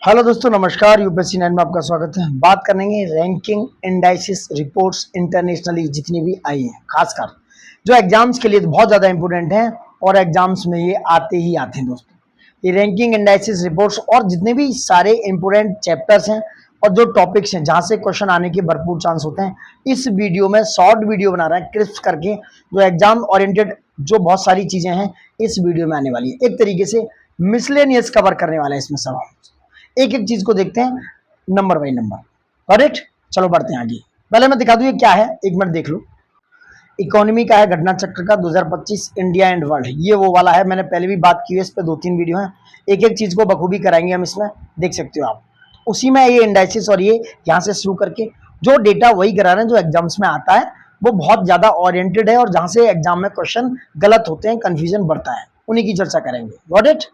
Hello दोस्तों, नमस्कार। UPSC 9 में आपका स्वागत है। बात करेंगे रैंकिंग इंडाइसिस रिपोर्ट्स इंटरनेशनली जितनी भी आई हैं, खासकर जो एग्जाम्स के लिए बहुत ज़्यादा इंपॉर्टेंट हैं और एग्जाम्स में ये आते ही आते हैं दोस्तों। ये रैंकिंग इंडाइसिस रिपोर्ट्स और जितने भी सारे इंपॉर्टेंट चैप्टर्स हैं और जो टॉपिक्स हैं जहाँ से क्वेश्चन आने के भरपूर चांस होते हैं, इस वीडियो में शॉर्ट वीडियो बना रहे हैं क्रिस्प करके, जो एग्जाम ओरिएंटेड जो बहुत सारी चीज़ें हैं इस वीडियो में आने वाली है। एक तरीके से मिसलेनियस कवर करने वाला है इसमें सब। एक एक चीज को देखते हैं नंबर बाय नंबर। करेक्ट, चलो बढ़ते हैं आगे। पहले मैं दिखा दूं ये क्या है, एक मिनट देख लो। इकोनॉमी का है, घटना चक्र का 2025 इंडिया एंड वर्ल्ड, ये वो वाला है। मैंने पहले भी बात की है इस पे, 2-3 वीडियो हैं। एक एक चीज को बखूबी कराएंगे हम इसमें, देख सकते हो आप। उसी में ये इंडाइसिस और ये यहाँ से शुरू करके जो डेटा वही करा रहे हैं जो एग्जाम्स में आता है, वो बहुत ज्यादा ओरिएंटेड है और जहां से एग्जाम में क्वेश्चन गलत होते हैं, कंफ्यूजन बढ़ता है, उन्हीं की चर्चा करेंगे। Got it.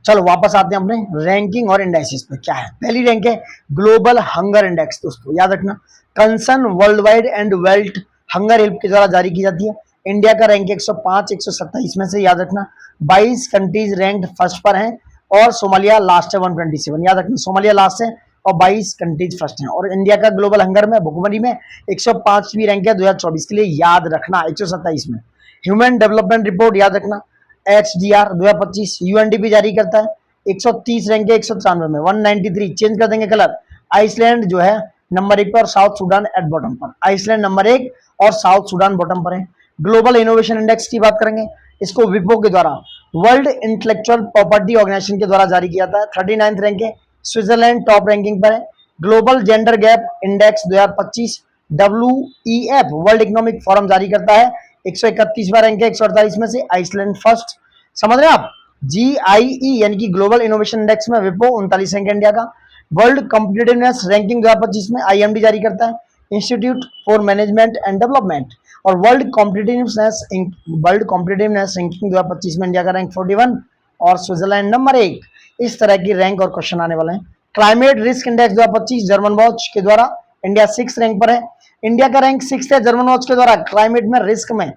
चलो वापस आते हैं अपने रैंकिंग और इंडेक्सेस पे। क्या है, पहली रैंक है ग्लोबल हंगर इंडेक्स। दोस्तों याद रखना, concern world wide and wealth hunger help के द्वारा जारी की जाती है। इंडिया का रैंक 105 127 में से, याद रखना 22 कंट्रीज रैंक्ड फर्स्ट पर हैं और सोमालिया लास्ट है 127। याद रखना, सोमालिया लास्ट है और 22 कंट्रीज फर्स्ट हैं। और इंडिया का ग्लोबल हंगर में भुखमरी में 105वीं रैंक है 2024 के लिए, याद रखना 127 में। ह्यूमन डेवलपमेंट रिपोर्ट याद रखना HDR 2025 यूएनडीपी जारी करता है, 130 रैंक है 193 में। 193 चेंज कर देंगे कलर। आइसलैंड जो है नंबर 1 पर और साउथ सूडान एट बॉटम पर। आइसलैंड नंबर 1 और साउथ सूडान बॉटम पर है। ग्लोबल इनोवेशन इंडेक्स की बात करेंगे, इसको विपो के द्वारा, वर्ल्ड इंटेलेक्चुअल प्रॉपर्टी ऑर्गेनाइजेशन के द्वारा जारी किया जाता है। 39th रैंक है, स्विट्जरलैंड टॉप रैंकिंग पर है। Global gender gap index 2025 WEF world economic forum जारी करता है, 131वां रैंक है 148 में से। Iceland first. समझ रहे हैं आप। GIE यानी कि ग्लोबल इनोवेशन इंडेक्स में विपो 39 रैंक इंडिया का। वर्ल्ड कॉम्पिटिटिवनेस रैंकिंग 2025 में IMD जारी करता है, institute for management and development. और वर्ल्ड कॉम्पिटिटिवनेस रैंकिंग 2025 में इंडिया का रैंक 41 और स्विट्जरलैंड नंबर 1। इस तरह की रैंक और क्वेश्चन आने वाले हैं। Climate risk index 2025 German watch के द्वारा इंडिया 6 रैंक पर है। इंडिया का रैंक 6 है जर्मन वॉच के द्वारा। क्लाइमेट में रिस्क में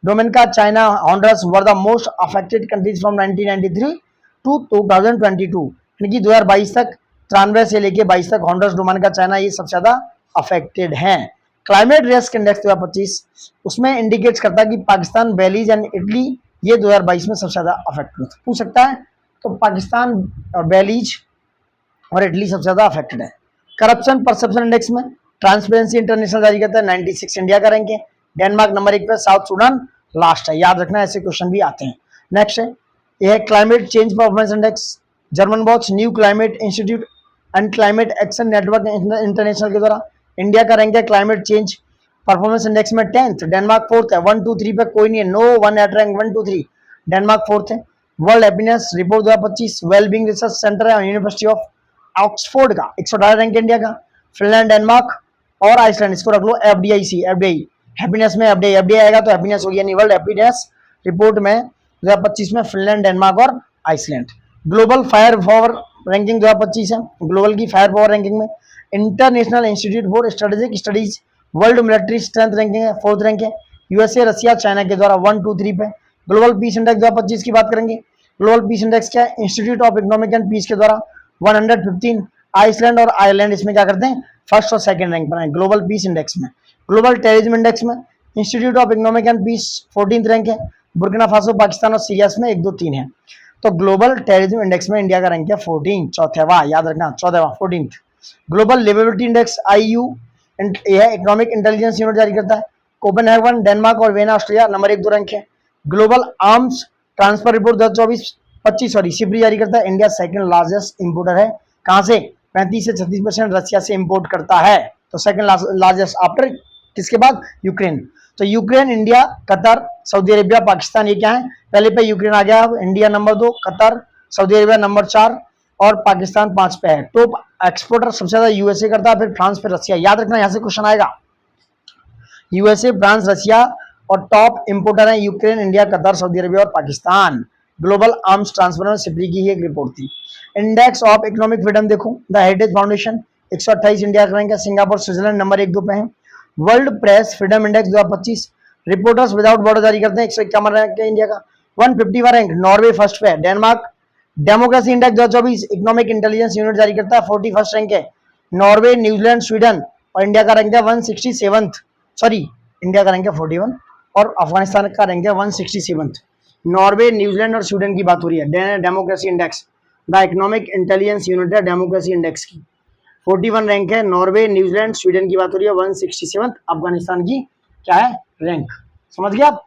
Dominica, China, Honduras were the most affected countries from 1993 to 2022, यानी कि 2022 तक, 93 से लेके 22 तक हॉन्डुरस, डोमिनिका, चाइना ये सबसे ज्यादा अफेक्टेड हैं। क्लाइमेट रिस्क इंडेक्स 2025 उसमें इंडिकेट्स करता है कि पाकिस्तान, बेलीज एंड इटली ये 2022 में सबसे ज्यादा अफेक्टेड पूछ सकता है, तो पाकिस्तान और बेलीज और इटली सबसे ज्यादा अफेक्टेड है। करप्शन परसेप्शन इंडेक्स में ट्रांसपेरेंसी इंटरनेशनल जारी करता है, 96 इंडिया का रैंक है। डेनमार्क नंबर 1 पर, साउथ सूडान लास्ट है। याद रखना, ऐसे क्वेश्चन भी आते हैं। नेक्स्ट है, यह है climate change performance index, German watch, new climate institute and climate action network international के द्वारा। इंडिया का रैंक है क्लाइमेट चेंज परफॉर्मेंस इंडेक्स में 10th, डेनमार्क 4th है। 1 2 3 पे कोई नहीं है, no one at rank 1 2 3, Denmark 4th है। World happiness report 2025 wellbeing research centre है यूनिवर्सिटी ऑफ ऑक्सफोर्ड का, 118 रैंक इंडिया का। फिनलैंड, डेनमार्क और आइसलैंड, इसको रख लो FDIC हैप्पीनेस में FDI आएगा तो हैप्पीनेस हो गया। नहीं, वर्ल्ड हैप्पीनेस रिपोर्ट में 2025 में फिनलैंड, डेनमार्क और Iceland. Global fire power ranking 2025 है, ग्लोबल की फायर पावर रैंकिंग में international institute for strategic studies world military strength ranking है, 4th रैंक है। USA, रसिया, चाइना के द्वारा 1 2 3 पे। ग्लोबल पीस इंडेक्स 2025 की बात करेंगे, ग्लोबल पीस इंडेक्स क्या है, institute of economic and peace के द्वारा 115। आइसलैंड और आयरलैंड इसमें क्या करते हैं, फर्स्ट और सेकंड रैंक पर है ग्लोबल पीस इंडेक्स में। ग्लोबल टेररिज्म इंडेक्स में institute of economic and peace 14th rank है। बुर्किना फासो, पाकिस्तान और सीरिया में 1 2 3 है। तो ग्लोबल टेररिज्म इंडेक्स में इंडिया का रैंक है 14, चौथावा, याद रखना 14वां 14th। Global liveability index IU यह इकोनॉमिक इंटेलिजेंस यूनिट जारी करता है, कोपेनहेगन, डेनमार्क और वेना, ऑस्ट्रेलिया नंबर 1 2 रैंक है। Global arms transfer report 2024-25 SIPRI जारी करता है, इंडिया सेकंड लार्जेस्ट इंपोर्टर है। कहां से, 35 से 36% रसिया से इंपोर्ट करता है, तो सेकंड लार्जेस्ट आफ्टर किसके बाद, यूक्रेन। तो Ukraine, India, Qatar, Saudi Arabia, Pakistan, ये क्या है, पहले पे यूक्रेन आ गया, India number 2, Qatar, Saudi Arabia number 4 और पाकिस्तान 5 पे है। टॉप एक्सपोर्टर सबसे ज्यादा USA करता है, फिर फ्रांस, फिर रसिया। याद रखना, यहां से क्वेश्चन आएगा। USA, फ्रांस, रसिया और टॉप इंपोर्टर है Ukraine, India, Qatar, Saudi Arabia और पाकिस्तान। ग्लोबल आर्म्स ट्रांसफर में सिप्री की ही एक रिपोर्ट थी। इंडेक्स ऑफ इकोनॉमिक फ्रीडम देखो, द हेरिटेज फाउंडेशन 128 इंडिया का रैंक है। सिंगापुर, स्विट्जरलैंड नंबर 1 2 पे है। World press freedom index 2025 reporters without border जारी करते हैं, 151 रैंक है इंडिया का। 150वां रैंक, नॉर्वे फर्स्ट पे है। Denmark democracy index 2024 economic intelligence unit जारी करता है, 41st रैंक है। नॉर्वे, न्यूजीलैंड, स्वीडन और इंडिया का रैंक है 167th, सॉरी इंडिया का रैंक है 41 और अफगानिस्तान का रैंक है 167th। नॉर्वे, न्यूजीलैंड और स्वीडन की बात हो रही है। Democracy index the economic intelligence unit है डेमोक्रेसी इंडेक्स की, 41 रैंक है। नॉर्वे, न्यूजीलैंड, स्वीडन की बात हो रही है, 167th। अफगानिस्तान की क्या है रैंक, समझ गया आप।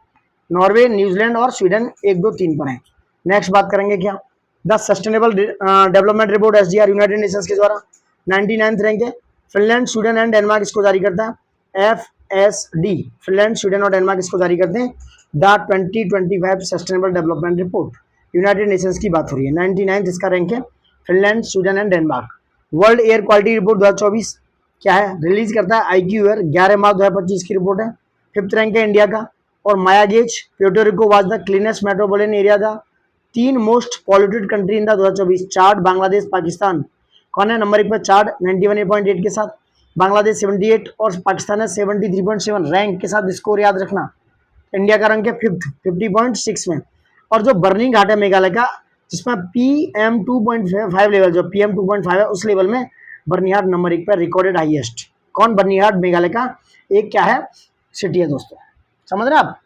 नॉर्वे, न्यूजीलैंड और स्वीडन 1, 2, 3 पर है। नेक्स्ट बात करेंगे क्या, the sustainable development report SDR United Nations के द्वारा 99th रैंक है। फिनलैंड, स्वीडन एंड डेनमार्क इसको जारी करता है। FSD, फिनलैंड, स्वीडन और डेनमार्क इसको जारी करते हैं। The 2025 sustainable development report United Nations की बात हो रही है, 99th इसका रैंक है। Finland, Sweden and Denmark. World air quality report 2024 क्या है, रिलीज करता है IQAir, 11 मार्च 2025 की रिपोर्ट है। 5th रैंक है इंडिया का। और Mayaguez, Puerto Rico was the cleanest metropolitan area था। 3 most polluted country in the 2024 chart, Bangladesh, Pakistan. कौन है नंबर 1 पर चार्ट 91.8 के साथ, बांग्लादेश 78 और पाकिस्तान है 73.7 रैंक के साथ। स्कोर याद रखना, इंडिया का रैंक है 5th 50.6 में। और जो बर्निंग घाट है मेघालय का, जिसमें PM 2.5 लेवल, जो PM 2.5 है उस लेवल में बर्निहाट नंबर 1 पर रिकॉर्डेड हाईएस्ट। कौन, बर्निहाट मेघालय का एक क्या है सिटी है दोस्तों, समझ रहे आप।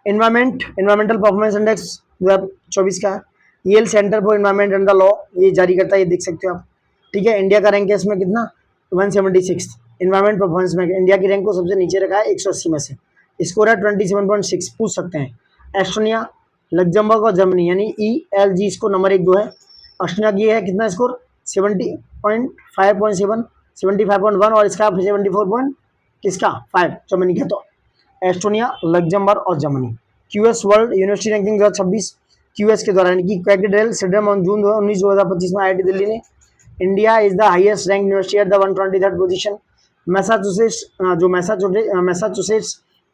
एनवायरमेंटल परफॉर्मेंस इंडेक्स 2024 का Yale centre for environment and the law ये जारी करता है, ये देख सकते हो आप, ठीक है। इंडिया का रैंक है इसमें कितना, 176। एनवायरमेंट परफॉर्मेंस में इंडिया की रैंक को सबसे नीचे रखा है 180 में से। स्कोर है 27.6, पूछ सकते हैं। एस्टोनिया, लग्जमबर्ग और जर्मनी यानी ELG इसको नंबर 1, 2 है। एस्टोनिया की है कितना स्कोर 70.5.7, 75.1 और इसका 74 किसका 5 जर्मनी का। तो एस्टोनिया, लग्जमबर्ग और Germany. QS world university ranking 2026 QS के द्वारा यानी कि क्वैकेडेल सिडम ऑन जून 19 2025 में IIT दिल्ली ने India is the highest rank university at the 123rd position. Massachusetts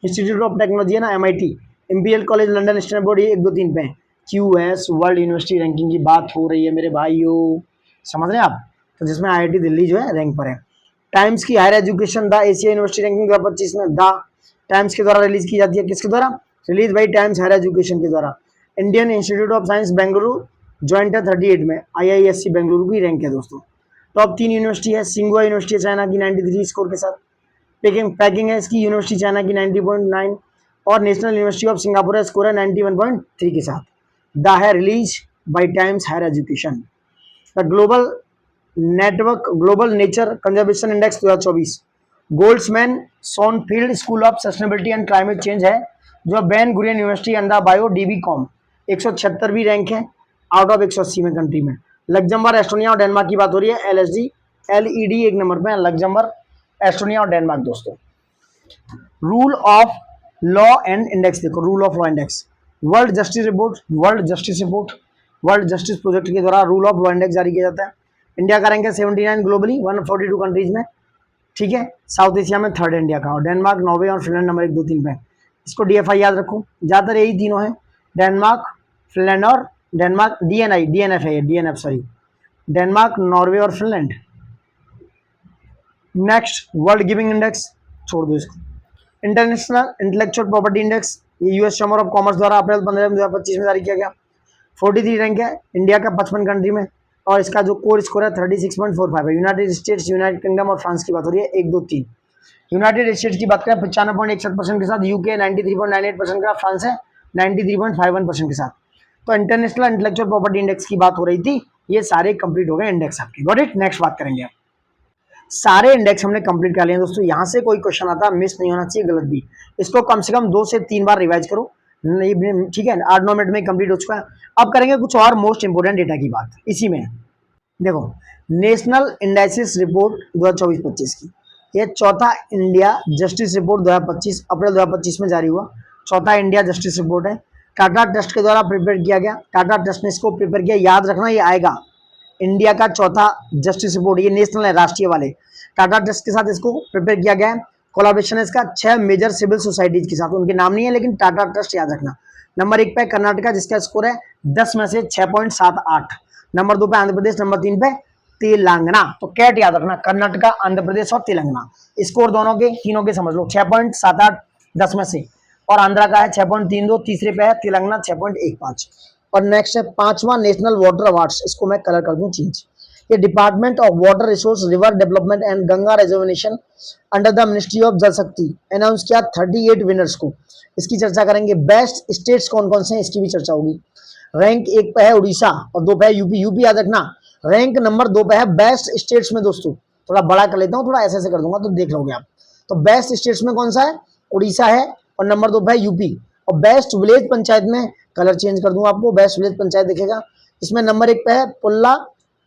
institute of technology है ना MIT, imperial college London, Stanford, ये 1, 2, 3 पे है। QS वर्ल्ड यूनिवर्सिटी रैंकिंग की बात हो रही है मेरे भाइयों, समझ रहे हैं आप, तो जिसमें IIT दिल्ली जो है रैंक पर है। टाइम्स की higher education the Asia university ranking 2025 में द टाइम्स के द्वारा रिलीज की जाती है, किसके द्वारा, release by Times higher education के द्वारा। Indian institute of science Bengaluru joint है 38 में, IISc बेंगलुरु की रैंक है दोस्तों। टॉप 3 यूनिवर्सिटी है, सिंगुआ यूनिवर्सिटी चाइना की 93 स्कोर के साथ, पैकिंग है इसकी यूनिवर्सिटी चाइना की 90.9 और national university of Singapore score है 91.3 के साथ। द है release by Times higher education. The global nature conservation index 2024 Goldman Sonnenfeld school of sustainability and climate change है, जो Ben Gurion university under bio DBCom 176वीं rank है out of 180 में country में। लग्जमबर्ग, एस्टोनिया और Denmark की बात हो रही है। LED 1 नंबर पे है, लग्जमबर्ग, एस्टोनिया और डेनमार्क दोस्तों। Rule of law and index देखो, rule of law index World Justice Project के द्वारा रूल ऑफ लॉ इंडेक्स जारी किया जाता है। इंडिया का रैंक है 79 ग्लोबली 142 कंट्रीज में, ठीक है। साउथ एशिया में 3rd इंडिया का, और डेनमार्क, नॉर्वे और फिनलैंड नंबर 1, 2, 3 पे। इसको DFI याद रखो, ज़्यादातर यही तीनों है, डेनमार्क, फिनलैंड और डेनमार्क डेनमार्क, नॉर्वे और Finland. Next world giving index, छोड़ दो इसको। इंटरनेशनल इंटेलेक्चुअल प्रॉपर्टी इंडेक्स, ये US चैम्बर ऑफ कॉमर्स द्वारा अप्रैल 15 2025 में जारी किया गया। 43 रैंक है इंडिया का 55 कंट्री में, और इसका जो कोर स्कोर है 36.45 है। यूनाइटेड स्टेट्स, यूनाइटेड किंगडम और फ्रांस की बात हो रही है 1, 2, 3। यूनाइटेड स्टेट्स की बात करें 95.61% के साथ, UK 93.98% का, फ्रांस है 93.51% के साथ। तो इंटरनेशनल इंटेलेक्चुअल प्रॉपर्टी इंडेक्स की बात हो रही थी, ये सारे कंप्लीट हो गए इंडेक्स आपके, गॉट इट। नेक्स्ट बात करेंगे आप, सारे इंडेक्स हमने कंप्लीट कर लिए दोस्तों। यहाँ से कोई क्वेश्चन आता मिस नहीं होना चाहिए, गलत भी, इसको कम से कम 2 से 3 बार रिवाइज करो, ठीक है। 8-9 मिनट में कंप्लीट हो चुका है। अब करेंगे कुछ और मोस्ट इंपोर्टेंट डेटा की बात। इसी में देखो, नेशनल इंडाइसिस रिपोर्ट 2024-25 की, ये चौथा इंडिया जस्टिस रिपोर्ट 2025 अप्रैल 2025 में जारी हुआ, चौथा इंडिया जस्टिस रिपोर्ट है। टाटा ट्रस्ट के द्वारा प्रिपेयर किया गया, टाटा ट्रस्ट ने इसको प्रिपेयर किया, याद रखना ये आएगा। इंडिया का चौथा जस्टिस रिपोर्ट, ये नेशनल है, राष्ट्रीय वाले, टाटा ट्रस्ट के साथ इसको प्रिपेयर किया गया है। कोलैबोरेशन है इसका 6 मेजर सिविल सोसाइटीज के साथ, उनके नाम नहीं है लेकिन टाटा ट्रस्ट याद रखना। नंबर 1 पे कर्नाटका, जिसका स्कोर है 10 में से 6.78। नंबर 2 पे आंध्र प्रदेश, नंबर 3 पे तेलंगाना। तो कैट याद रखना, कर्नाटका, आंध्र प्रदेश और तेलंगाना। स्कोर दोनों के, तीनों के समझ लो, 6.78 10 में से, और आंध्रा का है 6.32, तीसरे पे है तेलंगाना 6.15। और नेक्स्ट है 5वां नेशनल वाटर अवार्ड्स, इसको मैं कलर कर दूं चेंज। ये department of water resource river development and Ganga reservation under the ministry of जल शक्ति अनाउंस किया 38 विनर्स को। इसकी चर्चा करेंगे। बेस्ट स्टेट्स कौन कौन से हैं इसकी भी चर्चा होगी। रैंक 1 पे है उड़ीसा और 2 पे है यूपी। यूपी याद रखना, रैंक नंबर 2 पे है बेस्ट स्टेट्स में। दोस्तों थोड़ा बड़ा कर लेता हूँ, थोड़ा ऐसे कर दूंगा तो देख लोगे आप। तो बेस्ट स्टेट्स में कौन सा है, उड़ीसा है और नंबर 2 पे है यूपी। और बेस्ट विलेज पंचायत में कलर चेंज कर दूंगा आपको, बेस्ट विलेज पंचायत दिखेगा इसमें नंबर 1 पे है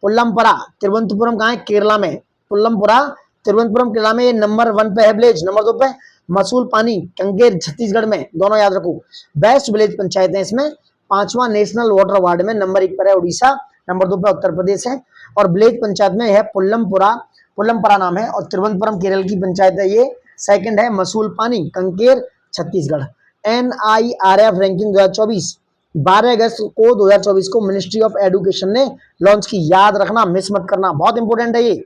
पुल्लमपुरा तिरुवनंतपुरम, कहाँ है, केरला में। पुल्लमपुरा तिरुवनंतपुरम केरला में, ये नंबर 1 पे है विलेज। नंबर 2 पे मसूल पानी कंकेर छत्तीसगढ़ में, दोनों याद रखो। बेस्ट विलेज पंचायत है इसमें। 5वां नेशनल वाटर अवार्ड में नंबर 1 पर है उड़ीसा, नंबर 2 पे उत्तर प्रदेश है। और विलेज पंचायत में है पुल्लमपुरा नाम है। और तिरुवनंतपुरम केरल की पंचायत है ये। सेकंड है मसूल पानी कंकेर छत्तीसगढ़। NIRF रैंकिंग 2024 12 अगस्त को 2024 को मिनिस्ट्री ऑफ एजुकेशन ने लॉन्च की। याद रखना, मिस मत करना, बहुत इंपॉर्टेंट है ये।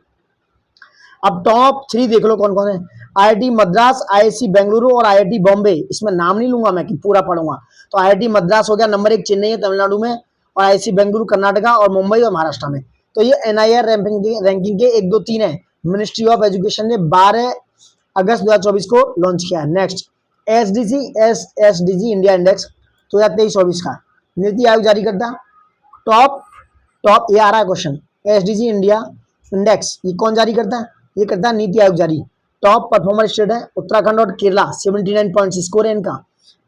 अब टॉप 3 देख लो कौन कौन है। IIT मद्रास, IISc बेंगलुरु और IIT बॉम्बे। इसमें नाम नहीं लूंगा मैं कि पूरा पढ़ूंगा। तो IIT मद्रास हो गया नंबर 1 चेन्नई है तमिलनाडु में, और IISc बेंगलुरु कर्नाटका और मुंबई और महाराष्ट्र में। तो ये NIR रैंकिंग के 1 2 3 है। मिनिस्ट्री ऑफ एजुकेशन ने 12 अगस्त 2024 को लॉन्च किया है। नेक्स्ट SDG इंडिया इंडेक्स 2023-24 का नीति आयोग जारी करता है। टॉप ये आ रहा है क्वेश्चन, SDG इंडिया इंडेक्स ये कौन जारी करता है, ये करता है नीति आयोग जारी। टॉप परफॉर्मर स्टेट है उत्तराखंड और केरला, 79 पॉइंट्स स्कोर है इनका।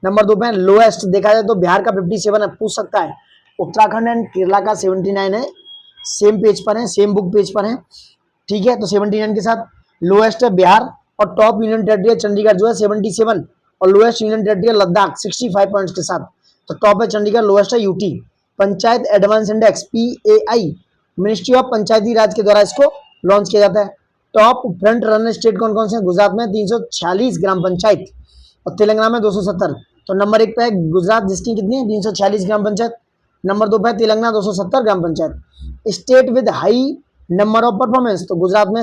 नंबर 2 पे लोएस्ट देखा जाए तो बिहार का 57 है, पूछ सकता है। उत्तराखंड एंड केरला का 79 है, सेम पेज पर है, सेम बुक पेज पर है, ठीक है। तो 79 के साथ लोएस्ट है बिहार, और टॉप यूनियन टेरिटरी है चंडीगढ़ जो है 77, और लोएस्ट यूनियन टेरिटरी है लद्दाख 65 पॉइंट्स के साथ। तो टॉप है चंडीगढ़, लोएस्ट है UT. Panchayat advance index PAI ministry of Panchayati Raj के द्वारा इसको लॉन्च किया जाता है। टॉप फ्रंट रनर स्टेट कौन कौन से हैं, गुजरात में 346 ग्राम पंचायत और तेलंगाना में 270। तो नंबर 1 पे है गुजरात जिसकी कितनी है 346 ग्राम पंचायत। नंबर 2 पे है Telangana 270 gram panchayat. State with high number of performance, तो गुजरात में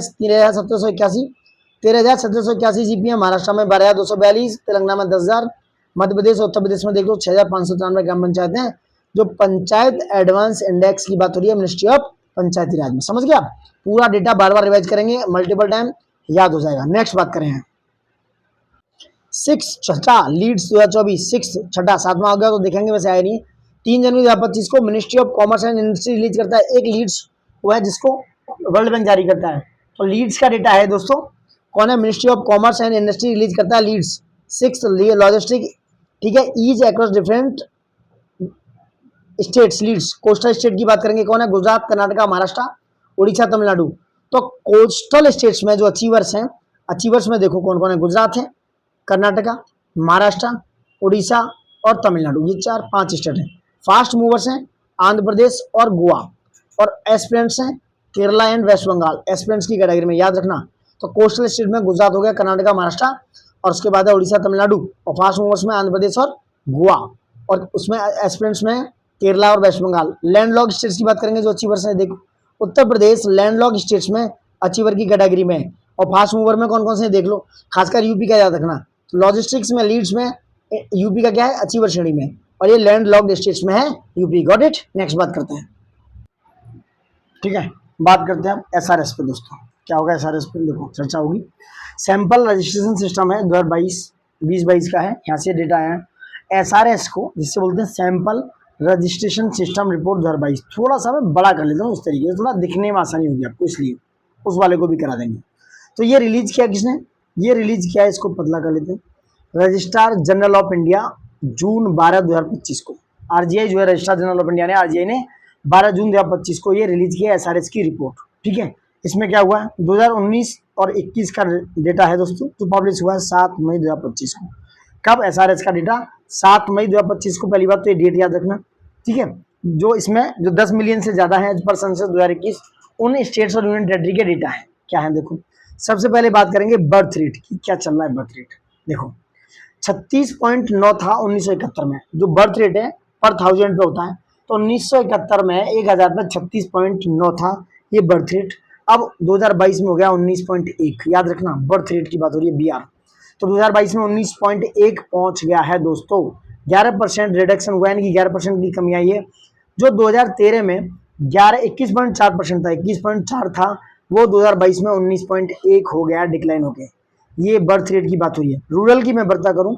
13,1781 जीपी है, महाराष्ट्र में 12,242, तेलंगाना में 10,000, मध्य प्रदेश और उत्तर प्रदेश में देख लो 6,593 ग्राम पंचायत हैं। जो पंचायत एडवांस इंडेक्स की बात हो रही है मिनिस्ट्री ऑफ पंचायती राज में। समझ गया, पूरा डेटा बार बार रिवाइज करेंगे, मल्टीपल टाइम याद हो जाएगा। नेक्स्ट बात करें 6 छठा लीड्स 2024, 6 छठा 7वां हो गया तो देखेंगे, वैसे आया नहीं। 3 जनवरी 2025 को ministry of commerce and industry release करता है एक लीड्स, वो है जिसको वर्ल्ड बैंक जारी करता है। तो लीड्स का डेटा है दोस्तों, कौन है, ministry of commerce and industry release करता है लीड्स। 6 लॉजिस्टिक, ठीक है, ease across different states LEADS. Coastal state की बात करेंगे, कौन है, गुजरात, कर्नाटका, महाराष्ट्र, उड़ीसा, तमिलनाडु। तो कोस्टल स्टेट्स में जो अचीवर्स हैं, अचीवर्स में देखो कौन कौन है, गुजरात है, कर्नाटका, महाराष्ट्र, उड़ीसा और तमिलनाडु, ये 4-5 स्टेट हैं। फास्ट मूवर्स हैं आंध्र प्रदेश और गोवा, और एस्पिरेंट्स हैं केरला एंड वेस्ट बंगाल, एस्पिरेंट्स की कैटेगरी में, याद रखना। तो कोस्टल स्टेट में गुजरात हो गया, कर्नाटका, महाराष्ट्र, और उसके बाद है उड़ीसा, तमिलनाडु, और फास्ट मूवर्स में आंध्र प्रदेश और गोवा, और उसमें एस्पिरेंट्स में केरला और वेस्ट बंगाल। लैंडलॉक स्टेट्स की बात करेंगे जो अचीवर्स हैं, देखो उत्तर प्रदेश लैंडलॉक स्टेट्स में अचीवर की कैटेगरी में है, और फास्ट मूवर में कौन कौन से देखो, खासकर यूपी का याद रखना। लॉजिस्टिक्स में लीड्स में यूपी का क्या है, अचीवर श्रेणी में, और ये लैंड लॉक्ड स्टेट्स में है यूपी। Got it. नेक्स्ट बात करते हैं, ठीक है, बात करते हैं SRS पे। दोस्तों क्या होगा SRS पे, देखो चर्चा होगी। सैंपल रजिस्ट्रेशन सिस्टम है 2022 का है, यहाँ से डेटा आया है। SRS को जिससे बोलते हैं सैंपल रजिस्ट्रेशन सिस्टम रिपोर्ट 2022, थोड़ा सा मैं बड़ा कर लेता हूँ उस तरीके से, थोड़ा दिखने में आसानी होगी आपको, इसलिए उस वाले को भी करा देंगे। तो ये रिलीज किया किसने, ये रिलीज किया है, इसको पतला कर लेते हैं, रजिस्ट्रार जनरल ऑफ इंडिया जून 12 2025 को। RGI जो है रजिस्ट्रार जनरल ऑफ इंडिया ने, RGI ने 12 जून 2025 को ये रिलीज किया SRS की रिपोर्ट, ठीक है। इसमें क्या हुआ है, 2019 और 21 का डेटा है दोस्तों, जो पब्लिश हुआ है 7 मई 2025 को। कब SRS का डेटा, 7 मई 2025 को। पहली बात तो ये डेट याद रखना, ठीक है। जो इसमें जो 10 मिलियन से ज्यादा है पर सेंसस 2021, उन स्टेट्स और यूनियन टेरिटरी के डेटा है, क्या है देखो। सबसे पहले बात करेंगे बर्थ रेट की, क्या चल रहा है बर्थ रेट। देखो 36.9 था 1971 में, जो बर्थ रेट है पर 1000 पे होता है, तो 1971 में 1000 पे 36.9 था ये बर्थ रेट। अब 2022 में हो गया 19.1, याद रखना बर्थ रेट की बात हो रही है BR। तो 2022 में 19.1 पहुंच गया है दोस्तों, 11% रिडक्शन हुआ, यानी कि 11% की कमी आई है। जो 2013 में 21.4% था, 21.4 था, वो 2022 में 19.1 हो गया, डिक्लाइन हो गया। ये बर्थ रेट की बात हुई है। रूरल की मैं बता करूं,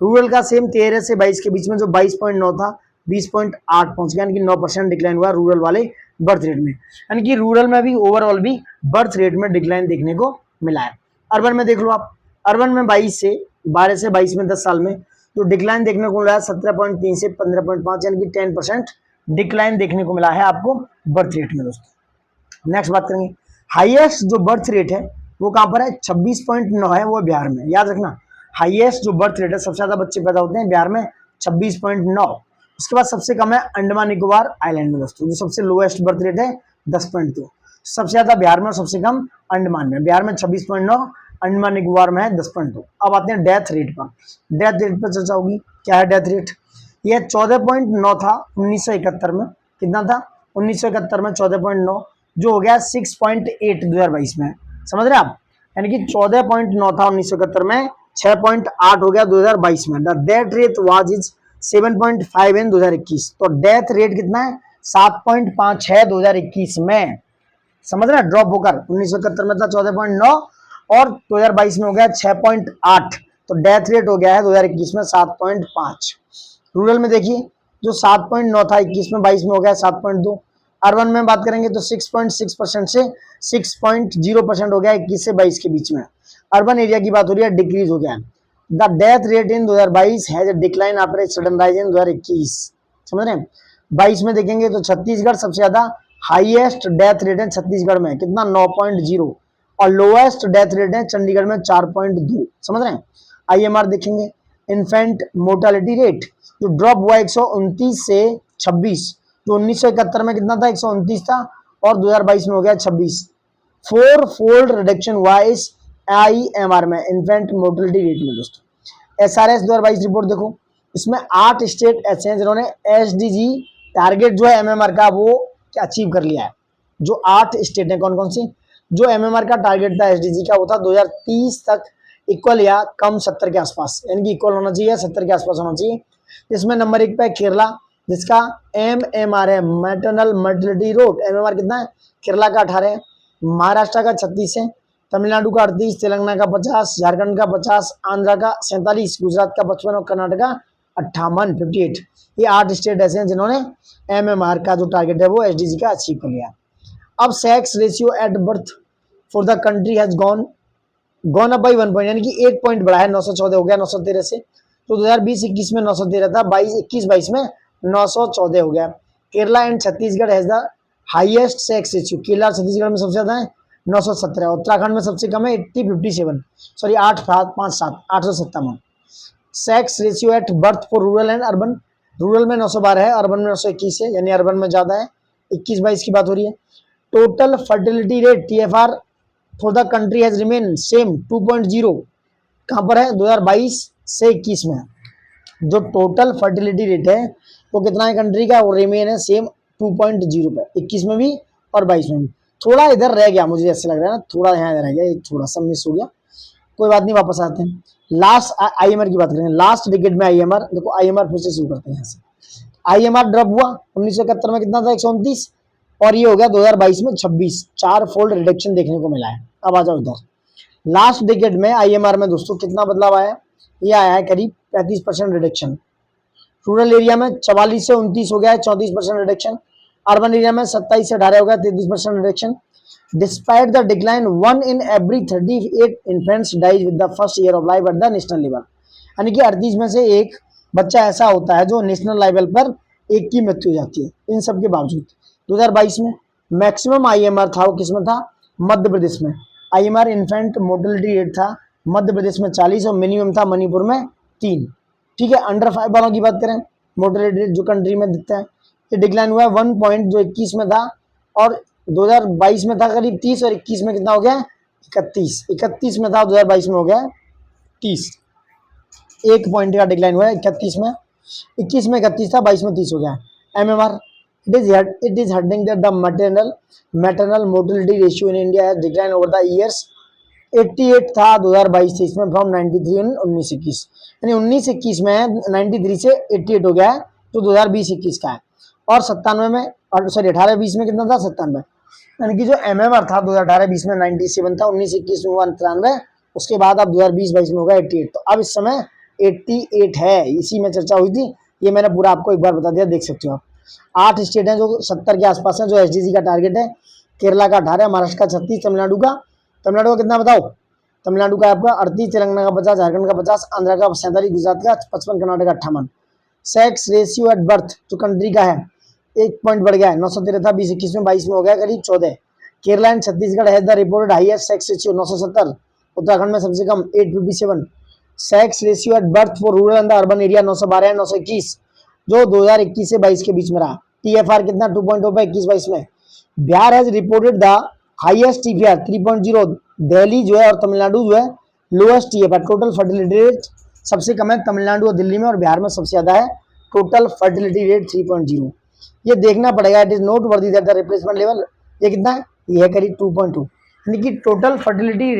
रूरल का सेम 13 से 22 के बीच में जो 22.9 था 20.8 पहुंच गया, यानी कि 9% डिक्लाइन हुआ रूरल वाले बर्थ रेट में। यानी कि रूरल में भी ओवरऑल भी बर्थ रेट में डिक्लाइन देखने को मिला है। अर्बन में देख लो आप, अर्बन में 12 से 22 में 10 साल में जो डिक्लाइन देखने को मिला है 17.3 से 15.5, यानी कि 10% डिक्लाइन देखने को मिला है आपको बर्थ रेट में दोस्तों। नेक्स्ट बात करेंगे, हाईएस्ट जो बर्थ रेट है वो कहां पर है, 26.9 है, वो बिहार में। याद रखना, हाईएस्ट जो बर्थ रेट है, सबसे ज्यादा बच्चे पैदा होते हैं बिहार में 26.9। उसके बाद सबसे कम है अंडमान निकोबार आइलैंड में दोस्तों, जो सबसे लोएस्ट बर्थ रेट है 10.2। सबसे ज्यादा बिहार में और सबसे कम अंडमान में। बिहार में 26.9, अंडमान निकोबार में है 10.2। अब आते हैं डेथ रेट पर। डेथ रेट पर चर्चा होगी। क्या है डेथ रेट? यह 14.9 था 1971 में। कितना था? 1971 में 14.9, जो हो गया 6.8 2022 में। समझ रहे आप? यानी कि 14.9 था 1971 में, 6.8 हो गया 2022 में। The death rate was is 7.5 इन 2021। तो डेथ रेट कितना है? 7.5 है 2021 में। समझ रहे हैं? ड्रॉप होकर 1971 में था 14.9 और 2022 में हो गया 6.8। तो डेथ रेट हो गया है 2021 में 7.5। रूरल में देखिए, जो 7.9 था 21 में, 22 में हो गया 7.2। अर्बन में बात करेंगे तो 6.6% से 6.0% हो गया 21 से 22 के बीच में। अर्बन एरिया की बात हो रही है, डिक्रीज हो गया। The death rate in 2022 has decline after sudden rise in 2021। समझ रहे हैं? 22 में देखेंगे तो छत्तीसगढ़ सबसे ज्यादा हाईएस्ट डेथ रेट है छत्तीसगढ़ में, कितना? 9.0। और लोएस्ट डेथ रेट है चंडीगढ़ में 4.2। समझ रहे हैं? आईएमआर देखेंगे, इन्फेंट मोर्टालिटी रेट जो ड्रॉप हुआ 129 से 26। जो 1971 में कितना था? 129 था, और 2022 में हो गया 26। 4 फोल्ड रिडक्शन हुआ इस आईएमआर में, इन्फेंट मोर्टालिटी रेट में दोस्तों। एसआरएस 2022 रिपोर्ट देखो, इसमें 8 स्टेट ऐसे हैं जिन्होंने एसडीजी टारगेट जो है एमएमआर का वो अचीव कर लिया है। जो 8 स्टेट है, कौन कौन सी? जो एमएमआर का टारगेट था एसडीजी का, वो था 2030 तक इक्वल या कम 70 के आसपास, यानी कि इक्वल होना चाहिए, 70 के आसपास होना चाहिए। इसमें नंबर 1 पे केरला, जिसका एमएमआर है, मैटरनल मर्टिलिटी रेट, एमएमआर कितना है? केरला का 18 है, महाराष्ट्र का 36 है, तमिलनाडु का 38, तेलंगाना का 50, झारखंड का 50, आंध्र का 47, गुजरात का 55 और कर्नाटक का 58। ये 8 स्टेट ऐसे हैं जिन्होंने एमएमआर का जो टारगेट है वो एसडीजी का अचीव कर लिया। अब sex ratio at birth for the country has gone up by 1 point, यानी कि 1 पॉइंट बढ़ा है, 914 हो गया 913 से। तो 2020-21 में 913 था, 21-22 में 914 हो गया। Kerala and Chhattisgarh has the highest sex ratio. Kerala और छत्तीसगढ़ में सबसे ज्यादा है 917। उत्तराखंड में सबसे कम है 8057, sorry 857, 857। Sex ratio at birth for rural and urban, rural में 912 है, अर्बन में 921 है, यानी अर्बन में ज्यादा है। 21-22 की बात हो रही है। Total fertility rate TFR for the country has remain same 2.0। कहां पर है? 2022 से 21 में जो टोटल फर्टिलिटी रेट है वो कितना है कंट्री का? वो रिमेन है सेम 2.0 पे, 21 में भी और 22 में भी। थोड़ा इधर रह गया, मुझे ऐसा लग रहा है ना, थोड़ा यहाँ रह गया, थोड़ा सा मिस हो गया, कोई बात नहीं, वापस आते हैं। लास्ट आईएमआर की बात करेंगे, लास्ट डिकेड में आईएमआर देखो, आईएमआर फिर से शुरू करते हैं यहाँ से। आईएमआर ड्रॉप हुआ 1971 में, कितना था? 129, और ये हो गया 2022 में 26। 4 फोल्ड रिडक्शन देखने को मिला है। अब आ जाओ इधर, लास्ट डिकेड में आईएमआर में दोस्तों कितना बदलाव आया? ये आया है करीब 35% रिडक्शन। रूरल एरिया में 44 से 29 हो गया है, 34% रिडक्शन। अर्बन एरिया में 27 से 18 हो गया, 33% reduction. Despite the decline 1 in every 38 infants dies with the first year of life at the national level, यानी कि 38 में से एक बच्चा ऐसा होता है जो नेशनल लेवल पर एक की मृत्यु हो जाती है। इन सब के बावजूद 2022 में मैक्सिमम आईएमआर था, वो किसमें था? मध्य प्रदेश में। आईएमआर इन्फेंट मोर्टेलिटी रेट था मध्य प्रदेश में 40 और मिनिमम था मणिपुर में 3। ठीक है, अंडर 5 वालों की बात करें, मोर्टेलिटी रेट जो कंट्री में दिखता है, ये डिक्लाइन हुआ है 1 पॉइंट, जो 21 में था और 2022 में था करीब 30, और 21 में कितना हो गया? 31। 31 में था, 2022 में हो गया 30। 1 पॉइंट का डिक्लाइन हुआ है 31 में। 21 में 31 था, 22 में 30 हो गया। MMR it is heading that the maternal mortality ratio in India has declined over the years 88 था 2022-23 में फ्रॉम 93 इन 19-21, यानी 19-21 में 93 से 88 हो गया है जो 2020-21 का है। और 97 में सॉरी 18-20 में कितना था 97, यानी कि जो MMR था 2018-20 में 97 था, 19-21 में 93, उसके बाद अब 2020-22 में होगा 88। तो अब इस समय 88 है, इसी में चर्चा हुई थी, ये मैंने पूरा आपको एक बार बता दिया, देख सकते हो आप। 8 स्टेट हैं जो 70 के आसपास हैं, जो SDG का टारगेट है। केरला का 18, महाराष्ट्र का 36, तमिलनाडु का कितना बताओ? तमिलनाडु का आपका 38, तेलंगाना का 50, झारखंड का 50, आंध्र का 47, गुजरात का 55, कर्नाटक का 58। सेक्स रेशियो एट बर्थ जो कंट्री का है 1 पॉइंट बढ़ गया है, 913 था 20-21 में, 22 में हो गया करीब 14। Kerala and Chhattisgarh has the reported highest sex ratio 970, Uttarakhand में सबसे कम 857। Sex ratio at birth for rural and urban area 912 है, 921 जो 2021 से 22 के बीच में रहा। TFR कितना 2.0 पे 21-22 में। Bihar has reported the highest TFR 3.0, Delhi जो है और तमिलनाडु जो है lowest TFR। Total fertility rate सबसे कम है तमिलनाडु और दिल्ली में, और बिहार में सबसे ज्यादा है टोटल फर्टिलिटी रेट 3.0। ये देखना पड़ेगा, इट इज नोट वर्दी दैट द रिप्लेसमेंट लेवल ये कितना है, ये है करीब 2.2, यानी कि टोटल फर्टिलिटी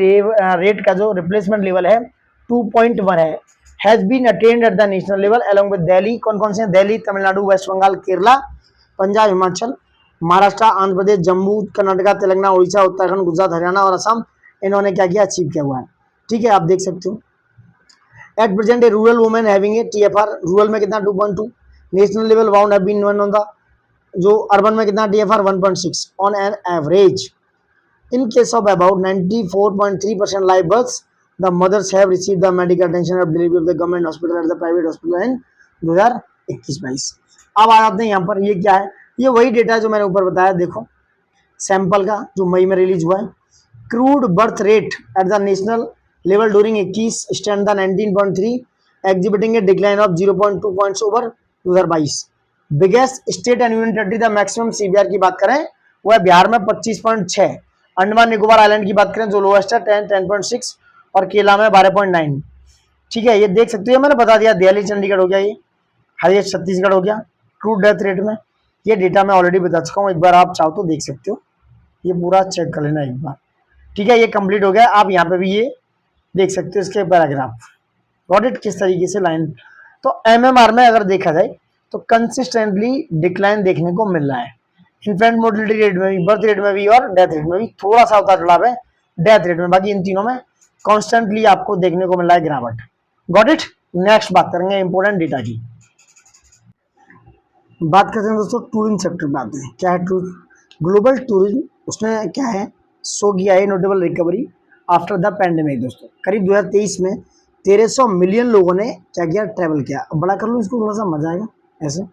रेट का जो रिप्लेसमेंट लेवल है 2.1 है, has been attained at the national level along with Delhi. कौन कौन से हैं? दिल्ली, तमिलनाडु, वेस्ट बंगाल, केरला, पंजाब, हिमाचल, महाराष्ट्र, आंध्र प्रदेश, जम्मू, कर्नाटका, तेलंगाना, उड़ीसा, उत्तराखंड, गुजरात, हरियाणा और असम, इन्होंने क्या किया, अचीव किया हुआ है। ठीक है, आप देख सकते हो। At present a rural women having a TFR, rural में कितना 2.2, national level bound have been 1 on the, जो अर्बन में कितना TFR 1.6 ऑन an average. In case of about 94.3% live births the mothers have received the medical attention of delivery of the government hospital at the private hospital in 2021-22। अब आ जाते हैं यहाँ पर, ये क्या है, ये वही डेटा जो मैंने ऊपर बताया, देखो सैंपल का जो मई में रिलीज हुआ है। Crude birth rate at the national level during 21 stand the 19.3 exhibiting A decline of 0.2 points over 2022। Biggest state and union territory the maximum CBR की बात करें वो है बिहार में 25.6, अंडमान निकोबार आइलैंड की बात करें जो लोएस्ट है 10.6 और केरला में 12.9। ठीक है, ये देख सकते हो, मैंने बता दिया दिल्ली चंडीगढ़ हो गया, ये हाईएस्ट छत्तीसगढ़ हो गया। क्रूड डेथ रेट में ये डेटा मैं ऑलरेडी बता चुका हूँ, एक बार आप चाहो तो देख सकते हो, ये पूरा चेक कर लेना एक बार। ठीक है, ये कंप्लीट हो गया, आप यहाँ पे भी ये देख सकते हो इसके पैराग्राफ ऑडिट किस तरीके से लाइन। तो MMR में अगर देखा जाए तो कंसिस्टेंटली डिक्लाइन देखने को मिल रहा है, इन्फेंट मोर्टेलिटी रेट में भी, बर्थ रेट में भी और डेथ रेट में भी थोड़ा सा उतार चढ़ाव है डेथ रेट में, बाकी इन तीनों में कॉन्स्टेंटली आपको देखने को मिल रहा है गिरावट। Got it. नेक्स्ट बात करेंगे इंपोर्टेंट डेटा की, बात करते हैं दोस्तों टूरिज्म सेक्टर में आते हैं। क्या है ग्लोबल टूरिज्म, उसमें क्या है शो किया है notable recovery after the pandemic. दोस्तों करीब 2023 में 1300 मिलियन लोगों ने क्या किया, ट्रैवल किया। अब बड़ा कर लूँ इसको, थोड़ा सा मजा आएगा ऐसे।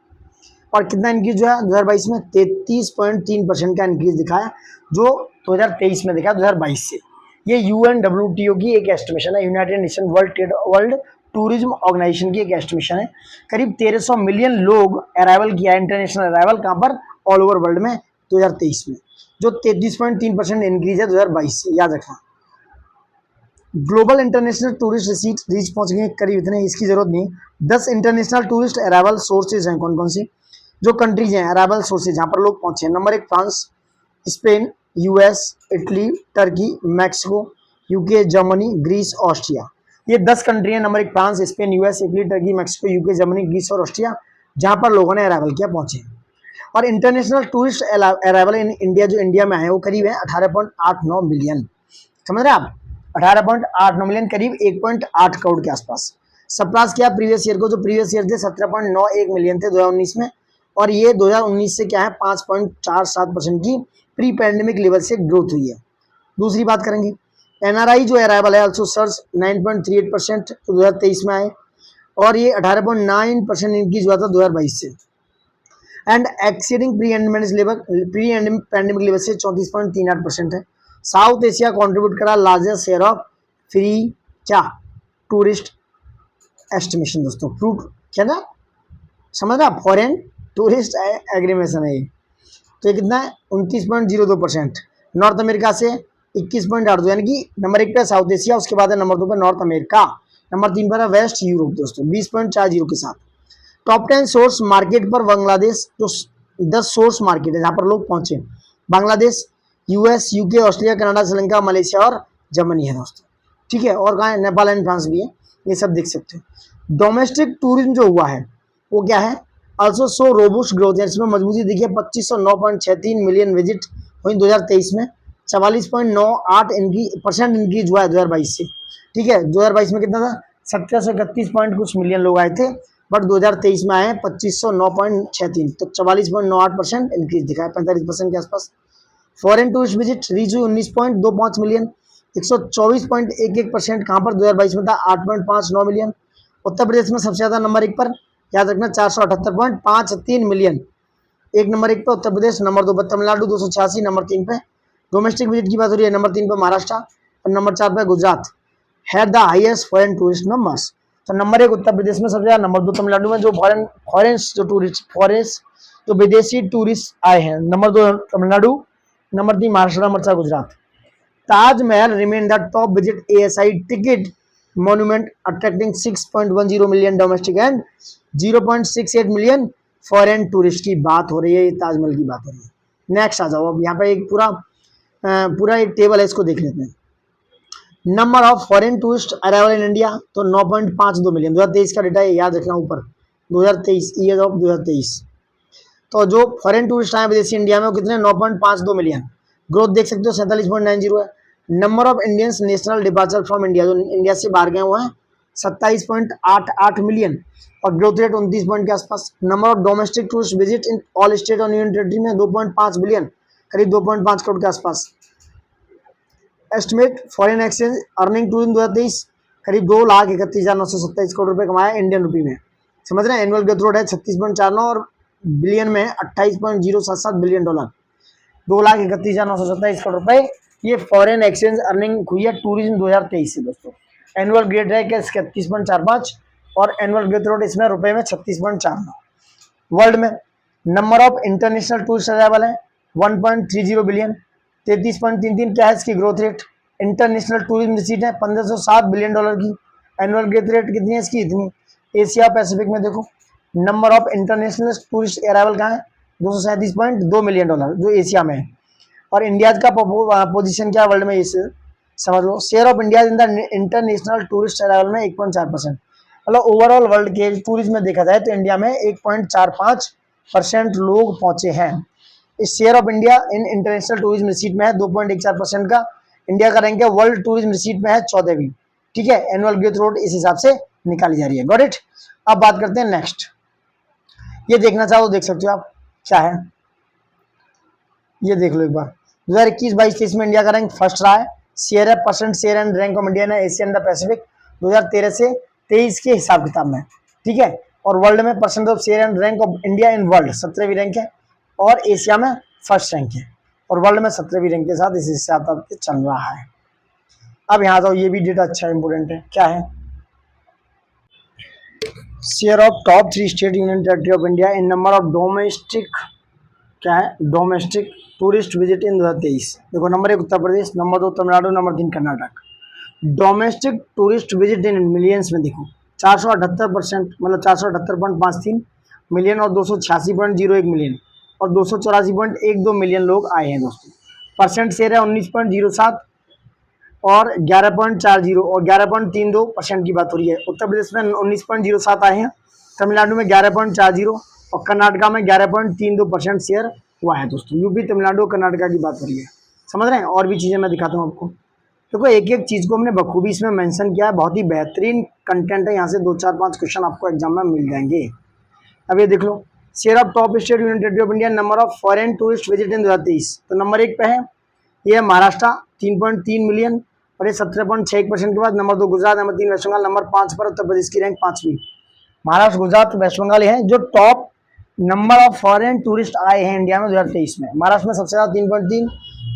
और कितना इंक्रीज जो है 2022 में 33.3% का इंक्रीज दिखाया, जो 2023 में दिखा 2022 से। ये UNWTO की एक एस्टिमेशन है, United Nation World Tourism Organization की एक एस्टिमेशन है। करीब 1300 मिलियन लोग अराइवल किया, इंटरनेशनल अराइवल कहाँ पर, ऑल ओवर वर्ल्ड में 2023 में, जो 33.3% इंक्रीज है 2022 से, याद रखना। ग्लोबल इंटरनेशनल टूरिस्ट रीच पहुंच गए करीब इतने, इसकी जरूरत नहीं। 10 इंटरनेशनल टूरिस्ट अराइवल सोर्सेज हैं, कौन कौन सी जो कंट्रीज हैं अराइवल सोर्सेज जहाँ पर लोग पहुंचे। Number 1 France, Spain, US, Italy, Turkey, Mexico, UK, Germany, Greece, Austria. ये 10 कंट्री हैं। Number 1 France, Spain, US, Italy, Turkey, Mexico, UK, Germany, Greece और ऑस्ट्रिया, जहाँ पर लोगों ने अराइवल किया, पहुंचे। और international tourist arrival in India जो इंडिया में है वो करीब है 18.89 मिलियन। समझ रहे हैं आप, 18.89 मिलियन, करीब 1.8 करोड़ के आसपास। सरपास किया प्रीवियस ईयर को, जो प्रीवियस ईयर थे 17.91 मिलियन थे 2019 में, और ये 2019 से क्या है 5.47% की प्री पैंडेमिक लेवल से ग्रोथ हुई है। दूसरी बात करेंगे NRI जो अराइवल है ऑल्सो सर्च 9.38% 2023 में आए, और ये 18.9% इंक्रीज हुआ था 2022 से। And exceeding pre pandemic level से 34.38% है। साउथ एशिया कंट्रीब्यूट करा लार्जेस्ट शेयर ऑफ फ्री क्या टूरिस्ट एस्टिमेशन। दोस्तों फ्रूट क्या ना समझ रहा, फॉरेन टूरिस्ट एग्रीमेशन है ये। तो ये कितना है 29.02%। नॉर्थ अमेरिका से 21.82, यानी कि नंबर 1 पे साउथ एशिया, उसके बाद है नंबर 2 पे नॉर्थ अमेरिका, नंबर 3 पर है वेस्ट यूरोप। दोस्तों 20.40 के साथ। टॉप 10 सोर्स मार्केट पर बांग्लादेश, जो 10 सोर्स मार्केट है जहाँ पर लोग पहुंचे, Bangladesh, US, UK, Australia, Canada, Sri Lanka, Malaysia और जर्मनी है दोस्तों, ठीक है। और कहाँ है, नेपाल एंड फ्रांस भी है, ये सब देख सकते हो। डोमेस्टिक टूरिज्म जो हुआ है वो क्या है, ऑल्सो सो रोबुस्ट ग्रोथ है, इसमें मजबूती देखिए 2509.63 मिलियन विजिट हुई 2023 में, 44.98 % इंक्रीज हुआ है 2022 से, ठीक है। 2022 में कितना था, 1731 पॉइंट कुछ मिलियन लोग आए थे, बट 2023 में आए हैं 2509.63, तो 44.98% इंक्रीज दिखा है, 45% के आसपास। फॉरेन टूरिस्ट विजिट रीच हुई 19.25 मिलियन, 124.11%, कहाँ पर 2022 में था 8.59 मिलियन। उत्तर प्रदेश में सबसे ज़्यादा नंबर 1 पर, याद रखना 478.53 मिलियन, एक नंबर 1 पे उत्तर प्रदेश, नंबर 2 पर तमिलनाडु 286, नंबर 3 पे। डोमेस्टिक विजिट की बात हो रही है, नंबर 3 पे महाराष्ट्र और नंबर 4 पे Gujarat had the highest foreign tourist numbers. तो नंबर 1 उत्तर प्रदेश में सबसे ज़्यादा, नंबर 2 तमिलनाडु में जो फॉरेन जो टूरिस्ट जो विदेशी टूरिस्ट आए हैं, number 2 Tamil Nadu, number 3 Maharashtra, number 4 Gujarat. Taj Mahal remain the top visit ASI ticket monument attracting 6.10 million domestic and 0.68 million foreign tourist की बात हो रही है, ये ताजमहल की बात हो रही है। नेक्स्ट आ जाओ, अब यहाँ पे एक पूरा एक टेबल है, इसको देख लेते हैं। Number of foreign tourist arrival in India, तो 9.52 मिलियन, 2023 का डेटा है, याद रखना ऊपर 2023, ईयर ऑफ 2023। तो जो फॉरेन टूरिस्ट आए विदेशी इंडिया में वो कितने, 9.52 मिलियन, ग्रोथ देख सकते हो 47.90 है। Number of Indians national departure from India, जो इंडिया से बाहर गए हुए हैं 27.88 मिलियन और ग्रोथ रेट 29 पॉइंट के आसपास। Number of domestic tourist visit in all state और यूनियन टेरिटरी में 2.5 बिलियन, करीब 2.5 करोड़ के आसपास। Estimate foreign exchange earning tourism 2023 करीब 2,31,927 करोड़ रुपए कमाया इंडियन रुपी में, समझ रहे हैं। एनुअल ग्रोथ रेट है 36.49 और बिलियन में 28.077 बिलियन डॉलर, 2,31,927 करोड़ रुपए ये फॉरेन एक्सचेंज अर्निंग हुई है टूरिज्म 2023 से दोस्तों। एनुअल ग्रोथ रेट है 31.45 और एनुअल ग्रोथ रेट इसमें रुपए में 36.49। वर्ल्ड में number of international tourist arrival है 1.30 बिलियन, 33.33 क्या है इसकी growth rate. International tourism receipt है 1507 बिलियन डॉलर की, एनुअल ग्रोथ रेट कितनी है इसकी, इतनी। एशिया पैसिफिक में देखो number of international tourist arrival कहाँ है, 237.2 मिलियन डॉलर जो एशिया में है। और इंडिया का पोजीशन क्या है वर्ल्ड में, इसे समझ लो। Share of India in the international tourist arrival में 1.4%, मतलब ओवरऑल वर्ल्ड के टूरिज्म में देखा जाए तो इंडिया में 1.45% लोग पहुंचे हैं। इस share of India in international tourism receipt में है 2.14% का। इंडिया का रैंक है वर्ल्ड टूरिज्म रिसीट में है 14वीं, ठीक है। एनुअल ग्रोथ रेट इस हिसाब से निकाली जा रही है, गॉट इट। अब बात करते हैं नेक्स्ट, ये देखना चाहो तो देख सकते हो आप क्या है, ये देख लो एक बार। 2021-22-23 में इंडिया का रैंक फर्स्ट रहा है, शेयर है percent share and rank of India है एशिया एंड द पैसिफिक 2013 से 23 के हिसाब किताब में, ठीक है। और वर्ल्ड में percent of share and rank of India in world 17वीं रैंक है और एशिया में फर्स्ट रैंक है और वर्ल्ड में 17वीं रैंक के साथ इस हिसाब से चल रहा है। अब यहाँ तो ये भी डेटा अच्छा इंपोर्टेंट है, क्या है, share of top 3 state union territory of India in number of domestic, क्या है, डोमेस्टिक टूरिस्ट विजिट इन 2023। देखो number 1 Uttar Pradesh, number 2 Tamil Nadu, number 3 Karnataka. Domestic tourist visit in millions में देखो 478%, मतलब 478.53 मिलियन और 286.01 मिलियन और 284.12 मिलियन लोग आए हैं दोस्तों। परसेंट शेयर है 19.07 और 11.40 और 11.32% की बात हो रही है। उत्तर प्रदेश में 19.07 आए हैं, तमिलनाडु में 11.40 और कर्नाटका में 11.32% शेयर हुआ है दोस्तों। यूपी, तमिलनाडु, कर्नाटका की बात हो रही है, समझ रहे हैं। और भी चीज़ें मैं दिखाता हूँ आपको, देखो एक एक चीज़ को हमने बखूबी इसमें मेंशन किया है, बहुत ही बेहतरीन कंटेंट है, यहाँ से 2, 4, 5 क्वेश्चन आपको एग्जाम में मिल जाएंगे। अब ये देख लो, share of top state union territory of India, number of foreign tourist visit in 2023, तो नंबर 1 पे है ये है महाराष्ट्र 3.3 मिलियन और ये 17.61% के बाद। Number 2 Gujarat, number 3 West Bengal, number 5 पर उत्तर प्रदेश की रैंक 5वीं। महाराष्ट्र, गुजरात, वेस्ट बंगाल हैं जो top number of foreign tourist आए हैं इंडिया में 2023 में। महाराष्ट्र में सबसे ज़्यादा 3.3,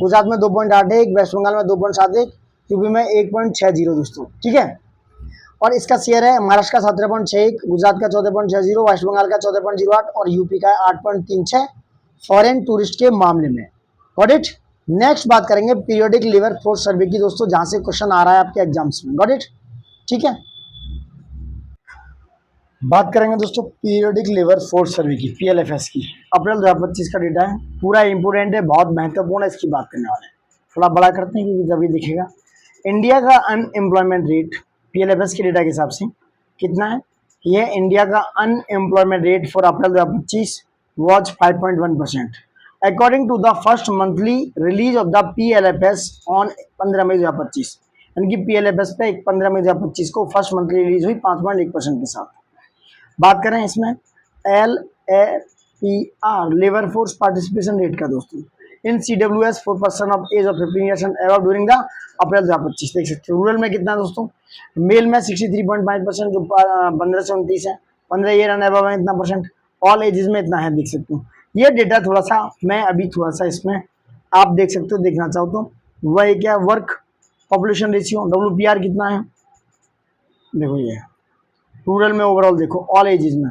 गुजरात में 2.81, वेस्ट बंगाल में 2.71, यूपी में 1.60 दोस्तों, ठीक है। और इसका शेयर है महाराष्ट्र का 17.61, गुजरात का 14.60, वेस्ट बंगाल का 14.08 और यूपी का 8.36 फॉरेन टूरिस्ट के मामले में, गॉट इट। नेक्स्ट बात करेंगे पीरियोडिक लेबर फोर्स सर्वे की दोस्तों, जहां से क्वेश्चन आ रहा है आपके एग्जाम्स में, गॉट इट, ठीक है। बात करेंगे दोस्तों पीरियोडिक लेबर फोर्स सर्वे की, PLFS की, अप्रैल 2025 का डेटा है, पूरा इंपोर्टेंट है, बहुत महत्वपूर्ण है, इसकी बात करने वाले हैं। थोड़ा बड़ा करते हैं क्योंकि जब ये दिखेगा इंडिया का अनएम्प्लॉयमेंट रेट पीएलएफएस के डेटा के हिसाब से कितना है? ये इंडिया का unemployment rate for April 2025 was 5.1%, according to the first monthly release of the PLFS on 15 May 2025। यानी कि पीएलएफएस पे 15 मई 2025 को फर्स्ट मंथली रिलीज हुई 5.1% के साथ। बात करें इसमें L A P R labour force participation rate का दोस्तों in CWS for person of age of 15 years and above during the April 2025। देख सकते हो रूरल में कितना है दोस्तों, मेल में 63.5% जो 15 से 29 है, 15 ईयर एंड अबव में इतना परसेंट, ऑल एजेस में इतना है। देख सकते हो ये डेटा थोड़ा सा मैं अभी थोड़ा सा इसमें आप देख सकते हो, देखना चाहो तो वह क्या वर्क पॉपुलेशन रेशियो WPR कितना है, देखो ये रूरल में ओवरऑल देखो ऑल एजेस में,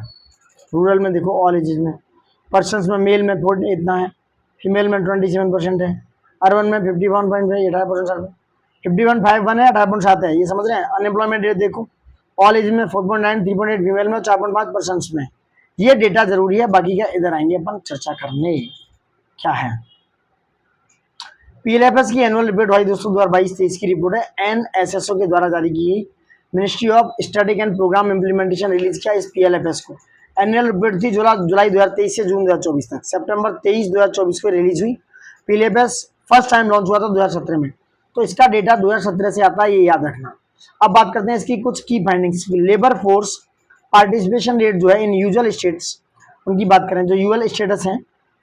रूरल में देखो ऑल एजेस में पर्सन्स में मेल में 40 इतना है, फीमेल में 27% है, अर्बन में 51.5 18%, 51.51 है 18.7 है, ये समझ रहे हैं। अनएम्प्लॉयमेंट रेट देखो ऑल एज में 4.9 3.8 फीमेल में 4.5% में। ये डेटा जरूरी है, बाकी का इधर आएंगे अपन चर्चा करने क्या है। पीएलएफएस की एनुअल रिपोर्ट भाई दोस्तों 2022-23 की रिपोर्ट है, एनएसएसओ के द्वारा जारी की गई। Ministry of static and programme implementation release किया इस पीएलएफएस को। एनुअल रिपोर्ट थी जुलाई 2023 से जून 2024 तक, सितंबर 23 2024 को रिलीज हुई। पीएलएफएस फर्स्ट टाइम लॉन्च हुआ था 2017 में, तो इसका डेटा 2017 से आता है, ये याद रखना। अब बात करते हैं इसकी कुछ की फाइंडिंग्स की। लेबर फोर्स पार्टिसिपेशन रेट जो है इन यूजुअल स्टेट्स, उनकी बात करें जो यूजुअल स्टेटस है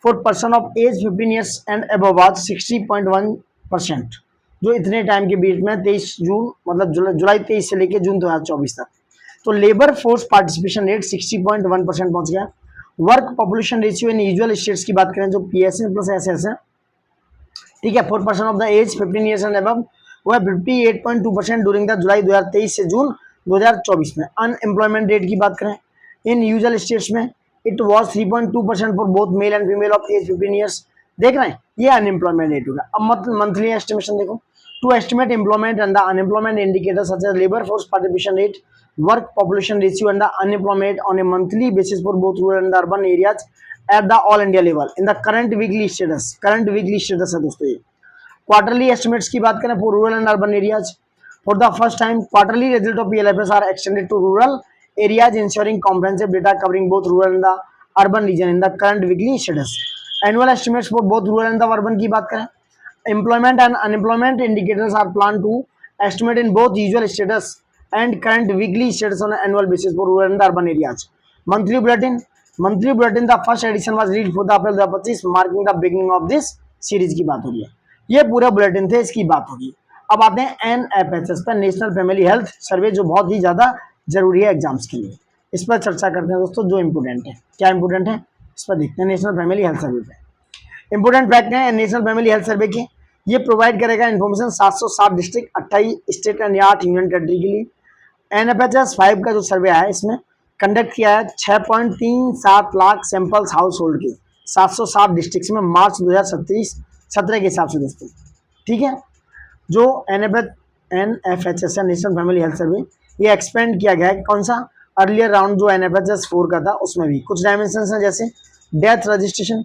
for person of age 15 years and above was 60.1%, जो इतने टाइम के बीच में 23 जून मतलब जुलाई 23 से लेकर जून 2024 तक। तो लेबर फोर्स पार्टिसिपेशन रेट 60.1% पहुंच गया। Work population ratio in usual states की बात करें जो PSN प्लस SS है, ठीक है, for person of the age 15 years and above वो है 58.2% ड्यूरिंग द जुलाई 2023 से जून 2024 में। अनएम्प्लॉयमेंट रेट की बात करें इन यूजुअल स्टेट्स में it was 3.2% for both male and female of age 15 years. देख रहे हैं ये अनएम्प्लॉयमेंट रेट होगा। अब मंथली एस्टिमेशन देखो, to estimate employment and the unemployment indicator such as labour force participation rate, work population ratio and the unemployment on a monthly basis for both rural and urban areas at the all India level in the current weekly status है दोस्तों। ये quarterly estimates की बात करें for rural and urban areas, for the first time quarterly result of PLFS are extended to rural areas ensuring comprehensive data covering both rural and the urban region in the current weekly status. Annual estimates for both rural and the urban की बात करें, employment and unemployment indicators are planned to estimate in both usual status and current weekly status on an annual basis for rural and the urban areas. Monthly bulletin the first edition was released for the April 2025 marking the beginning of this series की बात हो रही है। ये पूरे bulletin थे, इसकी बात होगी। अब आते हैं NFHS पर, नेशनल फैमिली हेल्थ सर्वे, जो बहुत ही ज्यादा जरूरी है एग्जाम्स के लिए। इस पर चर्चा करते हैं दोस्तों, जो इंपोर्टेंट है। क्या इंपोर्टेंट है इस पर देखते हैं। नेशनल फैमिली हेल्थ सर्वे पे इंपोर्टेंट फैक्ट है नेशनल फैमिली हेल्थ सर्वे के, ये प्रोवाइड करेगा information 707 district 28 state and 8 union territory के लिए। NFHS 5 का जो सर्वे है इसमें कंडक्ट किया है 6.37 लाख सैंपल्स हाउस होल्ड के 707 डिस्ट्रिक्ट में मार्च 2017 के हिसाब से दोस्तों, ठीक है। जो NFHS है नेशनल फैमिली हेल्थ सर्वे, ये एक्सपेंड किया गया है कौन सा, अर्लियर राउंड जो NFHS 4 का था उसमें भी कुछ डायमेंशन हैं, जैसे death registration,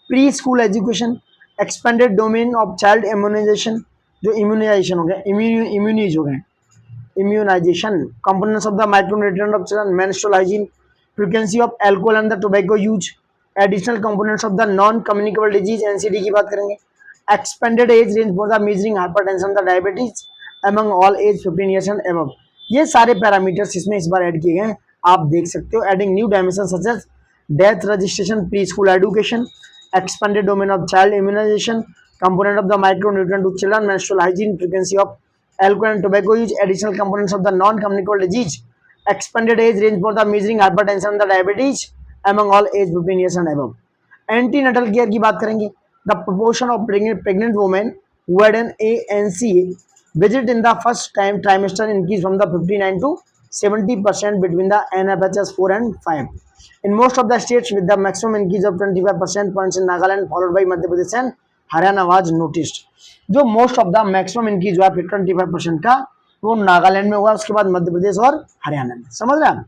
pre school education, expanded domain of child immunisation, जो इम्यूनाइजेशन हो गया, immunisation, components of the micronutrient of children, menstrual hygiene, frequency of alcohol and the tobacco use, additional components of the non communicable disease NCD की बात करेंगे, expanded age range for the measuring hypertension the diabetes among all age 15 years and above. ये सारे parameters इसमें इस बार add किए गए हैं, आप देख सकते हो। Adding new dimension such as death registration, pre school education, expanded domain of child immunisation, component of the micronutrient to children, menstrual hygiene, frequency of alcohol and tobacco use, additional components of the non-communicable disease, expanded age range for the measuring hypertension and the diabetes among all age 15 years and above. Antenatal care की बात करेंगे, the proportion of pregnant women who had an ANC visit in the first time trimester increased from the 59 to 70% between the NFHS 4 and 5. In most of the states with the maximum increase of 25% points in Nagaland followed by Madhya Pradesh and Haryana was noticed. जो most of the maximum increase हुआ 25% का वो नागालैंड में हुआ, उसके बाद मध्य प्रदेश और हरियाणा में, समझ रहे हैं।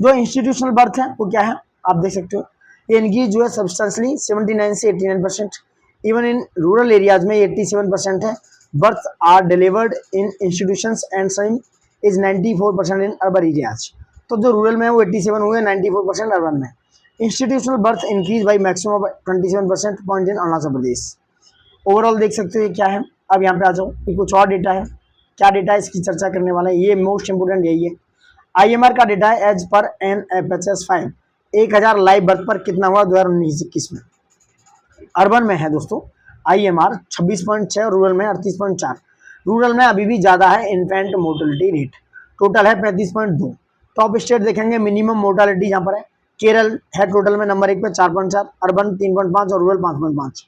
जो इंस्टीट्यूशनल बर्थ है वो क्या है आप देख सकते हो, ये इंक्रीज जो है सब्सटेंशियली 79 से 89%, इवन इन रूरल एरियाज में 87% है, births are delivered in institutions and same is 94% in urban areas। तो जो रूरल में है वो 87 हुए, 94% अर्बन में। Institutional birth increase by maximum 27% point in Arunachal Pradesh. Overall देख सकते हो ये क्या है। अब यहाँ पे आ जाओ, ये कुछ और डेटा है। क्या डेटा है इसकी चर्चा करने वाला है, ये मोस्ट इंपोर्टेंट यही है। IMR का डेटा है as per NFHS 5 1000 live birth पर कितना हुआ 2019-21 में। अर्बन में है दोस्तों IMR 26.6, रूरल में 38.4। रूरल में अभी भी ज़्यादा है इन्फेंट मोर्टेलिटी रेट, टोटल है 35.2। टॉप स्टेट देखेंगे मिनिमम मोर्टेलिटी यहाँ पर है, केरल है टोटल में नंबर 1 पे 4.4, अर्बन 3.5 और रूरल 5.5।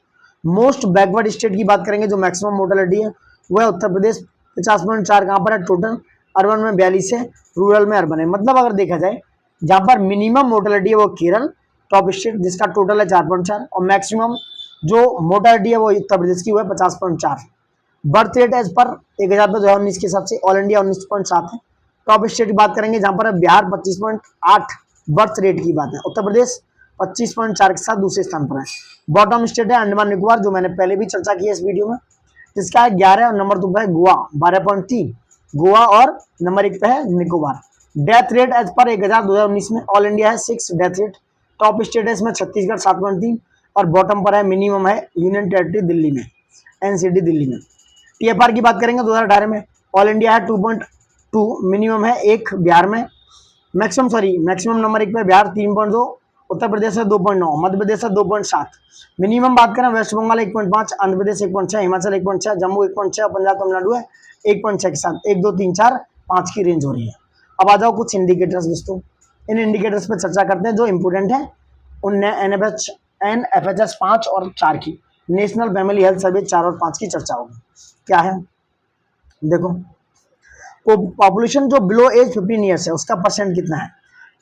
मोस्ट बैकवर्ड स्टेट की बात करेंगे जो मैक्सिमम मोर्टेलिटी है वो है उत्तर प्रदेश 50.4, कहाँ पर है टोटल, अर्बन में 42 है, रूरल में अर्बन है। मतलब अगर देखा जाए जहाँ पर मिनिमम मोर्टेलिटी है वो केरल टॉप स्टेट जिसका टोटल है 4.4 और मैक्सिमम जो मोर्टेलिटी है वो उत्तर प्रदेश की हुआ है 50.4। बर्थ रेट एज पर 1000 पे 2019 के हिसाब से ऑल इंडिया 19.7 है। टॉप स्टेट की बात करेंगे जहां पर बिहार 25.8 बर्थ रेट की बात है, उत्तर प्रदेश 25.4 के साथ दूसरे स्थान पर है। बॉटम स्टेट है अंडमान निकोबार, जो मैंने पहले भी चर्चा की है इस वीडियो में, जिसका है 11 और नंबर 2 पे है गोवा 12.3, गोवा और नंबर 1 पे है Nicobar. Death rate as per 1000 2019 में ऑल इंडिया है 6 डेथ रेट। टॉप स्टेट है इसमें छत्तीसगढ़ 7.3 और बॉटम पर है मिनिमम है यूनियन टेरिटरी दिल्ली में, NCT दिल्ली में। TFR की बात करेंगे 2018 में ऑल इंडिया है 2.2, मिनिमम है 1 बिहार में, मैक्सिमम नंबर 1 पे बिहार 3.2, उत्तर प्रदेश है 2.9, मध्य प्रदेश है 2.7। मिनिमम बात करें वेस्ट बंगाल 1.5, आंध्र प्रदेश 1.6, हिमाचल 1.6, जम्मू 1.6 और पंजाब तमिलनाडु है 1.6 के साथ 1 2 3 4 5 की रेंज हो रही है। अब आ जाओ कुछ इंडिकेटर्स दोस्तों, इन इंडिकेटर्स पर चर्चा करते हैं जो इंपोर्टेंट है उन NFHS 5 और 4 की, नेशनल फैमिली हेल्थ सर्वे 4 और 5 की चर्चा होगी। क्या है देखो, पॉपुलेशन जो बिलो एज 15 ईयर्स है उसका परसेंट कितना है।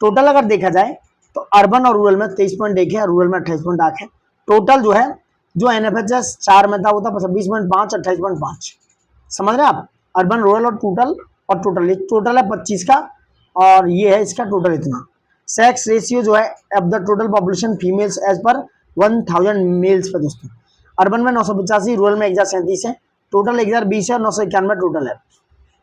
टोटल अगर देखा जाए तो अर्बन और रूरल में 23.1 है, रूरल में 28.8 है। टोटल जो है जो NFHS 4 में था वो था 26.5 28.5, समझ रहे हैं आप, अर्बन रूरल और टोटल है 25 का और ये है इसका टोटल इतना। सेक्स रेशियो जो है of the total population females age per 1000 mails पे दोस्तों, अर्बन में 985, रूरल में 1037 है, टोटल 1020 है और 991 टोटल है।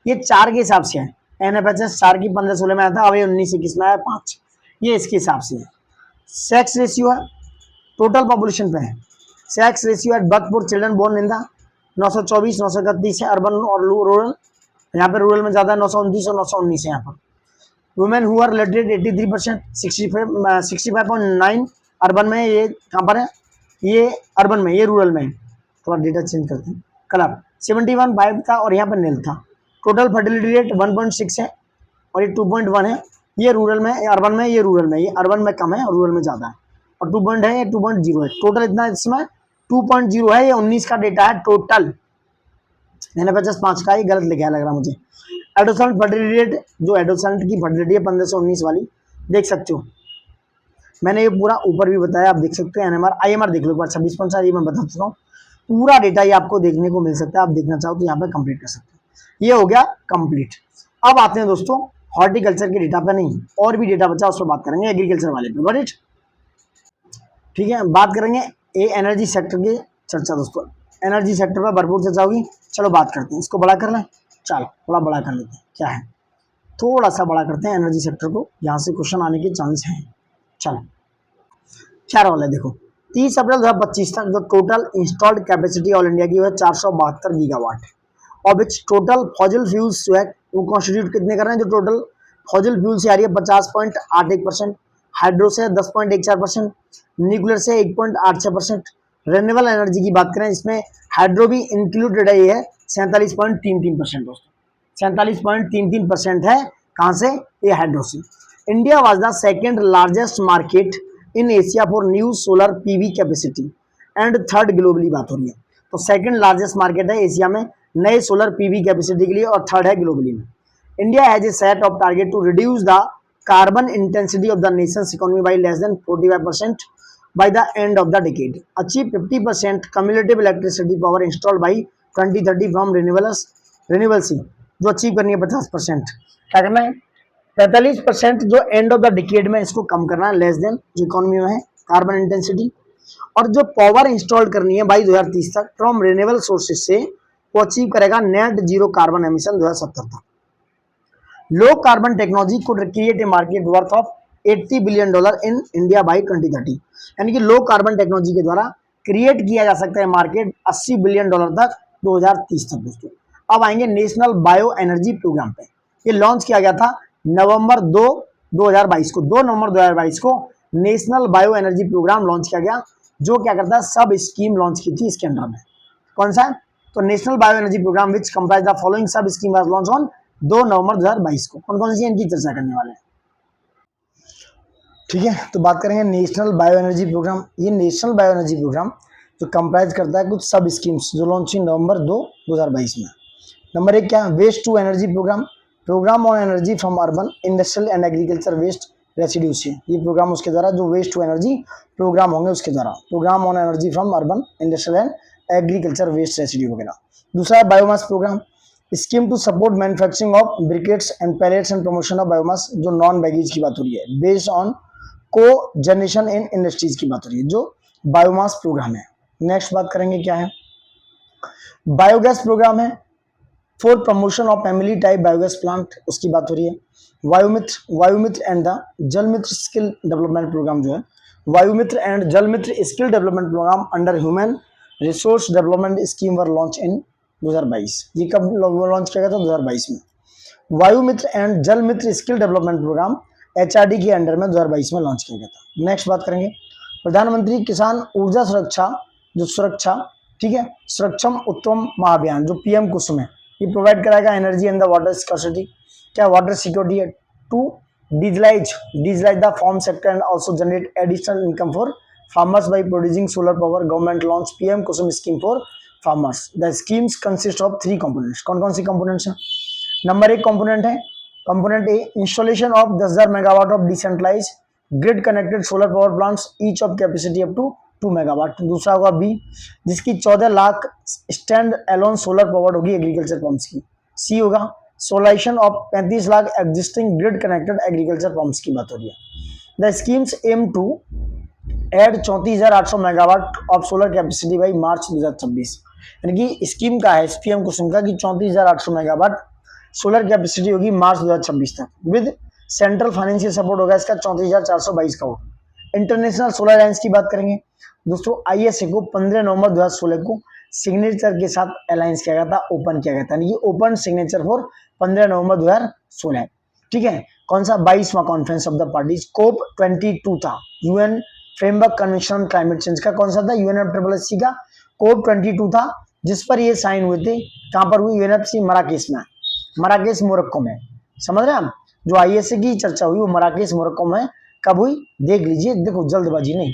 ये 4 के हिसाब से है, NFHS 4 की 15-16 में आया था, अब ये 19-21 में आया 5, ये इसके हिसाब से है। सेक्स रेशियो है टोटल पॉपुलेशन पे है, sex ratio at birth for children born in the 924 931 है अर्बन और रूरल, यहाँ पे रूरल में ज़्यादा 929 और 919 है। यहाँ पर women who are related 83%, 65.9 urban में, ये कहाँ पर है, ये अर्बन में, ये रूरल में, थोड़ा डेटा चेंज करते हैं कलर, 71.5 था और यहाँ पर नील था। टोटल फर्टिलिटी रेट 1.6 है और ये 2.1 है, ये रूरल में, अर्बन में, ये रूरल में, ये अर्बन में कम है और रूरल में ज़्यादा है, और 2 है ये 2.0 है। टोटल इतना इसमें 2.0 है, ये 19 का डेटा है टोटल, NFHS 5 का, ये गलत लिखा है लग रहा मुझे। एडोसेंट फर्टिलिटी रेट, जो एडोसेंट की फर्टिलिटी है 15 से 19 वाली, देख सकते हो मैंने ये पूरा ऊपर भी बताया, आप देख सकते हैं। IMR देख लो एक बार 26.4, ये मैं बता चुका हूँ, पूरा डेटा ये आपको देखने को मिल सकता है, आप देखना चाहो तो यहाँ पे कंप्लीट कर सकते हैं। ये हो गया कंप्लीट। अब आते हैं दोस्तों हॉर्टिकल्चर के डेटा पे, नहीं और भी डेटा बचा उस पर बात करेंगे, एग्रीकल्चर वाले पे, गॉट इट, ठीक है। बात करेंगे एनर्जी सेक्टर की चर्चा दोस्तों, एनर्जी सेक्टर पर भरपूर चर्चा होगी। चलो बात करते हैं, इसको बड़ा कर लें, चलो थोड़ा बड़ा कर लेते हैं, क्या है थोड़ा सा बड़ा करते हैं एनर्जी सेक्टर को, यहाँ से क्वेश्चन आने के चांस हैं। चलो क्या रोल है देखो, 30 अप्रैल 2025 तक जो total installed capacity all India की है 472 गीगावाट, और विच टोटल फॉजिल फ्यूल्स जो है वो कॉन्स्टिट्यूट कितने कर रहे हैं, जो टोटल फॉजिल फ्यूल से आ रही है 50.81%, हाइड्रो से 10.14%, न्यूक्लियर से 1.86%, रेन्यूएबल एनर्जी की बात करें इसमें हाइड्रो भी इंक्लूडेड है, ये है 47.33% दोस्तों, 47.33% है, कहाँ से, ये हाइड्रो से। India was the second largest market in Asia for new solar PV capacity and third globally बात हो रही है, तो सेकेंड लार्जेस्ट मार्केट है एशिया में नए सोलर PV कैपेसिटी के लिए और थर्ड है ग्लोबली में। India has a set of target to reduce the carbon intensity of the nation's economy by less than 45% by the end of the decade, achieve 50% cumulative electricity power installed by 2030 from renewables, जो achieve करनी है 50%, क्या करना है 45% जो end of the decade में इसको कम करना है, लेस देन जो इकोनॉमी में है कार्बन इंटेंसिटी, और जो पावर इंस्टॉल करनी है बाई 2030 तक फ्रॉम रिन्यूएबल सोर्सेज से वो अचीव करेगा नेट जीरो कार्बन एमिशन 2070 तक। Low carbon technology could create a market worth of $80 billion in India by 2030। यानी कि लो कार्बन टेक्नोलॉजी के द्वारा क्रिएट किया जा सकता है मार्केट $80 बिलियन तक 2030 तक दोस्तों। अब आएंगे नेशनल बायो एनर्जी प्रोग्राम पे। ये लॉन्च किया गया था नवंबर 2 2022 को, 2 नवंबर 2022 को national bio energy programme launch किया गया, जो क्या करता है सब स्कीम लॉन्च की थी इसके अंडर में। कौन सा है? तो national bio energy programme which comprise the following sub scheme was launch on 2 नवंबर 2022 को। कौन कौन सी इनकी चर्चा करने वाले हैं, ठीक है। तो बात करेंगे नेशनल बायो एनर्जी प्रोग्राम। ये नेशनल बायो एनर्जी प्रोग्राम जो कंप्राइज करता है कुछ सब स्कीम्स जो लॉन्च हुई नवंबर 2 2022 में। नंबर 1 क्या है? Waste to energy programme, programme on energy from urban industrial and agriculture waste residue से। ये प्रोग्राम उसके द्वारा जो वेस्ट टू एनर्जी प्रोग्राम होंगे उसके द्वारा, programme on energy from urban industrial and agriculture waste residue वगैरह। दूसरा है biomass programme, scheme to support manufacturing of briquettes and pellets and promotion of biomass, जो नॉन बैगेज की बात हो रही है, based on cogeneration in industries की बात हो रही है, जो बायोमास प्रोग्राम है। नेक्स्ट बात करेंगे क्या है? बायोगैस प्रोग्राम है for promotion of family type biogas plant, उसकी बात हो रही है। Vayumitra and the Jalmitra skill development programme जो है, Vayumitra and Jalmitra skill development programme under human resource development scheme were launch in 2022। ये कब लॉन्च किया गया था? 2022 में। Vayumitra and Jalmitra skill development programme HRD के अंडर में 2022 में लॉन्च किया गया था। नेक्स्ट बात करेंगे प्रधानमंत्री किसान ऊर्जा सुरक्षा, जो सुरक्षा, ठीक है, सुरक्षम उत्तम महाअभियान जो PM कुसुम है, ये प्रोवाइड कराएगा energy and the water scarcity, क्या वाटर सिक्योरिटी है, to digitalise the farm sector and also generate additional income for farmers by producing solar power. Government launch PM Kusum scheme for farmers. The schemes consist of 3 components. कौन कौन सी components हैं? Number 1 component है component A, installation of 10,000 megawatt of decentralise grid connected solar power plants each of capacity up to 2 megawatt. दूसरा होगा B, जिसकी 14 lakh stand alone solar power होगी agriculture pumps की। सी होगा solarisation of 35 lakh existing grid connected agriculture pumps की बात हो रही है। The schemes aim to add 34,800 megawatt of solar capacity by March 2026। यानी कि स्कीम का है PM कुसुम का कि 34,800 मेगावाट सोलर कैपेसिटी होगी मार्च 2026 तक, विद सेंट्रल फाइनेंशियल सपोर्ट होगा इसका 34,422 करोड़। इंटरनेशनल सोलर अलायंस की बात करेंगे दोस्तों, ISA को 15 नवंबर 2016 को सिग्नेचर के साथ अलायंस किया गया था, ओपन किया गया था, यानी कि ओपन सिग्नेचर फॉर 15 नवंबर 2016, ठीक है। कौन सा? 22वां conference of the parties, COP22 था, UN framework convention on climate change का। कौन सा था? UNFCCC का COP22 था, जिस पर ये साइन हुए थे। कहां पर हुई? UNFC मराकेश में, मराकेश मोरक्को में। समझ रहे हैं हम? जो ISA की चर्चा हुई वो मराकेश मोरक्को में कब हुई? देख लीजिए, देखो जल्दबाजी नहीं,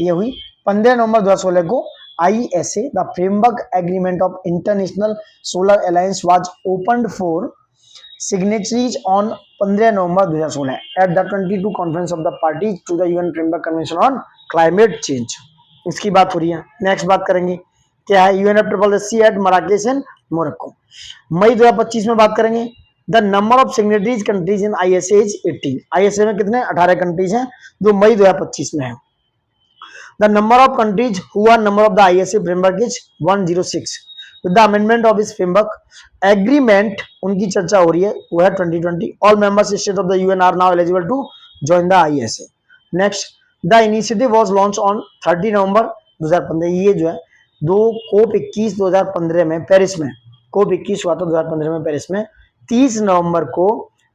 ये हुई 15 नवंबर 2016 को। ISA the framework agreement of international solar alliance was opened for signatories on 15 November 2016 at the 22 conference of the parties to the UN framework convention on climate change. इसकी बात हो रही है। नेक्स्ट बात करेंगे क्या है? UNFCCC at Marrakesh and Morocco. मई 2025 में बात करेंगे। The number of signatories countries in ISA is 18। ISA में कितने? 18 कंट्रीज हैं जो मई 2025 में है। The number of countries who are number of the ISA framework is 106। With the amendment of इस फ्रेमवर्क एग्रीमेंट, उनकी चर्चा हो रही है, वो है 2020। All members state of the UN are now eligible to join the ISA। Next, the initiative was launch on 30 November 2015। ये जो है COP 21 2015 में पेरिस में, COP 21 हुआ था 2015 में पेरिस में, 30 नवंबर को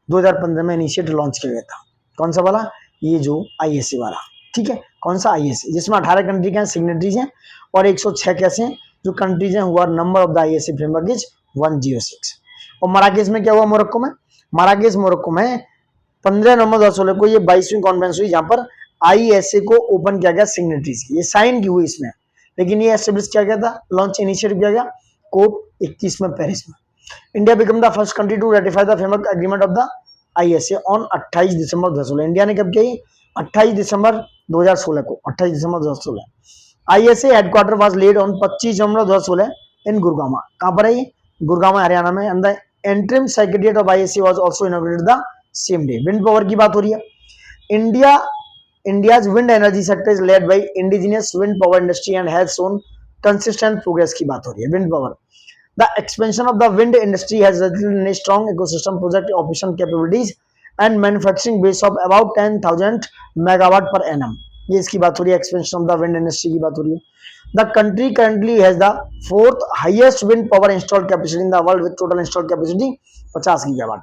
2015 में इनिशिएटिव लॉन्च किया गया था। कौन सा वाला? ये जो ISA वाला, ठीक है। कौन सा? ISA, जिसमें 18 कंट्री के सिग्नेटरीज हैं और 106 कैसे हैं जो कंट्रीज हैं, हुआ number of the ISA framework is 106। और मराकेश में क्या हुआ? मोरक्को में, मराकेश मोरक्को में 15 नवंबर 2016 को ये 22वीं कॉन्फ्रेंस हुई, जहां पर ISA को ओपन किया गया सिग्नेटरीज की, ये साइन की हुई इसमें, लेकिन ये एस्टेब्लिश किया गया था, लॉन्च इनिशिएटिव किया गया COP 21 में पेरिस में। India become the first country to ratify the framework agreement of the ISA on 28 December 2016। India ने कब किया? 28 दिसंबर 2016 को, 28 दिसंबर 2016। ISA headquarter was laid on 25 January 2016 in Gurgaon. कहां पर है ये? गुड़गांव हरियाणा में। And the interim secretariat of ISA was also inaugurated the same day. Wind power की बात हो रही है। India's wind energy sector is led by indigenous wind power industry and has shown consistent progress की बात हो रही है। Wind power The expansion of the wind industry has resulted in a strong ecosystem project operation capabilities and manufacturing base of about 10,000 megawatt per annum. ये इसकी बात हो रही है, expansion of the wind industry की बात हो रही है. The country currently has the fourth highest wind power installed capacity in the world with total installed capacity 50 gigawatt.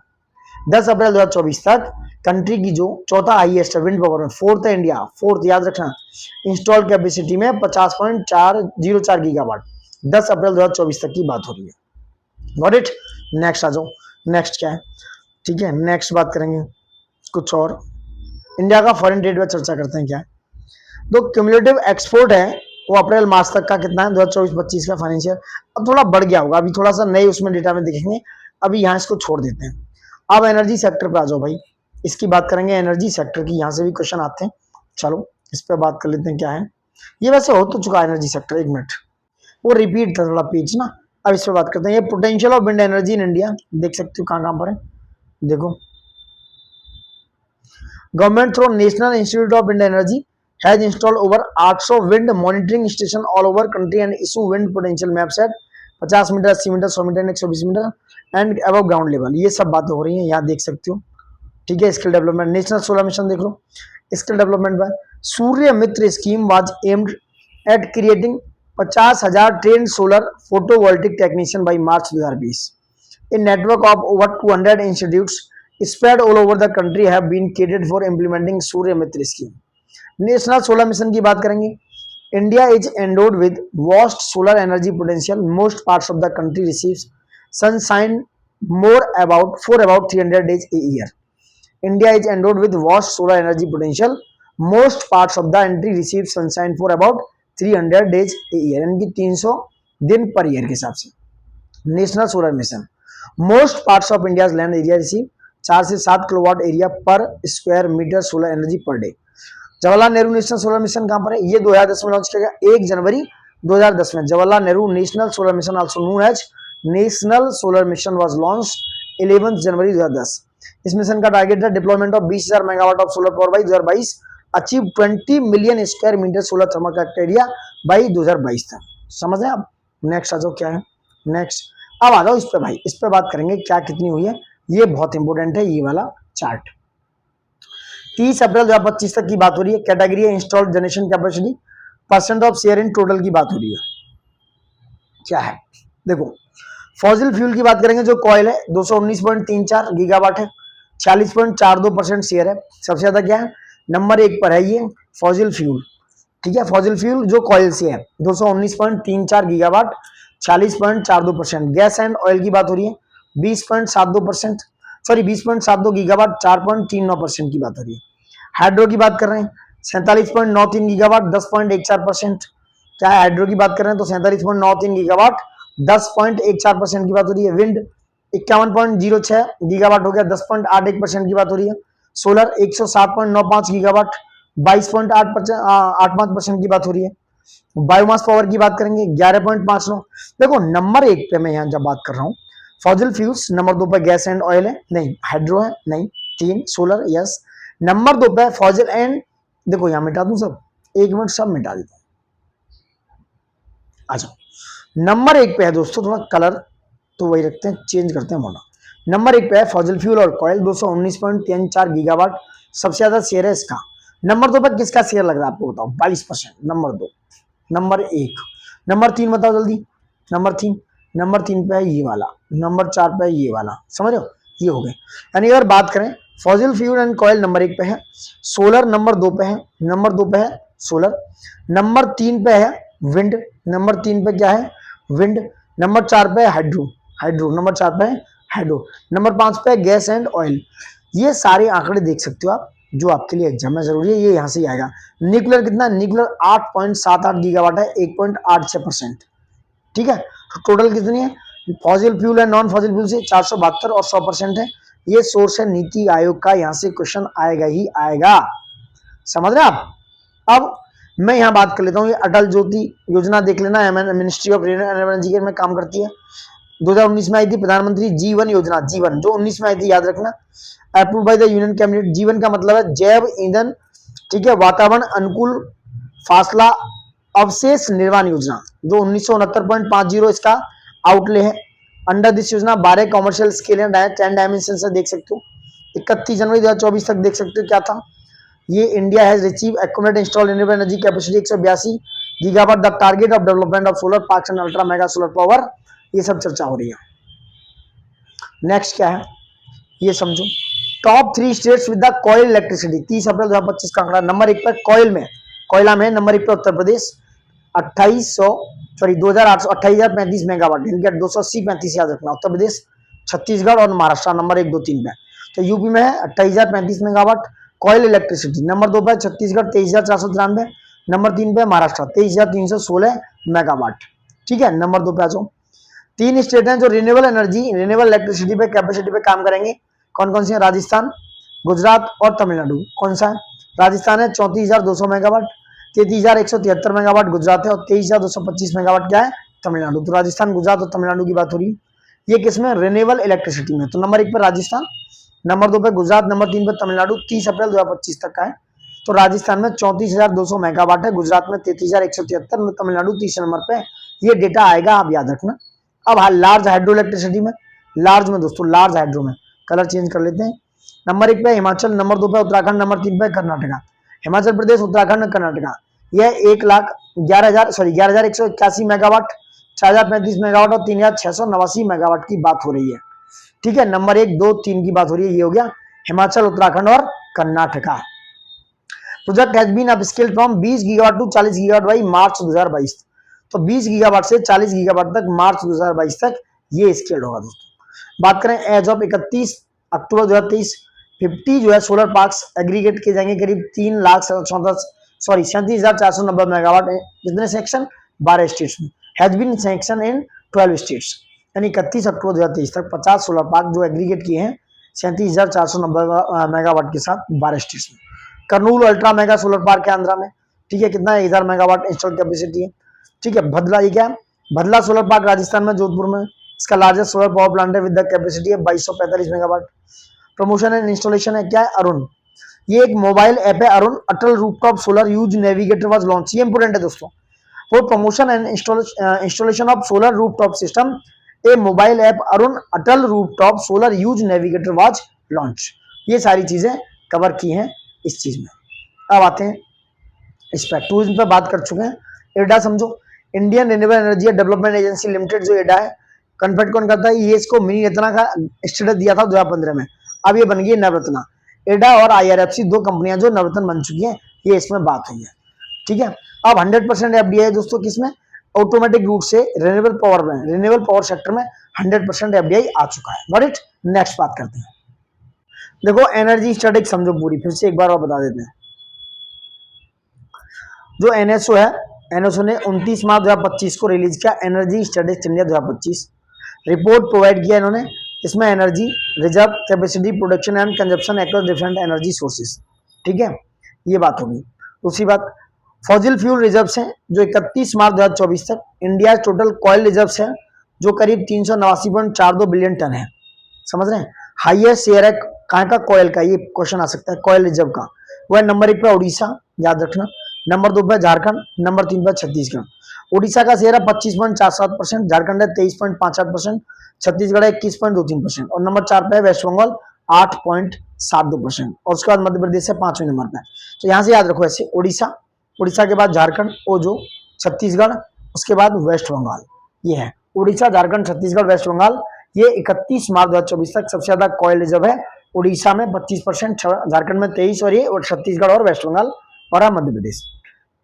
10 अप्रैल 2024 तक कंट्री की जो चौथा हाईएस्ट है विंड पावर में, फोर्थ है इंडिया, फोर्थ याद रखना, इंस्टॉल्ड कैपेसिटी में 50.404 गीगावाट. 10 अप्रैल 2024 तक की बात हो रही है. Got it. नेक्स्ट आ जाओ. नेक्स्ट क्या है, ठीक है, नेक्स्ट बात करेंगे कुछ और. इंडिया का फॉरेन ट्रेड में चर्चा करते हैं. क्या है, तो क्यूमुलेटिव एक्सपोर्ट है वो अप्रैल मार्च तक का कितना है 2024-25 का फाइनेंशियल. अब थोड़ा बढ़ गया होगा, अभी थोड़ा सा नए उसमें डेटा में देखेंगे, अभी यहाँ इसको छोड़ देते हैं. अब एनर्जी सेक्टर पे आ जाओ भाई, इसकी बात करेंगे. एनर्जी सेक्टर की यहाँ से भी क्वेश्चन आते हैं, चलो इस पर बात कर लेते हैं. क्या है ये, वैसे हो तो चुका एनर्जी सेक्टर, एक मिनट वो रिपीट था थोड़ा पेज ना. अब इस पर बात करते हैं. ये potential of wind energy in India, देख सकते हो कहाँ कहाँ पर है, देखो. Government through national institute of wind energy has installed over 800 wind monitoring station all over country and issue wind potential maps at 50 metre, 80 metre, 100 metre, 120 metre and above ground level. ये सब बातें हो रही हैं, यहाँ देख सकते हो. ठीक है, skill development, national solar mission देख लो. स्किल डेवलपमेंट में Surya Mitra scheme was aimed at creating 50,000 train solar photovoltaic technician by March 2020. A network of over 200 institutes spread all over the country have been created for implementing Surya Mitra scheme. National solar mission की बात करेंगे. India is endowed with vast solar energy potential. Most parts of the country receives sunshine for about 300 days a year. India is endowed with vast solar energy potential. Most parts of the country receive sunshine for about 300 days a year, यानी कि 300 दिन per year के हिसाब से. National solar mission. Most parts of India land area receive 4 से 7 kilowatt area per square metre solar energy per day. Jawaharlal Nehru national solar mission कहां पर है, ये 2010 में लॉन्च किया गया, 1 जनवरी 2010 में. Jawaharlal Nehru national solar mission also known as national solar mission was launched 11 January 2010. इस मिशन का टारगेट है deployment of 20,000 megawatt of solar power by 2022, achieve 20 million square metre solar thermal collect area by 2022 तक. समझ रहे आप. नेक्स्ट आ जाओ. क्या है नेक्स्ट, अब आ जाओ इस पे भाई, इस पे बात करेंगे क्या कितनी हुई है, ये बहुत इंपॉर्टेंट है ये वाला चार्ट. 30 अप्रैल 2025 तक की बात हो रही है. कैटेगरी है installed generation capacity, percent of share in total की बात हो रही है. क्या है देखो, फॉसिल फ्यूल की बात करेंगे. जो कॉयल है 219.34 गीगावाट है, 40.42% शेयर है. सबसे ज्यादा क्या है, नंबर 1 पर है ये फॉसिल फ्यूल. ठीक है, फॉसिल फ्यूल जो कॉयल से है 219.34 गीगावाट, 40.42%. गैस एंड ऑयल की बात हो रही है 20.72%, सॉरी 20.72 गीगावाट, 4.39% की बात हो रही है. हाइड्रो की बात कर रहे हैं 47.93 गीगावाट, 10.14%. क्या है, हाइड्रो की बात कर रहे हैं तो 47.93 गीगावाट, 10.14% की बात हो रही है. विंड 51.06 गीगावाट हो गया, 10.81% की बात हो रही है. सोलर 107.95 गीगावाट, 22.85% की बात हो रही है. बायोमास पावर की बात करेंगे 11.59. देखो नंबर 1 पे मैं यहाँ जब बात कर रहा हूँ फॉसिल फ्यूल्स, नंबर 2 पे गैस एंड ऑयल है, नहीं हाइड्रो है, नहीं 3 सोलर, यस. नंबर 2 पे फॉसिल एंड, देखो यहाँ मिटा दूं सब, 1 मिनट सब मिटा देता हूँ. अच्छा, नंबर 1 पे है दोस्तों, थोड़ा कलर तो वही रखते हैं, चेंज करते हैं मोना. नंबर 1 पे है फॉसिल फ्यूल और कॉयल 219.34 गीगावाट, सबसे ज्यादा शेयर है इसका. नंबर 2 पे किसका शेयर लग रहा है आपको बताओ, 22%. नंबर 2, नंबर 1, नंबर 3 बताओ जल्दी. नंबर 3 पे है ये वाला, नंबर 4 पे है ये वाला. समझ रहे हो, ये हो गए. यानी अगर बात करें fossil fuel and coil number 1 पे है, सोलर नंबर 2 पे है, नंबर 2 पे है सोलर, नंबर 3 पे है विंड, नंबर 3 पे क्या है विंड, नंबर 4 पे है हाइड्रो, नंबर 4 पे है हाइड्रो, नंबर 5 पे है गैस एंड ऑयल. ये सारे आंकड़े देख सकते हो आप, जो आपके लिए एग्जाम में जरूरी है, ये यहाँ से आएगा. न्यूक्लियर कितना, न्यूक्लियर 8.78 गीगावाट है, 1.86%. ठीक है, तो टोटल कितनी है, फॉसिल फ्यूल है नॉन फॉसिल फ्यूल से 472 और 100% है. ये सोर्स है नीति आयोग का, यहां से क्वेश्चन आएगा ही आएगा. समझ रहे आप. अब मैं यहां बात कर लेता हूं, ये अटल ज्योति योजना देख लेना, मिनिस्ट्री ऑफ एनर्जी में काम करती है. 2019 में आई थी प्रधानमंत्री जीवन योजना, जीवन जो 19 में आई थी, याद रखना. Approve by the union cabinet. जीवन का मतलब है जैव ईंधन, ठीक है, वातावरण अनुकूल फासला अवशेष निर्माण योजना, जो 1969.50 इसका आउटले है. अंडर दिस योजना 12 कॉमर्शियल स्केल एंड 10 डायमेंशन से देख सकते हो। 31 जनवरी 2024 तक देख सकते हो क्या था ये। India has receive accumulated installed renewable energy capacity 182 gigawatt, the target of development of solar parks and ultra mega solar power, ये सब चर्चा हो रही है। नेक्स्ट क्या है ये समझो। Top 3 states with the coil electricity 30 अप्रैल 2025 का आंकड़ा। नंबर 1 पर कॉइल में, कोयला में नंबर 1 पे उत्तर प्रदेश 2835 मेगावाट, यानी कि 280-35 याद रखना। उत्तर प्रदेश, छत्तीसगढ़ और महाराष्ट्र नंबर 1, 2, 3 पे। तो यूपी में है 28,035 मेगावाट कॉइल इलेक्ट्रिसिटी। नंबर 2 पे छत्तीसगढ़ 23,493, नंबर 3 पे महाराष्ट्र 23,316 मेगावाट। ठीक है, नंबर 2 पे आ जाओ। 3 स्टेट हैं जो रिन्यूएबल एनर्जी, रिन्यूएबल इलेक्ट्रिसिटी पे कैपेसिटी पे काम करेंगे। कौन कौन सी है? राजस्थान, गुजरात और तमिलनाडु। कौन सा है? राजस्थान है 34,200 मेगावाट, 33,173 मेगावाट गुजरात है और 23,225 मेगावाट क्या है? तमिलनाडु। तो राजस्थान, गुजरात और तमिलनाडु की बात हो रही है। ये किसमें? रिन्यूएबल इलेक्ट्रिसिटी में। तो नंबर 1 पर राजस्थान, नंबर 2 पे गुजरात, नंबर 3 पे तमिलनाडु। 30 अप्रैल 2025 तक का है। तो राजस्थान में 34,200 मेगावाट है, गुजरात में 33,173, तमिलनाडु 30 नंबर पे। ये डेटा आएगा, आप याद रखना। अब लार्ज हाइड्रो इलेक्ट्रिसिटी में, लार्ज में दोस्तों, लार्ज हाइड्रो में कलर चेंज कर लेते हैं। नंबर 1 पे हिमाचल, नंबर 2 पे उत्तराखंड, नंबर 3 पे कर्नाटका। हिमाचल प्रदेश, उत्तराखंड, कर्नाटका। यह 11,181 मेगावाट, 4,035 मेगावाट और 3,689 मेगावाट की बात हो रही है। ठीक है, नंबर 1, 2, 3 की बात हो रही है। ये हो गया हिमाचल, उत्तराखंड और Karnataka. Project has been upscaled from 20 gigawatt to 40 gigawatt by March 2022। तो 20 गीगावाट से 40 गीगावाट तक मार्च 2022 तक ये स्केल होगा दोस्तों। बात करें एज ऑफ 31 अक्टूबर 2023, 50 जो है सोलर पार्क्स एग्रीगेट किए जाएंगे करीब 37,490 मेगावाट। कितने सेक्शन? 12 स्टेट्स में। Has been section in 12 states, यानी 31 अक्टूबर 2023 तक 50 सोलर पार्क जो एग्रीगेट किए हैं 37,490 मेगावाट के साथ 12 स्टेट्स में। Kurnool ultra mega solar park है आंध्रा में। ठीक है, कितना है? 1000 मेगावाट इंस्टॉल कैपेसिटी है। ठीक है, भदला, ये क्या है? भदला सोलर पार्क राजस्थान में, जोधपुर में। इसका लार्जेस्ट सोलर पावर प्लांट है विद द कैपेसिटी है 2245 मेगावाट। प्रमोशन एंड इंस्टॉलेशन है क्या है? अरुण, ये एक मोबाइल ऐप है Arun, Atal rooftop solar user navigator was launch. ये इंपोर्टेंट है दोस्तों। For promotion and installation of solar rooftop system a mobile app Arun Atal rooftop solar user navigator was launch. ये सारी चीजें कवर की हैं इस चीज में। अब आते हैं इस पर, टूरिज्म पे बात कर चुके हैं। एडा समझो, Indian renewable energy development agency limited जो एडा है, कन्वर्ट कौन करता है? ये इसको मिनी रत्ना का स्टेटस दिया था 2015 में, अब ये बन गई नवरत्ना। एडा और IRFC 2 कंपनियां जो नवरत्न बन चुकी हैं, ये इसमें बात हुई है। ठीक है, अब 100% FDI है दोस्तों, किसमें? ऑटोमेटिक रूट से रिन्यूएबल पावर में, रिन्यूएबल पावर सेक्टर में 100% FDI आ चुका है। Got it? नेक्स्ट बात करते हैं। देखो एनर्जी स्टैटिक समझो पूरी, फिर से एक बार और बता देते हैं। जो NSO है, NSO ने 29 मार्च 2025 को रिलीज किया energy statics India 2025 report provide किया इन्होंने। इसमें energy reserve capacity, production and consumption across different energy sources. ठीक है, ये बात होगी। दूसरी बात, फॉसिल फ्यूल रिजर्व्स हैं जो 31 मार्च 2024 तक। इंडिया टोटल कॉयल रिजर्व्स हैं जो करीब 389.42 बिलियन टन है। समझ रहे हैं? हाईएस्ट शेयर है कहाँ का? कॉयल का। ये क्वेश्चन आ सकता है कॉयल रिजर्व का। वह नंबर 1 पे उड़ीसा, याद रखना। नंबर 2 पे झारखंड, नंबर 3 पे छत्तीसगढ़। उड़ीसा का शेयर है 25.47%, झारखंड है 23.58%, छत्तीसगढ़ है 21.23% और नंबर 4 पे है वेस्ट बंगाल 8.72% और उसके बाद मध्य प्रदेश है 5वें नंबर पे। तो यहाँ से याद रखो ऐसे, उड़ीसा, उड़ीसा के बाद झारखंड, वो जो छत्तीसगढ़, उसके बाद वेस्ट बंगाल। ये है उड़ीसा, झारखंड, छत्तीसगढ़, वेस्ट बंगाल। ये 31 मार्च 2024 तक सबसे ज्यादा कॉयल रिजर्व है। उड़ीसा में 25%, झारखंड में 23 और ये और छत्तीसगढ़ और वेस्ट बंगाल और Madhya Pradesh.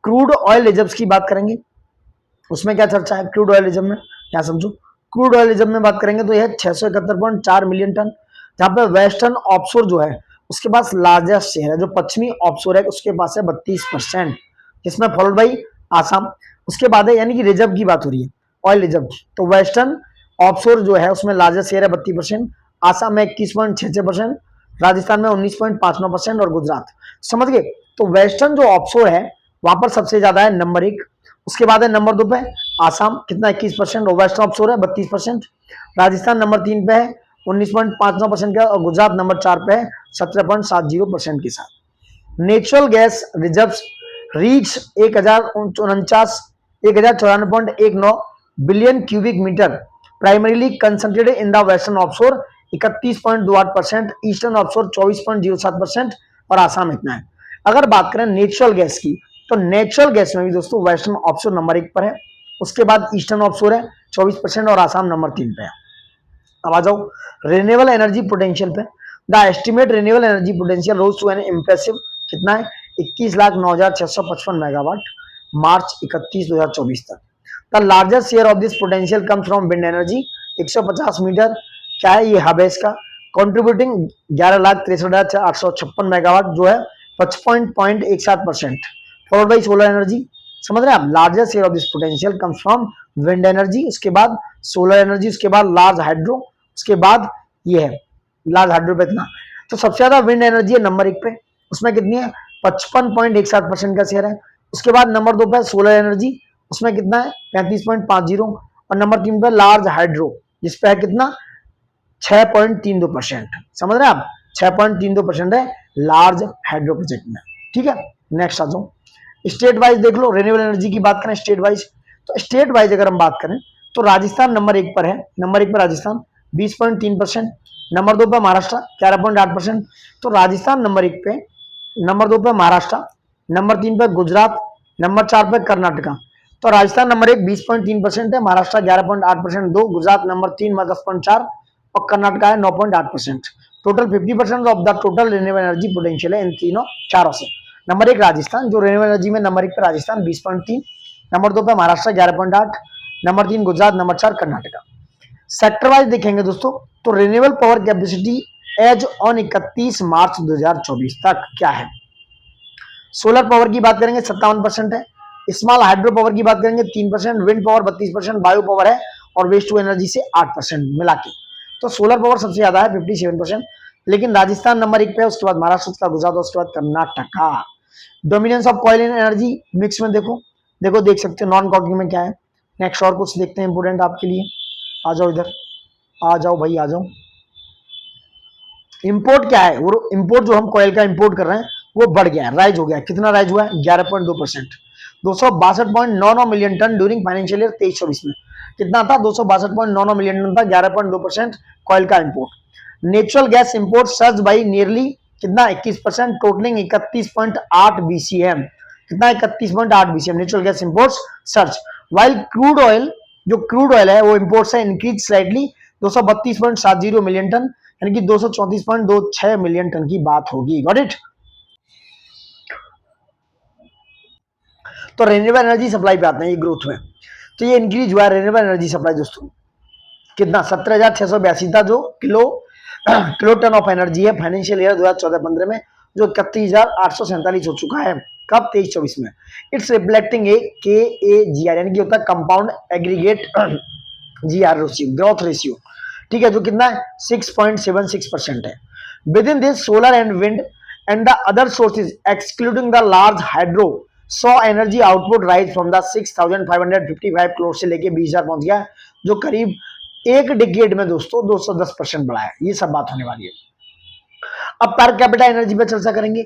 Crude oil reserves की बात करेंगे, उसमें क्या चर्चा है क्रूड ऑयल रिजर्व में? यहाँ समझो, क्रूड ऑयल रिजर्व में बात करेंगे तो यह 671.4 मिलियन टन, जहाँ पे वेस्टर्न ऑफशोर जो है उसके पास लार्जेस्ट शेयर है। जो पश्चिमी ऑफशोर है उसके पास है 32%, जिसमें फॉलोड बाई आसाम। उसके बाद है, यानी कि रिजर्व की बात हो रही है ऑयल रिजर्व की, तो वेस्टर्न ऑफशोर जो है उसमें लार्जेस्ट शेयर है 32%, आसाम में 21.66%, राजस्थान में 19.59% और गुजरात। समझ गए? तो वेस्टर्न जो ऑफशोर है वहां पर सबसे ज्यादा है नंबर 1। उसके बाद है नंबर 2 पे आसाम, कितना 21% और वेस्ट ऑफशोर है 32%। राजस्थान नंबर 3 पे है 19.59% का और गुजरात नंबर 4 पे है 17.70% के साथ। Natural gas reserves reach 1094.19 billion cubic metre primarily concentrated in the western offshore 31.28%, eastern offshore 24.07% और आसाम इतना है। अगर बात करें नेचुरल गैस की, तो नेचुरल गैस में भी दोस्तों वेस्टर्न ऑफशोर नंबर 1 पर है, उसके बाद ईस्टर्न ऑफशोर है 24% और आसाम नंबर 3 पे है। अब आ जाओ रिन्यूएबल एनर्जी पोटेंशियल पे। The estimate renewable energy potential rose to an impressive कितना है 21,09,655 मेगावाट मार्च 31 2024 तक। The largest share of this potential comes from wind energy 150 metre क्या है ये हब है इसका, कॉन्ट्रीब्यूटिंग 11,63,856 मेगावाट जो है 55.17%, फॉलोड बाई सोलर एनर्जी। समझ रहे हैं आप, largest share of this potential comes from wind energy, उसके बाद सोलर एनर्जी, उसके बाद लार्ज हाइड्रो, उसके बाद ये है लार्ज हाइड्रो पे इतना। तो सबसे ज्यादा विंड एनर्जी है नंबर 1 पे, उसमें कितनी है 55.17% का शेयर है। उसके बाद नंबर 2 पे सोलर एनर्जी, उसमें कितना है 35.50, और नंबर 3 पे लार्ज हाइड्रो जिसपे है कितना 6.32%। समझ रहे हैं आप, 6.32% है लार्ज हाइड्रो प्रोजेक्ट में। ठीक है, नेक्स्ट आ जाओ स्टेट वाइज देख लो। रिन्यूएबल एनर्जी की बात करें स्टेट वाइज, तो स्टेट वाइज अगर हम बात करें तो राजस्थान नंबर 1 पर है, नंबर 1 पर राजस्थान 20.3%, नंबर 2 पर महाराष्ट्र 11.8%। तो राजस्थान नंबर 1 पे, नंबर 2 पे महाराष्ट्र, नंबर 3 पे गुजरात, नंबर 4 पे कर्नाटका। तो राजस्थान नंबर 1 20.3% है, महाराष्ट्र 11.8%, 2 गुजरात नंबर 3 में 10.4 और कर्नाटका है 9.8%। Total 50% of the total renewable energy potential है इन तीनों चारों से। नंबर 1 राजस्थान, जो रिन्यूएबल एनर्जी में नंबर 1 पे राजस्थान 20.3, नंबर 2 पे Maharashtra 11.8, number 3 Gujarat, number 4 Karnataka. Sector wise देखेंगे दोस्तों तो renewable power capacity as on 31 March 2024 तक क्या है। सोलर पावर की बात करेंगे 57% है, स्मॉल हाइड्रो पावर की बात करेंगे 3%, विंड पावर 32%, बायो पावर है और वेस्ट टू एनर्जी से 8% मिला के। तो सोलर पावर सबसे ज्यादा है 57%, लेकिन राजस्थान नंबर 1 पे है, उसके बाद महाराष्ट्र, उसके बाद गुजरात, उसके बाद Karnataka. Dominance of coil in energy mix में देखो, देख सकते हो नॉन कॉकिंग में क्या है। नेक्स्ट और कुछ देखते हैं इंपोर्टेंट आपके लिए, आ जाओ इधर, आ जाओ भाई आ जाओ। इंपोर्ट क्या है, वो इंपोर्ट जो हम कॉइल का इंपोर्ट कर रहे हैं वो बढ़ गया है, राइज हो गया है। कितना राइज हुआ है 11.2%, 262.99 million tonne during financial year 23-24 में। कितना था 262.99 मिलियन टन था, 11.2% कॉइल का import. Natural gas import surge by nearly कितना 21%, टोटलिंग 31.8 BCM। कितना 31.8 BCM natural gas import search. While crude oil, जो क्रूड ऑयल है वो इंपोर्ट से इंक्रीज स्लाइटली 232.70 मिलियन टन, यानी कि 234.26 मिलियन टन की बात होगी। Got it. तो रिन्यूएबल एनर्जी सप्लाई पे आते हैं ये ग्रोथ में, तो ये इंक्रीज हुआ है रिन्यूएबल एनर्जी सप्लाई दोस्तों, कितना 17,682 था जो किलो टन ऑफ एनर्जी है फाइनेंशियल ईयर 2014-15 में, जो 31,847 हो चुका है कब 23-24 में। इट्स रिफ्लेक्टिंग ए KAGR यानी कि होता है compound aggregate GR ratio, growth ratio. ठीक है, जो कितना है 6.76% है। With in this solar and wind and the other sources excluding the large hydro so energy output rise from the 6,555 crore से लेके 20,000 पहुंच गया, जो करीब एक डिकेड में दोस्तों 210% बढ़ा है। ये सब बात होने वाली है। अब पर कैपिटा एनर्जी पे चर्चा करेंगे।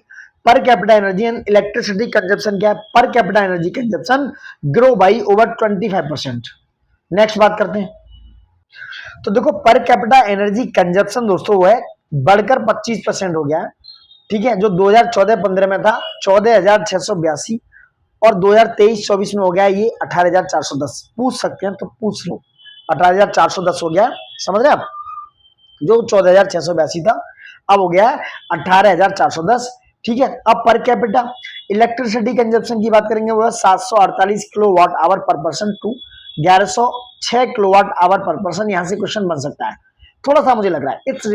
Per capita energy and electricity consumption क्या है, per capita energy consumption grow by over 25%। Next बात करते हैं, तो देखो पर कैपिटा एनर्जी कंजप्शन दोस्तों वो है बढ़कर 25% हो गया है। ठीक है, जो 2014-15 में था 14,682 और 2023-24 में हो गया ये 18,410। पूछ सकते हैं तो पूछ लो, 18,410 हो गया, समझ रहे आप, जो 14,682 था अब हो गया 18,410। ठीक है, अब पर कैपिटा इलेक्ट्रिसिटी कंजप्शन की बात करेंगे, वो 748 किलोवाट आवर पर पर्सन टू 1106 किलोवाट आवर पर पर्सन। यहां से क्वेश्चन बन सकता है, थोड़ा सा मुझे लग रहा है। It's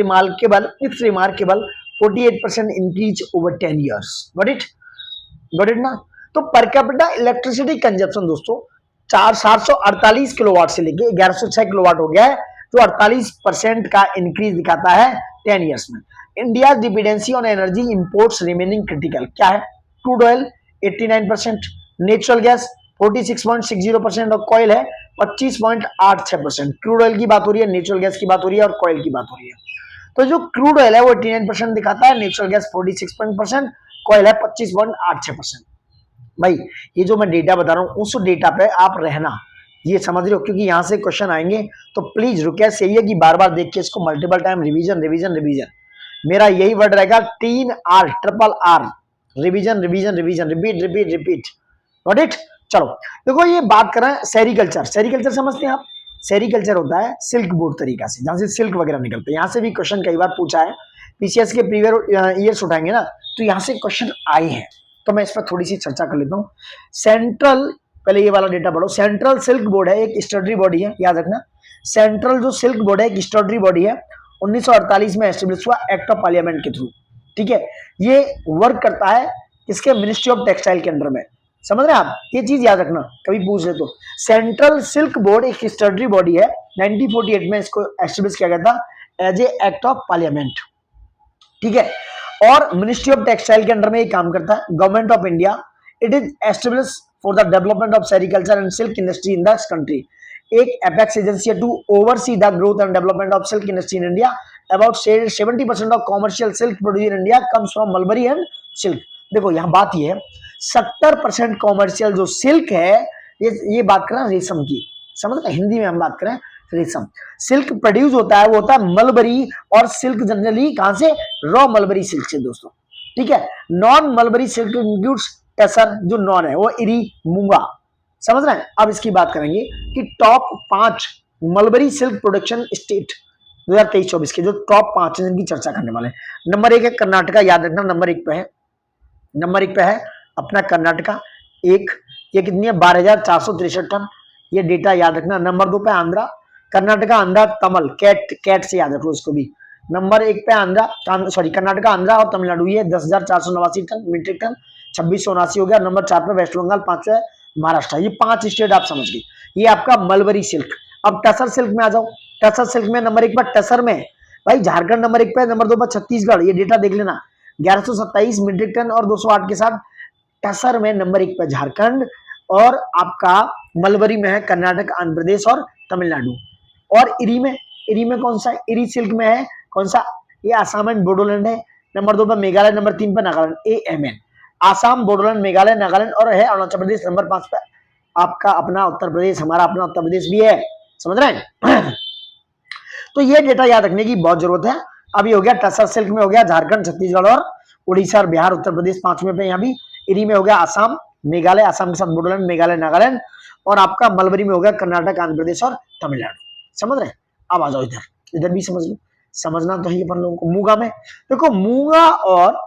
remarkable 48% increase over 10 years. Got it ना। तो पर कैपिटा इलेक्ट्रिसिटी कंजप्शन दोस्तों 748 किलोवाट से लेके 1106 किलोवाट हो गया है, जो 48% का इंक्रीज दिखाता है 10 ईयर्स में। India dependency on energy imports remaining critical क्या है, क्रूड ऑयल 89%, नेचुरल गैस 46.60% और कॉयल है 25.86%। क्रूड ऑयल की बात हो रही है, नेचुरल गैस की बात हो रही है और कॉयल की बात हो रही है। तो जो क्रूड ऑयल है वो 89% दिखाता है, नेचुरल गैस 46%, कॉयल है 25.86%। भाई ये जो मैं डेटा बता रहा हूं उस डेटा पे आप रहना, ये समझ रहे हो, क्योंकि यहाँ से क्वेश्चन आएंगे तो प्लीज रिक्वेस्ट यही है कि बार बार देख के इसको multiple time revision revision revision, मेरा यही वर्ड रहेगा 3R, triple R, revision revision revision, repeat repeat repeat. Got it. चलो देखो ये बात कर रहे हैं सेरिकल्चर। सेरिकल्चर समझते हैं आप? सेरिकल्चर होता है सिल्क बोर्ड तरीका से, जहां से सिल्क वगैरह निकलते हैं। यहाँ से भी क्वेश्चन कई बार पूछा है, पीसीएस के प्रीवियस ईयर्स उठाएंगे ना तो यहाँ से क्वेश्चन आए हैं, तो मैं इस पर थोड़ी सी चर्चा कर लेता हूँ। सेंट्रल, पहले ये वाला डेटा पढ़ो। सेंट्रल सिल्क बोर्ड है एक स्टैट्यूटरी बॉडी है, याद रखना। सेंट्रल जो सिल्क बोर्ड है एक स्टैट्यूटरी बॉडी है, 1948 में एस्टेब्लिश हुआ एक्ट ऑफ पार्लियामेंट के थ्रू। ठीक है, ये वर्क करता है इसके मिनिस्ट्री ऑफ टेक्सटाइल के अंडर में। समझ रहे हैं आप? ये चीज याद रखना, कभी पूछ ले तो। सेंट्रल सिल्क बोर्ड एक स्टैट्यूटरी बॉडी है, 1948 में इसको एस्टेब्लिश किया गया था as a act of parliament. ठीक है, और मिनिस्ट्री ऑफ टेक्सटाइल के अंडर में ये काम करता है, government of India. It is establish for the development of sericulture and silk industry in this country. एक एपेक्स एजेंसी है to oversee the growth and development of silk industry in India. About 70% of commercial silk produce in India comes from mulberry and silk. देखो यहाँ बात ये है, 70% commercial जो silk है, ये बात करें रेशम की, समझ रहे? हिंदी में हम बात करें रेशम। सिल्क प्रोड्यूस होता है, वो होता है मलबरी, और सिल्क जनरली कहां से? रॉ मलबरी सिल्क से दोस्तों। ठीक है, non mulberry silk includes tussar, जो नॉन है वो इरी, मूंगा। समझ रहे हैं? अब इसकी बात करेंगे कि top 5 mulberry silk production state 2023-24 के जो टॉप 5 हैं जिनकी चर्चा करने वाले हैं। नंबर 1 है कर्नाटका, याद रखना नंबर 1 पे है। नंबर 1 पे है अपना कर्नाटका, एक, ये कितनी है? 12,463 टन, ये डेटा याद रखना। नंबर 2 पे आंध्रा, कर्नाटका, आंध्रा, तमिल, कैट से याद रखो इसको भी। नंबर 1 पे आंध्रा, सॉरी कर्नाटका, आंध्रा और तमिलनाडु, ये 10,489 टन मीट्रिक टन, 2679 हो गया। नंबर 4 पे वेस्ट बंगाल, 5 पे महाराष्ट्र। ये 5 स्टेट आप समझ गए, ये आपका मलबरी सिल्क। अब टसर सिल्क में आ जाओ। टसर सिल्क में नंबर 1 पर टसर में भाई झारखंड नंबर 1 पे, नंबर 2 पर छत्तीसगढ़, ये डेटा देख लेना, 1127 मीट्रिक टन और 208 के साथ। टसर में नंबर 1 पे झारखंड, और आपका मलबरी में है कर्नाटक, आंध्र प्रदेश और तमिलनाडु। और इरी में कौन सा है? इरी सिल्क में है कौन सा? ये आसाम एंड बोडोलैंड है। नंबर 2 पर मेघालय, नंबर 3 पर नागालैंड, AMN, आसाम, बोडोलैंड, मेघालय, नागालैंड, और है अरुणाचल प्रदेश नंबर 5 पे आपका अपना उत्तर प्रदेश, हमारा अपना उत्तर प्रदेश भी है। समझ रहे हैं? तो ये डेटा याद रखने की बहुत जरूरत है। अभी हो गया टसर सिल्क में, हो गया झारखंड, छत्तीसगढ़ और उड़ीसा और बिहार, उत्तर प्रदेश 5वें पे। यहाँ भी इरी में हो गया आसाम, मेघालय, आसाम के साथ बोडोलैंड, मेघालय, नागालैंड, और आपका मलबरी में हो गया कर्नाटक, आंध्र प्रदेश और तमिलनाडु। समझ रहे हैं? अब आ जाओ इधर भी समझ लो, समझना तो है अपन लोगों को। मूंगा में देखो, मूंगा और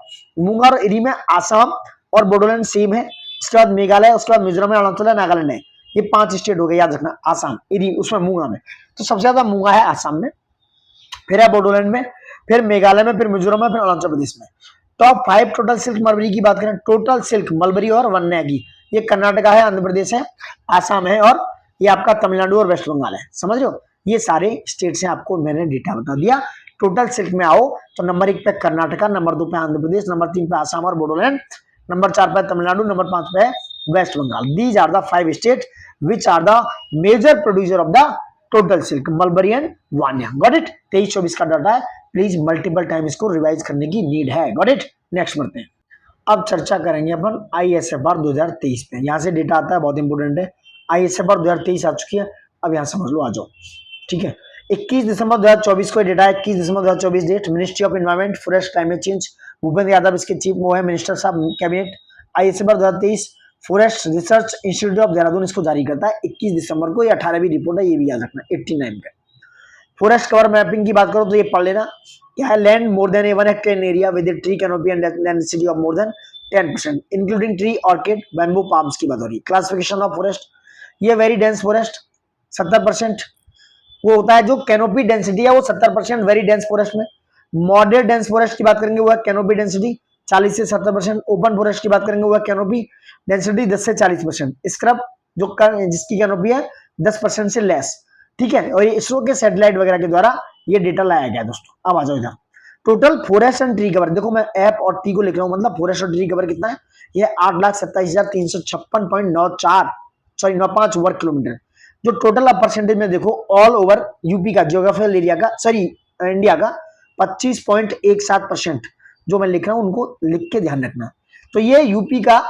इरी में आसाम और बोडोलैंड सेम है। उसके बाद मेघालय, उसके बाद मिजोरम, अरुणाचल, नागालैंड है। ये 5 स्टेट हो गए, याद रखना। आसाम, इरी, उसमें मूंगा में तो सबसे ज्यादा मूंगा है आसाम में, फिर है बोडोलैंड में, फिर मेघालय में, फिर मिजोरम में, फिर अरुणाचल प्रदेश में। टॉप 5 टोटल सिल्क मलबरी की बात करें, टोटल सिल्क मलबरी और वन्या की, ये कर्नाटका है, आंध्र प्रदेश है, आसाम है, और ये आपका तमिलनाडु और वेस्ट बंगाल है। समझ रहे हो? ये सारे स्टेट से आपको मैंने डेटा बता दिया। टोटल सिल्क में आओ तो नंबर 1 पे कर्नाटका, नंबर 2 पे आंध्र प्रदेश, नंबर 3 पे आसाम और बोडोलैंड, नंबर 4 पे तमिलनाडु, नंबर 5 पे West Bengal. These are the 5 state which are the major producer of the total silk mulberry and vanya. Got it? 23-24 का डाटा है, प्लीज मल्टीपल टाइम इसको रिवाइज करने की नीड है। Got it? नेक्स्ट बढ़ते हैं। अब चर्चा करेंगे अपन ISFR 2023 पे। यहाँ से डेटा आता है, बहुत इंपोर्टेंट है। ISFR 2023 आ चुकी है, अब यहाँ समझ लो, आ जाओ। ठीक है, 21 दिसंबर 2024 को डेटा है, 21 दिसंबर 2024 date. Ministry of environment, forest, climate change, Bhupender Yadav इसके चीफ वो है, मिनिस्टर साहब, cabinet. ISFR 2023 forest research institute of Dehradun इसको जारी करता है 21 दिसंबर को। ये 18वीं रिपोर्ट है, ये भी याद रखना, 89 पे। फॉरेस्ट कवर मैपिंग की बात करो तो ये पढ़ लेना, क्या है? Land more than A 1 hectare area with tree canopy and density of more than 10% including tree, orchid, bamboo, palms की बात हो रही है। क्लासिफिकेशन ऑफ फॉरेस्ट, ये वेरी डेंस फॉरेस्ट 70%, वो होता है जो कैनोपी डेंसिटी है वो 70% वेरी डेंस फॉरेस्ट में। मॉडरेट डेंस फॉरेस्ट की बात करेंगे वो है कैनोपी डेंसिटी 40 से 70%। ओपन फॉरेस्ट की बात करेंगे वो है कैनोपी डेंसिटी 10 से 40%। स्क्रब जो जिसकी कैनोपी है 10% से लेस। ठीक है, और ये इसरो के सैटेलाइट वगैरह के द्वारा ये डेटा लाया गया दोस्तों। अब आ जाओ इधर, total forest and tree cover. देखो मैं एफ और टी को लिख रहा हूँ, मतलब फॉरेस्ट और ट्री कवर कितना है? ये 8,27,356.94 सॉरी 95 वर्ग किलोमीटर। जो टोटल अब परसेंटेज में देखो, ऑल ओवर यूपी का जियोग्राफिकल एरिया का, सॉरी इंडिया का 25.17%। जो मैं लिख रहा हूँ उनको लिख के ध्यान रखना। तो ये यूपी का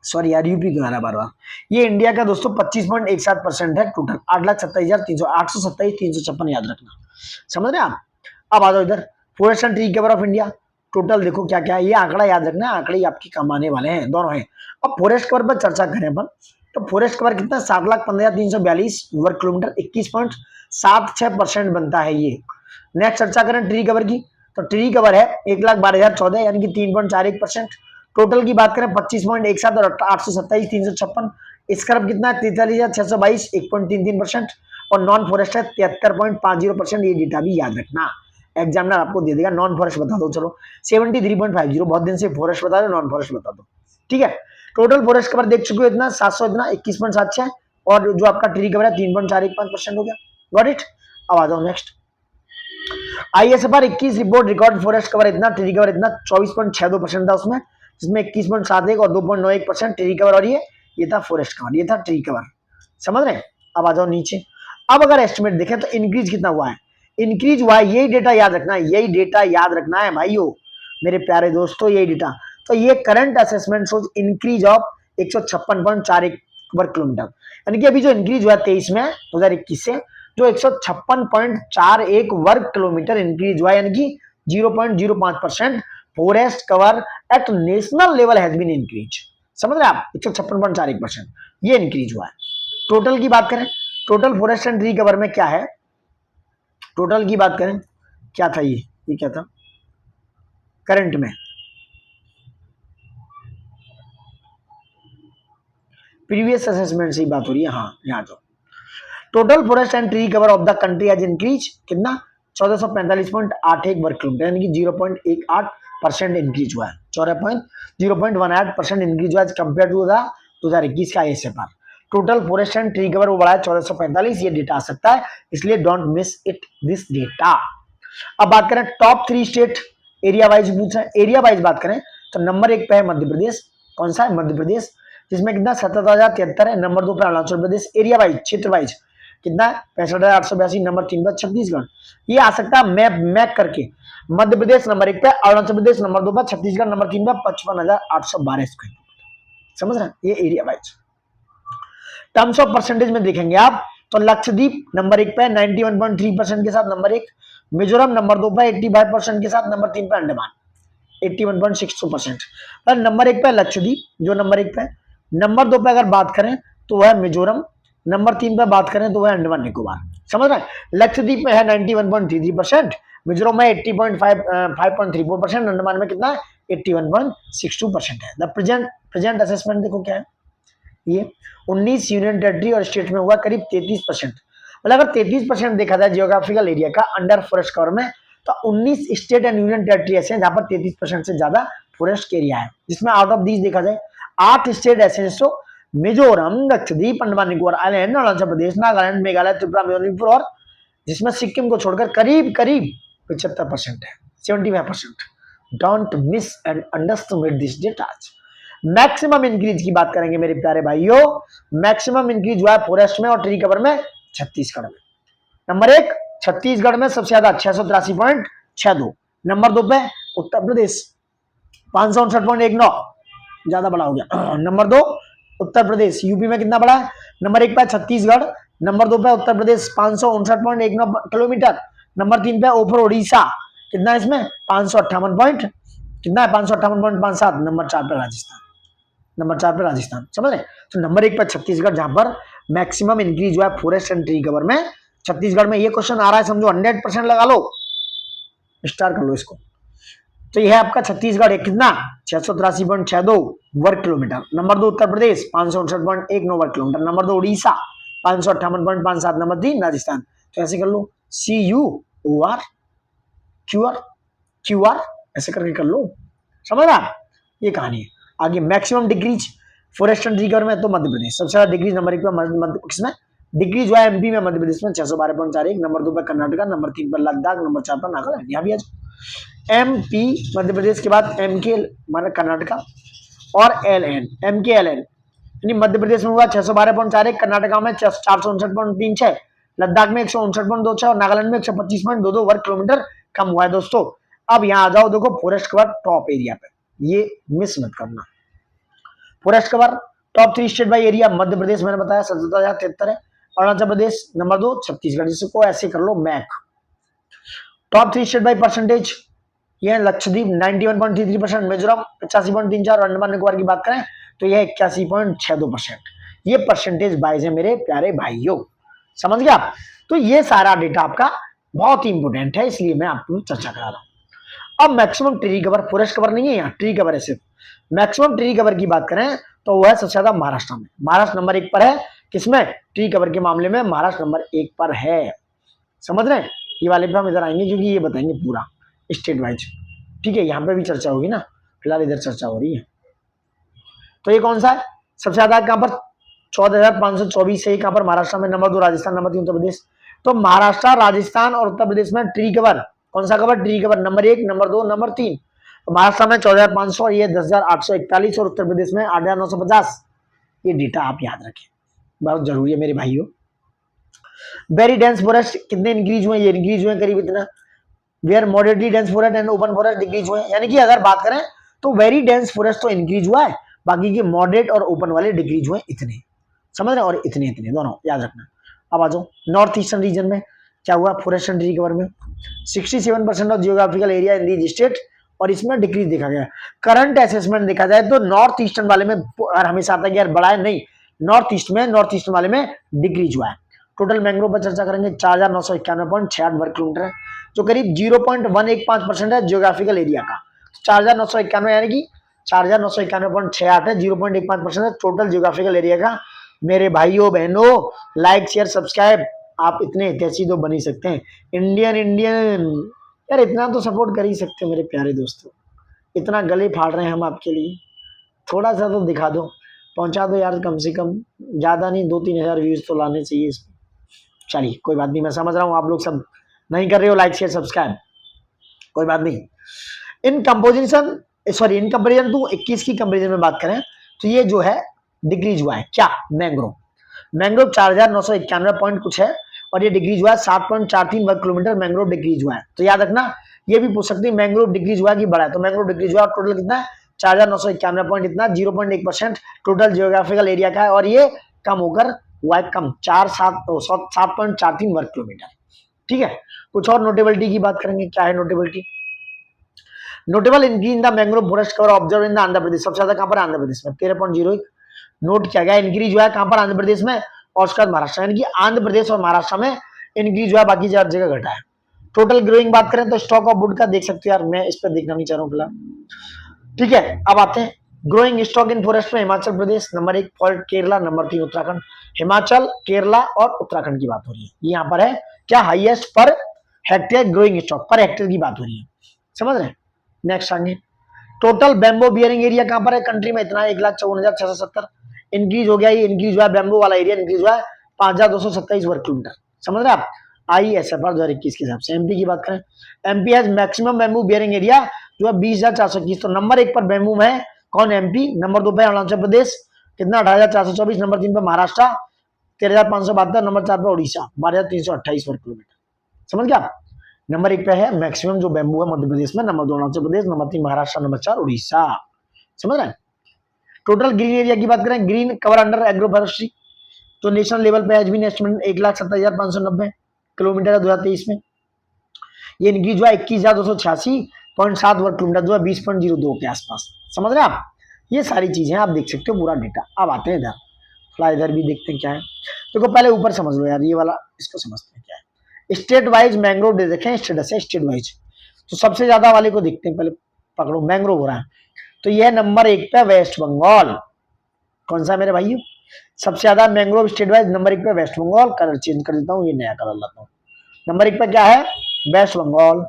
सॉरी यार, यूपी क्यों आ रहा बार बार। ये इंडिया का दोस्तों 25.17% है टोटल, 8,27,356 याद रखना, समझ रहे हैं आप। अब आ जाओ इधर, forest and tree cover of India, total देखो क्या क्या है, ये आंकड़ा याद रखना है, आंकड़े आपकी कम आने वाले हैं, दोनों हैं। अब फॉरेस्ट कवर पर चर्चा करें अपन, तो फॉरेस्ट कवर कितना, 7,15,342 वर्ग किलोमीटर, 21.76% बनता है ये। नेक्स्ट चर्चा करें ट्री कवर की, तो ट्री कवर है 1,12,014 यानी कि 3.41%। टोटल की बात करें 25.17 और 827,356, स्क्रब कितना है 43,622, 1.33%, और नॉन फॉरेस्ट है 73.50%। ये डेटा भी याद रखना, एग्जामिनर आपको दे देगा। नॉन फॉरेस्ट बता दो, चलो 73.50, बहुत दिन से फॉरेस्ट बता दो, नॉन फॉरेस्ट बता दो, ठीक है। टोटल फॉरेस्ट कवर देख चुके हो इतना 700, इतना 21.76, और जो आपका ट्री कवर है 3.415% हो गया। Got it. अब आ जाओ next, ISFR 21 report record forest cover इतना, ट्री कवर इतना 24.62% था उसमें, जिसमें 21.71 और 2.91% ट्री कवर, और ये था फॉरेस्ट कवर, ये था ट्री कवर, समझ रहे हैं। अब आ जाओ नीचे, अब अगर एस्टिमेट देखें तो इंक्रीज कितना हुआ है, इंक्रीज हुआ है, यही डेटा याद रखना है, यही डेटा याद रखना है भाइयों, मेरे प्यारे दोस्तों, यही डेटा। तो ये current assessment shows increase of 156.41 वर्ग किलोमीटर, यानी कि अभी जो इंक्रीज हुआ 23 में 2021 से, जो 156.41 वर्ग किलोमीटर इंक्रीज हुआ, यानी कि 0.05% forest cover at national level has been increase, समझ रहे हैं आप, 156.41% ये इंक्रीज हुआ है। टोटल की बात करें, total forest and tree cover में क्या है, टोटल की बात करें क्या था, ये क्या था करंट में, प्रीवियस असेसमेंट से ही बात हो रही है, हाँ यहाँ तो total forest and tree cover of the country has increase कितना, 1445.81 वर्ग किलोमीटर, यानी कि 0.18% इंक्रीज हुआ है, 0.18% इंक्रीज हुआ है कंपेयर टू 2021 का ISFR। Total forest and tree cover वो बढ़ा है 1445, ये डेटा आ सकता है, इसलिए don't miss it this data. अब बात करें टॉप 3 स्टेट एरिया वाइज पूछा है, एरिया वाइज बात करें तो नंबर 1 पे है मध्य प्रदेश, कौन सा है, मध्य प्रदेश, जिसमें कितना 77,073 है। नंबर 2 पे अरुणाचल प्रदेश, एरिया वाइज क्षेत्र वाइज कितना है 65,882। नंबर 3 पर छत्तीसगढ़, ये आ सकता है मैप मैप करके, मध्य प्रदेश नंबर 1 पे, अरुणाचल प्रदेश नंबर 2 पर, छत्तीसगढ़ नंबर 3 पर 55,812 स्क्वायर, समझ रहे हैं, ये area wise. Terms of percentage में देखेंगे आप तो लक्षद्वीप नंबर 1 पे 91.3% के साथ नंबर 1, मिजोरम नंबर 2 पे 85% के साथ नंबर 3 पे अंडमान 81.62%, पर नंबर 1 पे लक्षद्वीप जो नंबर 1 पे, नंबर 2 पे अगर बात करें तो वह मिजोरम, नंबर 3 पे बात करें तो वह अंडमान निकोबार, समझ रहे हैं। लक्षद्वीप में है 91.33%, मिजोरम में 80.534%, अंडमान में कितना है 81.62% है। द प्रेजेंट असेसमेंट देखो क्या है, ये 19 यूनियन टेरिटरी और स्टेट में हुआ करीब 33%, मतलब अगर 33% देखा जाए जियोग्राफिकल एरिया का अंडर फॉरेस्ट कवर में, तो 19 स्टेट एंड यूनियन टेरिटरी ऐसे हैं जहां पर 33% से ज्यादा फॉरेस्ट एरिया है, जिसमें आउट ऑफ दीज देखा जाए 8 स्टेट ऐसे हैं, सो मिजोरम, लक्षद्वीप, अंडमान निकोबार आइलैंड, अरुणाचल प्रदेश, नागालैंड, मेघालय, त्रिपुरा, मणिपुर, और जिसमें सिक्किम को छोड़कर करीब करीब 75% है, 75%। Don't miss and underestimate this data. Maximum increase की बात करेंगे मेरे प्यारे भाइयों, मैक्सिमम इंक्रीज हुआ है फॉरेस्ट में और ट्री कवर में छत्तीसगढ़ में। नंबर 1 छत्तीसगढ़ में सबसे ज्यादा 683.62, नंबर 2 पे उत्तर प्रदेश 559.19, ज्यादा बड़ा हो गया। नंबर 2 उत्तर प्रदेश, यूपी में कितना बड़ा है, नंबर 1 पे छत्तीसगढ़, नंबर 2 पे उत्तर प्रदेश 559.19 किलोमीटर, नंबर 3 पे ओफर उड़ीसा, कितना है इसमें 558 पॉइंट, कितना है 558.57, नंबर 4 पे राजस्थान, नंबर 4 पे राजस्थान, समझ रहे। तो नंबर 1 पर छत्तीसगढ़ जहां पर मैक्सिमम इंक्रीज हुआ है फॉरेस्ट एंड ट्री कवर में, छत्तीसगढ़ में। ये क्वेश्चन आ रहा है समझो, 100% लगा लो, स्टार कर लो इसको। तो यह है आपका छत्तीसगढ़, कितना 683.62 वर्ग किलोमीटर, नंबर 2 उत्तर प्रदेश 559.19 वर्ग kilometre, number 2 Orissa 558.57, number 3 Rajasthan. तो ऐसे कर लो CUOR QR ऐसे करके कर लो, समझ रहा, ये कहानी है। आगे maximum decrease forest and tree cover में तो मध्य प्रदेश सबसे ज्यादा डिक्रीज, नंबर 1 पे किसमें डिक्रीज हुआ है एमपी में, मध्य प्रदेश में 612.41, नंबर 2 पर कर्नाटका, नंबर 3 पर लद्दाख, नंबर 4 पर नागालैंड। यहाँ भी आज MP मध्य प्रदेश के बाद MK माना कर्नाटका और LN MK LN, यानी मध्य प्रदेश में हुआ 612.41, कर्नाटका में 459.36, लद्दाख में 159.26 और नागालैंड में 125.22 वर्ग किलोमीटर कम हुआ है दोस्तों। अब यहाँ आ जाओ, देखो फॉरेस्ट कवर टॉप एरिया पे, ये मिस मत करना। Forest cover top 3 state by area, Madhya Pradesh मैंने बताया 77,073 है, अरुणाचल प्रदेश नंबर 2 छत्तीसगढ़, इसको ऐसे कर लो mark. Top 3 state by percentage, ये लक्षद्वीप 91.33%, मिजोरम 85.34, अंडमान निकोबार की बात करें तो यह 81.62%। ये परसेंटेज वाइज है मेरे प्यारे भाइयों, समझ गया आप। तो ये सारा डेटा आपका बहुत ही इंपोर्टेंट है, इसलिए मैं आपको चर्चा करा रहा हूं। अब maximum tree cover, forest cover नहीं है यहाँ, ट्री कवर है सिर्फ। मैक्सिमम ट्री कवर की बात करें तो वह है सबसे ज्यादा महाराष्ट्र में, महाराष्ट्र नंबर 1 पर है। किसमें? ट्री कवर के मामले में महाराष्ट्र नंबर 1 पर है, समझ रहे हैं। ये वाले पे हम इधर आएंगे क्योंकि ये बताएंगे पूरा स्टेट वाइज, ठीक है। यहाँ पे भी चर्चा होगी ना, फिलहाल इधर चर्चा हो रही है। तो ये कौन सा है सबसे ज्यादा, कहां पर 14,524 है, कहां पर महाराष्ट्र में, नंबर 2 राजस्थान, नंबर 3 उत्तर प्रदेश। तो महाराष्ट्र, राजस्थान और उत्तर प्रदेश में ट्री कवर, कौन सा cover? Tree cover number 1, number 2, number 3। तो महाराष्ट्र में 14,500 और ये 10,841 और उत्तर प्रदेश में 8,950। ये डेटा आप याद रखें, बहुत जरूरी है मेरे भाइयों। वेरी डेंस फॉरेस्ट कितने इंक्रीज हुए? ये इंक्रीज हुए करीब इतना। Where moderately dense forest and open forest decrease हुए, यानी कि अगर बात करें तो वेरी डेंस फॉरेस्ट तो इंक्रीज हुआ है, बाकी के मॉडरेट और ओपन वाले डिक्रीज हुए इतने, समझ रहे हैं, और इतने इतने दोनों याद रखना। अब आ जाओ नॉर्थ ईस्टर्न रीजन में क्या हुआ, फॉरेस्ट एंड ट्री कवर में 67% of geographical area in the state, और इसमें डिक्रीज देखा गया। करंट असेसमेंट देखा जाए तो नॉर्थ ईस्टर्न वाले में हमेशा आता है यार बढ़ा है, नहीं, नॉर्थ ईस्ट वाले में डिक्रीज हुआ है। टोटल मैंग्रोव पर चर्चा करेंगे 4,991.68 वर्ग किलोमीटर है, जो करीब 0.115% है जियोग्राफिकल एरिया का। 4,991 यानी कि 4,991.68 है, 0.15% है टोटल जियोग्राफिकल एरिया का। मेरे भाइयों बहनों, लाइक शेयर सब्सक्राइब, आप इतने ऐतिहासिक तो बन ही सकते हैं। इंडियन यार इतना तो सपोर्ट कर ही सकते हैं मेरे प्यारे दोस्तों, इतना गले फाड़ रहे हैं हम आपके लिए, थोड़ा सा तो दिखा दो, पहुंचा दो यार, कम से कम ज्यादा नहीं 2-3 हजार व्यूज तो लाने चाहिए इस पर। चलिए कोई बात नहीं, मैं समझ रहा हूँ आप लोग सब नहीं कर रहे हो लाइक शेयर सब्सक्राइब, कोई बात नहीं। इन कंपेरिजन टू 21 की कंपेरिजन में बात करें तो ये जो है डिक्रीज हुआ है क्या, मैंग्रोव 4,991 पॉइंट कुछ है, और ये डिक्रीज हुआ है 7.43 वर्ग किलोमीटर मैंग्रोव डिक्रीज हुआ है। तो याद रखना, ये भी पूछ सकते हैं मैंग्रोव डिक्रीज हुआ कि बढ़ा है, तो मैंग्रोव डिक्रीज हुआ, टोटल कितना है 4,991 पॉइंट, इतना 0.1% टोटल जियोग्राफिकल एरिया का है, और ये कम होकर हुआ है कम 7.43 वर्ग किलोमीटर, ठीक है। कुछ और नोटेबिलिटी की बात करेंगे, क्या है notability? Notable increase in the mangrove forest cover observe in the Andhra Pradesh, सबसे ज्यादा कहां पर? आंध्र प्रदेश में 13.01 नोट किया गया, इंक्रीज हुआ है कहां पर? आंध्र प्रदेश में, और उसके बाद महाराष्ट्र, यानी कि आंध्र प्रदेश और महाराष्ट्र में इंक्रीज हुआ है, बाकी चार जगह घटा है। टोटल ग्रोइंग बात करें तो स्टॉक ऑफ वुड का देख सकते हो यार, मैं इस पर देखना नहीं चाह रहा हूँ फिलहाल, ठीक है। अब आते हैं ग्रोइंग स्टॉक इन फॉरेस्ट में, हिमाचल प्रदेश नंबर 1, केरला नंबर 3 उत्तराखंड। हिमाचल, केरला और उत्तराखंड की बात हो रही है, यहाँ पर है क्या highest per hectare growing stock, per hectare की बात हो रही है, समझ रहे हैं। नेक्स्ट आगे टोटल बैम्बो बियरिंग एरिया कहां पर है कंट्री में, इतना 1,54,670 इंक्रीज हो गया, ये इंक्रीज हुआ है बैम्बो वाला एरिया, इंक्रीज हुआ है 5,227 वर्ग किलोमीटर, समझ रहे आप। ISFR 2021 के हिसाब से। एमपी की बात करें, MP has maximum bamboo bearing area जो है 20,421, तो नंबर 1 पर बैम्बू में है कौन? एमपी। नंबर 2 पे अरुणाचल प्रदेश कितना 18,424, नंबर 3 पे महाराष्ट्र 13,572, नंबर 4 पे उड़ीसा 12,328 वर्ग किलोमीटर, समझ गया। नंबर 1 पे है मैक्सिमम जो बैम्बू है मध्य प्रदेश में, number 2 Arunachal Pradesh, number 3 Maharashtra, number 4 Orissa, समझ रहे हैं। टोटल ग्रीन एरिया की बात करें, green cover under agro forestry, तो नेशनल लेवल पे हैज बीन एस्टिमेटेड 1,70,590 किलोमीटर है 2023 में, ये इंक्रीज हुआ 21,286.7 वर्ग किलोमीटर जो है 20.02 के आसपास, समझ रहे हैं आप। ये सारी चीजें आप देख सकते हो पूरा डेटा। अब आते हैं इधर, थोड़ा इधर भी देखते हैं क्या है। देखो तो पहले ऊपर समझ लो यार, ये वाला इसको समझते हैं क्या है। स्टेट वाइज मैंग्रोव दे देखें, स्टेटस है स्टेट वाइज, तो सबसे ज्यादा वाले को देखते हैं, पहले पकड़ो मैंग्रोव हो रहा है, तो यह नंबर 1 पे वेस्ट बंगाल, कौन सा मेरे भाइयों? सबसे ज्यादा मैंग्रोव स्टेट वाइज नंबर 1 पे वेस्ट बंगाल, कलर चेंज कर देता हूँ, ये नया कलर लाता हूँ। नंबर 1 पे क्या है? वेस्ट बंगाल,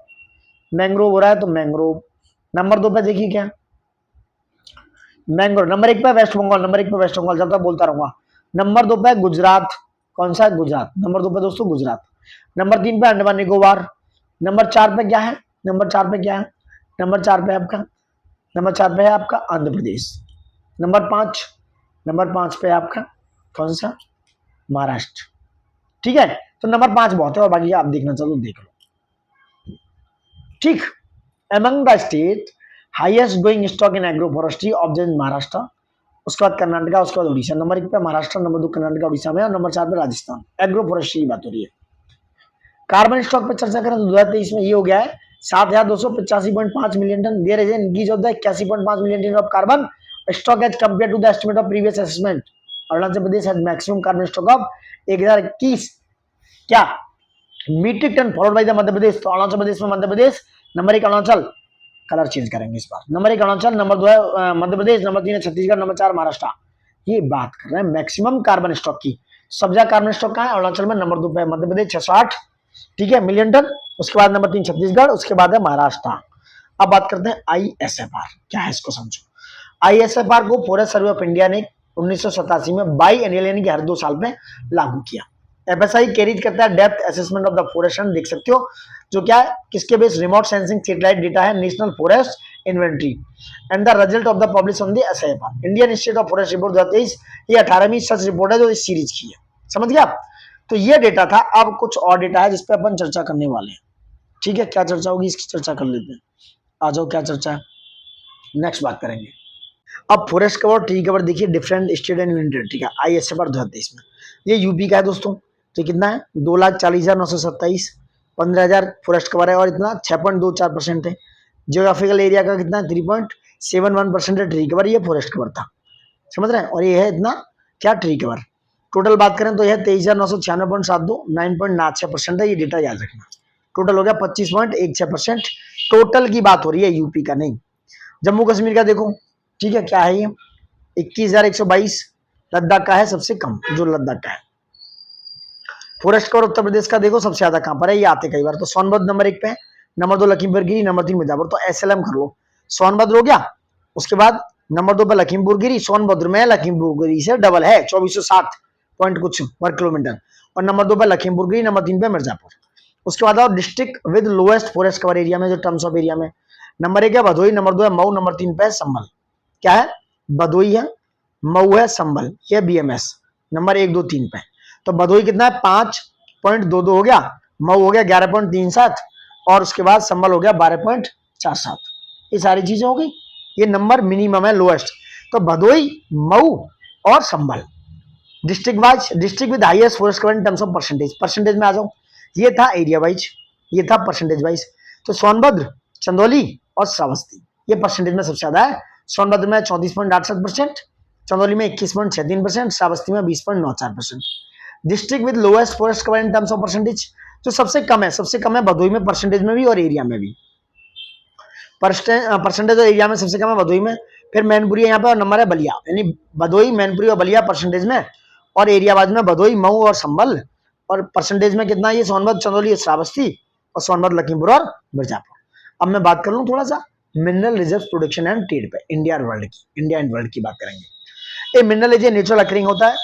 मैंग्रोव हो रहा है तो मैंग्रोव। नंबर 2 पे देखिए क्या, मैंग्रोव नंबर 1 पे वेस्ट बंगाल, नंबर 1 पे वेस्ट बंगाल, जब तक बोलता रहूंगा। नंबर 2 पे गुजरात, कौन सा है? गुजरात, नंबर 2 पे दोस्तों गुजरात। नंबर 3 पे अंडमान निकोबार। नंबर 4 पे क्या है? नंबर 4 पे क्या है? नंबर 4 पे आपका, नंबर 4 पे है आपका आंध्र प्रदेश। नंबर 5 पे आपका कौन सा? महाराष्ट्र, ठीक है। तो नंबर 5 बहुत है, और बाकी आप देखना चाहो तो देख लो, ठीक। Among the state highest growing stock in agroforestry observed in Maharashtra, उसके बाद कर्नाटका, उसके बाद उड़ीसा। नंबर 1 पे महाराष्ट्र, नंबर 2 कर्नाटका उड़ीसा में, और नंबर 4 पे राजस्थान। एग्रो फॉरेस्ट्री की बात हो रही है। कार्बन स्टॉक पर चर्चा करें तो 2023 में ये हो गया है 7,285.5 million tonne. There is an increase of the 81.5 million tonne of carbon stock as compare to the estimate of previous assessment. Arunachal Pradesh has maximum carbon stock of 1021 क्या metric tonne, followed by the Madhya Pradesh. तो अरुणाचल प्रदेश में Madhya Pradesh number 1 Arunachal, colour change करेंगे इस बार, number 1 Arunachal, number 2 है मध्य Pradesh, number 3 है Chhattisgarh, number 4 Maharashtra. ये बात कर रहे हैं मैक्सिमम कार्बन स्टॉक की। सब जगह कार्बन स्टॉक कहाँ है? अरुणाचल में। नंबर 2 पे मध्य प्रदेश 608, ठीक है, मिलियन टन। उसके बाद नंबर 3 छत्तीसगढ़, उसके बाद है महाराष्ट्र। अब बात करते हैं ISFR क्या है, इसको समझो। ISFR को फॉरेस्ट सर्वे ऑफ इंडिया ने 1987 में बाई एनुअल यानी कि हर 2 साल में लागू किया। FSI कैरीज करता है depth assessment of the forest, देख सकते हो, जो क्या है, किसके base, remote sensing satellite data है, national forest inventory, and the result of the publish on the SFR Indian institute of forest report 2023। ये 18वीं सच रिपोर्ट है जो इस सीरीज की है, समझ गया। तो ये डेटा था। अब कुछ और डेटा है जिसपे अपन चर्चा करने वाले हैं, ठीक है। क्या चर्चा होगी इसकी चर्चा कर लेते हैं, आ जाओ क्या चर्चा है, नेक्स्ट बात करेंगे। अब फॉरेस्ट कवर, ट्री कवर देखिए different state and union territory का ISFR 2023 में। ये यूपी का है दोस्तों, तो कितना है 2,40,927, 15,000 फॉरेस्ट कवर है, और इतना 6.24% है। जियोग्राफिकल एरिया का कितना है 3.71% है ट्री कवर, ये फॉरेस्ट कवर था, समझ रहे हैं। और ये है इतना क्या ट्री कवर। टोटल बात करें तो यह 23,996.72, 9.96% है। ये डेटा याद रखना। टोटल हो गया 25.16%। टोटल की बात हो रही है, यूपी का नहीं। जम्मू कश्मीर का देखो, ठीक है, क्या है ये 21,122। लद्दाख का है सबसे कम, जो लद्दाख का है। फॉरेस्ट कवर उत्तर प्रदेश का देखो सबसे ज्यादा कहां पर है, ये आते कई बार। तो सोनभद्र नंबर 1 पे है, नंबर 2 लखीमपुर गिरी, नंबर 3 मिर्जापुर। तो SLM कर लो, सोनभद्र हो गया। उसके बाद नंबर 2 पे लखीमपुर गिरी, सोनभद्र में लखीमपुर गिरी से डबल है 2460 पॉइंट कुछ वर्ग किलोमीटर। और नंबर 2 पे लखीमपुर गिरी, नंबर 3 पे मिर्जापुर। उसके बाद और district with lowest forest cover area में, जो टर्म्स ऑफ एरिया में, नंबर 1 है भदोही, नंबर 2 है मऊ, नंबर 3 पे है संभल। क्या है, भदोही है, मऊ है, संभल, ये BMS नंबर 1 2 3 पे। तो भदोही कितना है 5.22 हो गया, मऊ हो गया 11.37, और उसके बाद संभल हो गया 12.47। ये सारी चीजें हो गई। ये नंबर मिनिमम है, लोएस्ट। तो भदोही, मऊ और Sambhal district wise, district with highest forest cover in terms of percentage. Percentage में आ जाओ, ये था एरिया वाइज, ये था परसेंटेज वाइज। तो सोनभद्र, चंदौली और श्रावस्ती ये परसेंटेज में सबसे ज्यादा है। सोनभद्र में 34.68%, चंदौली में 21.63%, श्रावस्ती में 20.94%। District with lowest forest cover in terms of percentage, जो सबसे कम है भदोही में, परसेंटेज में भी और एरिया में भी। परसेंटेज और एरिया में सबसे कम है भदोही में, फिर मैनपुरी यहाँ पे, और नंबर है बलिया, यानी भदोही, मैनपुरी और बलिया परसेंटेज में, और एरिया वाइज में भदोही, मऊ और संभल। और परसेंटेज में कितना, ये सोनभद्र, चंदौली, श्रावस्ती, और सोनभद्र, लखीमपुर और मिर्जापुर। अब मैं बात कर लूँ थोड़ा सा mineral reserve production and trade पे, इंडिया एंड वर्ल्ड की बात करेंगे। ये मिनरल इज नेचुरल अकरिंग होता है।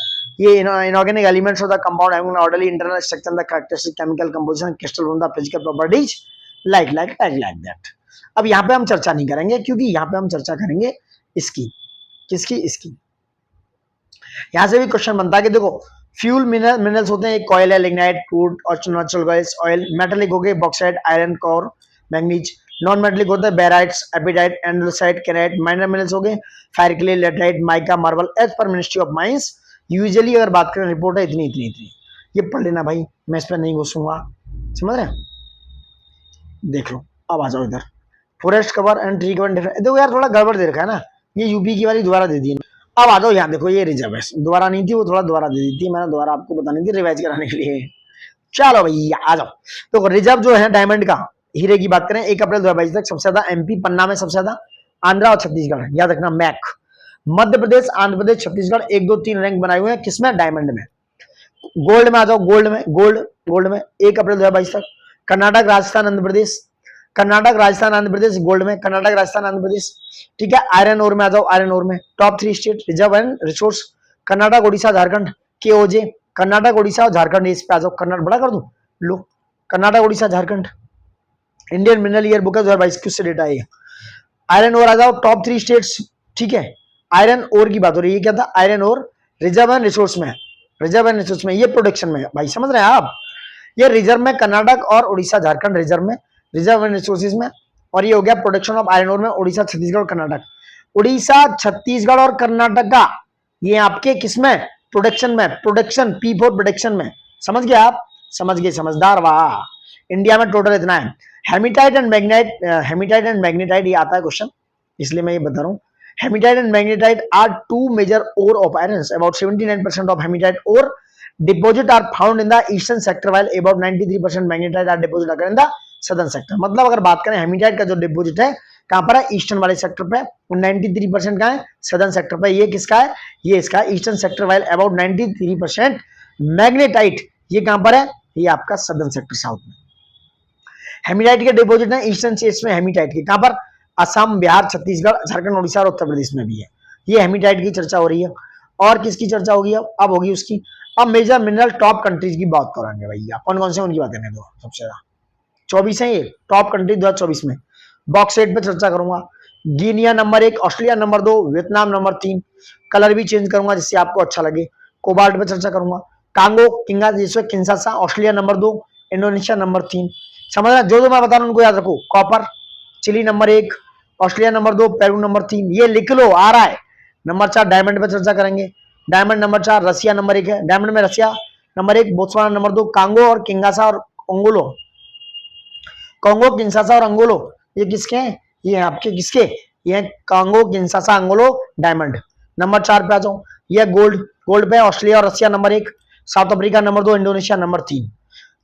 ये inorganic elements of the compound having an orderly internal structure and the characteristic chemical composition crystal from the physical properties like that. अब यहाँ पे हम चर्चा नहीं करेंगे, क्योंकि यहाँ पे हम चर्चा करेंगे इसकी, किसकी, इसकी। यहाँ से भी क्वेश्चन बनता है कि देखो फ्यूल मिनरल्स होते हैं, कॉयल है, लिग्नाइट, क्रूड और नेचुरल गैस, ऑयल। मेटेलिक हो गए bauxite, iron, core, manganese. Non metallic होता है बेराइट्स, एपिडाइट, एंडोसाइट, कैनाइट। माइनर मिनरल्स हो गए fire clay, laterite, mica, marble. As per ministry of mines usually अगर बात करें रिपोर्ट है इतनी। ये पढ़ लेना भाई, मैं इस पर नहीं घुसूंगा, समझ रहे हैं। देख लो, अब आ जाओ इधर, forest cover and tree cover different. देखो यार थोड़ा गड़बड़ दे रखा है ना, ये यूपी की वाली दोबारा दे दी। अब आ जाओ यहाँ, देखो ये रिजर्व है, दोबारा नहीं थी वो, थोड़ा दोबारा दे दी थी मैंने, दोबारा आपको बतानी थी रिवाइज कराने के लिए। चलो भैया आ जाओ। तो रिजर्व जो है डायमंड का, हीरे की बात करें 1 अप्रैल 2022 तक सबसे ज्यादा MP पन्ना में, सबसे ज्यादा आंध्रा और छत्तीसगढ़, याद रखना मैक। मध्य प्रदेश, आंध्र प्रदेश, छत्तीसगढ़ 1 2 3 रैंक बनाए हुए हैं, किसमें, डायमंड में। गोल्ड में आ जाओ, गोल्ड में 1 अप्रैल 2022 तक कर्नाटक, राजस्थान, आंध्र प्रदेश, कर्नाटक, राजस्थान, आंध्र प्रदेश गोल्ड में, कर्नाटक, राजस्थान, आंध्र प्रदेश। ठीक है, आयरन ओर में आ जाओ, आयरन ओर में top 3 state reserve and resource, Karnataka, Orissa, Jharkhand. KOJ Karnataka, Orissa और झारखंड, इस पे आ जाओ। कर्नाटक बड़ा कर दूं, लो Karnataka, Orissa, Jharkhand. Indian mineral year book है 2022 किससे डेटा है। आयरन ओर आ जाओ, टॉप 3 स्टेट्स। ठीक है, आयरन ओर की बात हो रही है, क्या था, iron ore reserve and resource में, रिजर्व एंड रिसोर्स में, ये प्रोडक्शन में भाई, समझ रहे हैं आप। ये रिजर्व में कर्नाटक और उड़ीसा, झारखंड रिजर्व में, रिजर्व एंड रिसोर्सेज में। और ये हो गया प्रोडक्शन ऑफ आयरन ओर में उड़ीसा, छत्तीसगढ़ और कर्नाटक। उड़ीसा, छत्तीसगढ़ और कर्नाटका ये आपके किसमें, प्रोडक्शन में, प्रोडक्शन पी फॉर प्रोडक्शन में, समझ गए आप, समझ गए, समझदार, वाह। इंडिया में टोटल इतना है। हेमिटाइट एंड मैग्नेटाइट, हेमिटाइट एंड मैग्नेटाइट ये आता है क्वेश्चन, इसलिए मैं ये बता रहा हूँ। Hematite and magnetite are two major ore of iron, about 79% of hematite ore deposit are found in the eastern sector, while about 93% magnetite are deposit occur in the southern sector. मतलब अगर बात करें हेमिटाइट का जो डिपोजिट है कहां पर है, ईस्टर्न वाले सेक्टर पे, 93% का है सदर्न सेक्टर पे। ये किसका है, ये इसका eastern sector, while about 93% magnetite ये कहां पर है, ये आपका सदर्न सेक्टर साउथ में। हेमिटाइट के डिपोजिट है ईस्टर्न स्टेट्स में, हेमिटाइट के कहां पर, असम, बिहार, छत्तीसगढ़, झारखंड, उड़ीसा और उत्तर प्रदेश में भी है। ये हेमिटाइट की चर्चा हो रही है। और किसकी चर्चा होगी अब होगी उसकी। अब मेजर मिनरल टॉप कंट्रीज की बात करेंगे भैया, कौन कौन से उनकी बात करने दो, सबसे ज्यादा 24 है ये टॉप कंट्री 2024 में। बॉक्साइट पे चर्चा करूंगा, Guinea number 1, Australia number 2, Vietnam number 3, colour भी चेंज करूंगा जिससे आपको अच्छा लगे। कोबाल्ट पे चर्चा करूंगा, कांगो, किंगा, Kinshasa, Australia number 2, Indonesia number 3। समझ रहा, जो मैं बता रहा हूं उनको याद रखो। Copper, Chile number 1, Australia number 2, Peru number 3, ये लिख लो, आ रहा है। नंबर 4 डायमंड पे चर्चा करेंगे, डायमंड नंबर 4, रसिया नंबर 1 है, डायमंड में रसिया नंबर 1, बोत्सवाना नंबर 2, कांगो और किंगासा और अंगोलो, कांगो, किंशासा और अंगोलो ये किसके हैं, ये आपके किसके, ये कांगो, किंशासा, अंगोलो, डायमंड। नंबर 4 पे आ जाओ, ये गोल्ड, गोल्ड पे ऑस्ट्रेलिया और Russia number 1, South Africa number 2, Indonesia number 3।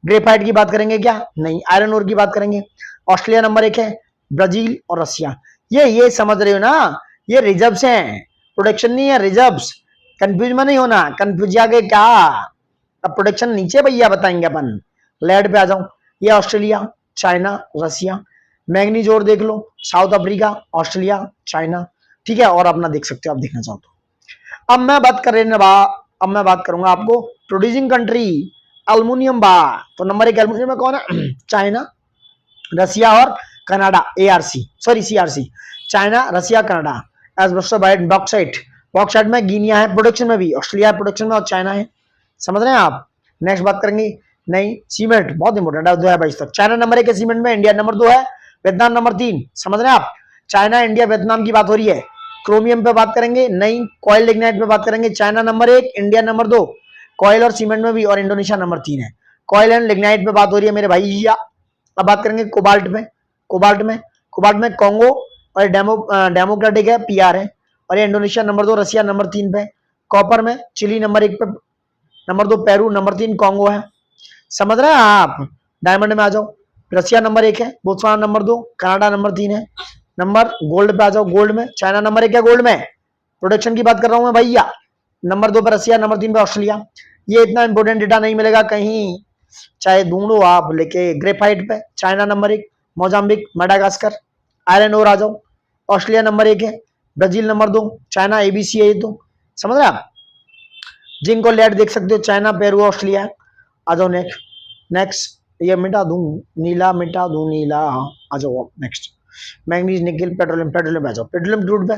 Graphite की बात करेंगे क्या, नहीं। आयरन ओर की बात करेंगे, ऑस्ट्रेलिया नंबर 1 है, ब्राजील और रसिया। ये समझ रहे हो ना, ये रिजर्व्स हैं, प्रोडक्शन नहीं है, रिजर्व्स। कंफ्यूज में नहीं होना, कंफ्यूज आगे क्या, अब प्रोडक्शन नीचे भैया बताएंगे अपन। लेड पे आ जाओ, ये ऑस्ट्रेलिया, चाइना, रसिया। मैग्नीज और देख लो, साउथ अफ्रीका, ऑस्ट्रेलिया, चाइना, ठीक है। और अपना देख सकते हो आप, देखना चाहो तो। अब मैं बात कर रहे अब मैं बात करूंगा आपको प्रोड्यूसिंग कंट्री अल्मुनियम बार। तो नंबर 1 अल्मुनियम में कौन है, चाइना, रसिया और Canada, ARC sorry CRC, China, Russia, Canada. As bauxite, bauxite में गिनिया है, प्रोडक्शन में भी ऑस्ट्रेलिया है, प्रोडक्शन में और चाइना है, समझ रहे हैं आप। नेक्स्ट बात करेंगे, नहीं सीमेंट बहुत इंपॉर्टेंट है 2022 तक। चाइना नंबर 1 है सीमेंट में, इंडिया नंबर 2 है, वियतनाम नंबर 3, समझ रहे हैं आप। चाइना, इंडिया, वियतनाम की बात हो रही है। क्रोमियम पे बात करेंगे, नहीं कॉयल लिग्नाइट पे बात करेंगे, China number 1, India number 2, coil और सीमेंट में भी, और इंडोनेशिया नंबर 3 है। कॉयल एंड लिग्नाइट पे बात हो रही है मेरे भाई। अब बात करेंगे कोबाल्ट पे, कोबाल्ट में कॉन्गो और डेमोक्रेटिक है, पीआर है, और ये इंडोनेशिया नंबर 2, रसिया नंबर 3 पे। कॉपर में चिली नंबर 1 पे, नंबर 2 पेरू, नंबर 3 कॉन्गो है, समझ रहे हैं आप। डायमंड में आ जाओ, रसिया नंबर 1 है, बोत्सवाना नंबर 2, कनाडा नंबर 3 है। नंबर गोल्ड पे आ जाओ, गोल्ड में चाइना नंबर 1 है, गोल्ड में प्रोडक्शन की बात कर रहा हूं मैं भैया। नंबर 2 पे रसिया, नंबर 3 पे ऑस्ट्रेलिया। ये इतना इंपॉर्टेंट डेटा नहीं मिलेगा कहीं, चाहे ढूंढो आप लेके। ग्रेफाइट पे China number 1, Mozambique, Madagascar. Iron ore आ जाओ, ऑस्ट्रेलिया नंबर 1 है, ब्राजील नंबर 2, चाइना, एबीसी है ये तो, समझ रहे आप। जिंक और लेड देख सकते हो, चाइना, पेरू, ऑस्ट्रेलिया। आ जाओ नेक्स्ट ये मिटा दूं, नीला मिटा दूं, नीला। आ जाओ नेक्स्ट, मैंगनीज, निकल, पेट्रोलियम पे आ जाओ। पेट्रोलियम क्रूड पे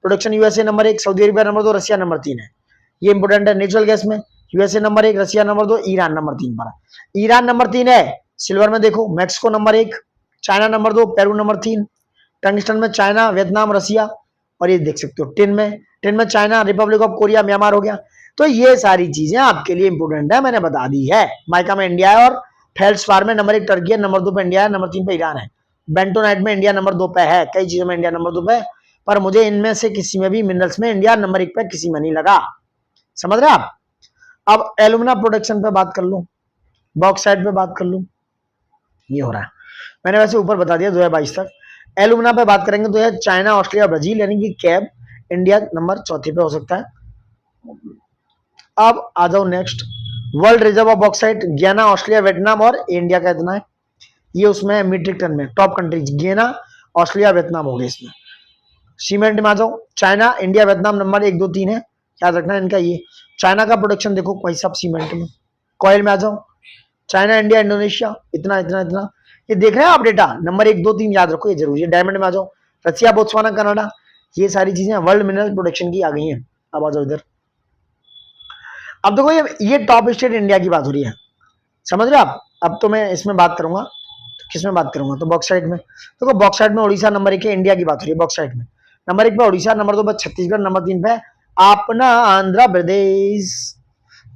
production USA number 1, Saudi Arabia number 2, रसिया नंबर 3 है। ये इंपोर्टेंट है। नेचुरल गैस में यूएसए नंबर 1, रसिया नंबर 2, ईरान नंबर 3 पर है। ईरान नंबर 3 है। सिल्वर में देखो, Mexico number 1, China number 2, Peru number 3। Tungsten में चाइना, वियतनाम, रसिया। और ये देख सकते हो टिन में China, Republic of Korea, Myanmar हो गया। तो ये सारी चीजें आपके लिए इंपोर्टेंट है, मैंने बता दी है। माइका में इंडिया है, और फेल्ड्सपार में नंबर 1 टर्की है, नंबर 2 पे इंडिया है, नंबर 3 पे ईरान है। बेंटोनाइट में इंडिया नंबर 2 पे है, कई चीजों में इंडिया नंबर 2 पे, पर मुझे इनमें से किसी में भी मिनरल्स में इंडिया नंबर 1 पे किसी में नहीं लगा, समझ रहे आप। अब एलुमिना प्रोडक्शन पे बात कर लूं, बॉक्साइट पे बात कर लूं, ये हो रहा है। मैंने वैसे ऊपर बता दिया 2022 तक। एलुमिना पे बात करेंगे तो यह चाइना, ऑस्ट्रेलिया, ब्राजील, यानी कि कैब, इंडिया नंबर 4 पे हो सकता है। अब आ जाओ next, world reserve of bauxite, गियाना, ऑस्ट्रेलिया, वियतनाम और इंडिया का इतना है। ये उसमें मीट्रिक टन में टॉप कंट्रीज, गियाना, ऑस्ट्रेलिया, वियतनाम हो गए इसमें। सीमेंट में आ जाओ, चाइना, इंडिया, वियतनाम नंबर 1, 2, 3 है, याद रखना है इनका। ये चाइना का प्रोडक्शन देखो भाई साहब सीमेंट में। कॉयल में आ जाओ, चाइना, इंडिया, इंडोनेशिया, इतना इतना इतना, ये देख रहे हैं आप डेटा। नंबर 1, 2, 3 याद रखो, ये जरूरी है। डायमंड में आ जाओ, रसिया, बोत्सवाना, कनाडा, ये सारी चीजें वर्ल्ड मिनरल प्रोडक्शन की आ गई हैं। अब आ जाओ इधर। अब देखो ये टॉप स्टेट इंडिया की बात हो रही है, समझ रहे आप। अब तो मैं इसमें बात करूंगा, तो किसमें बात करूंगा, तो बॉक्साइट में। देखो बॉक्साइट में उड़ीसा नंबर 1 है, इंडिया की बात हो रही है बॉक्साइट में। नंबर 1 पे उड़ीसा, नंबर 2 पे छत्तीसगढ़, नंबर 3 पे अपना आंध्र प्रदेश,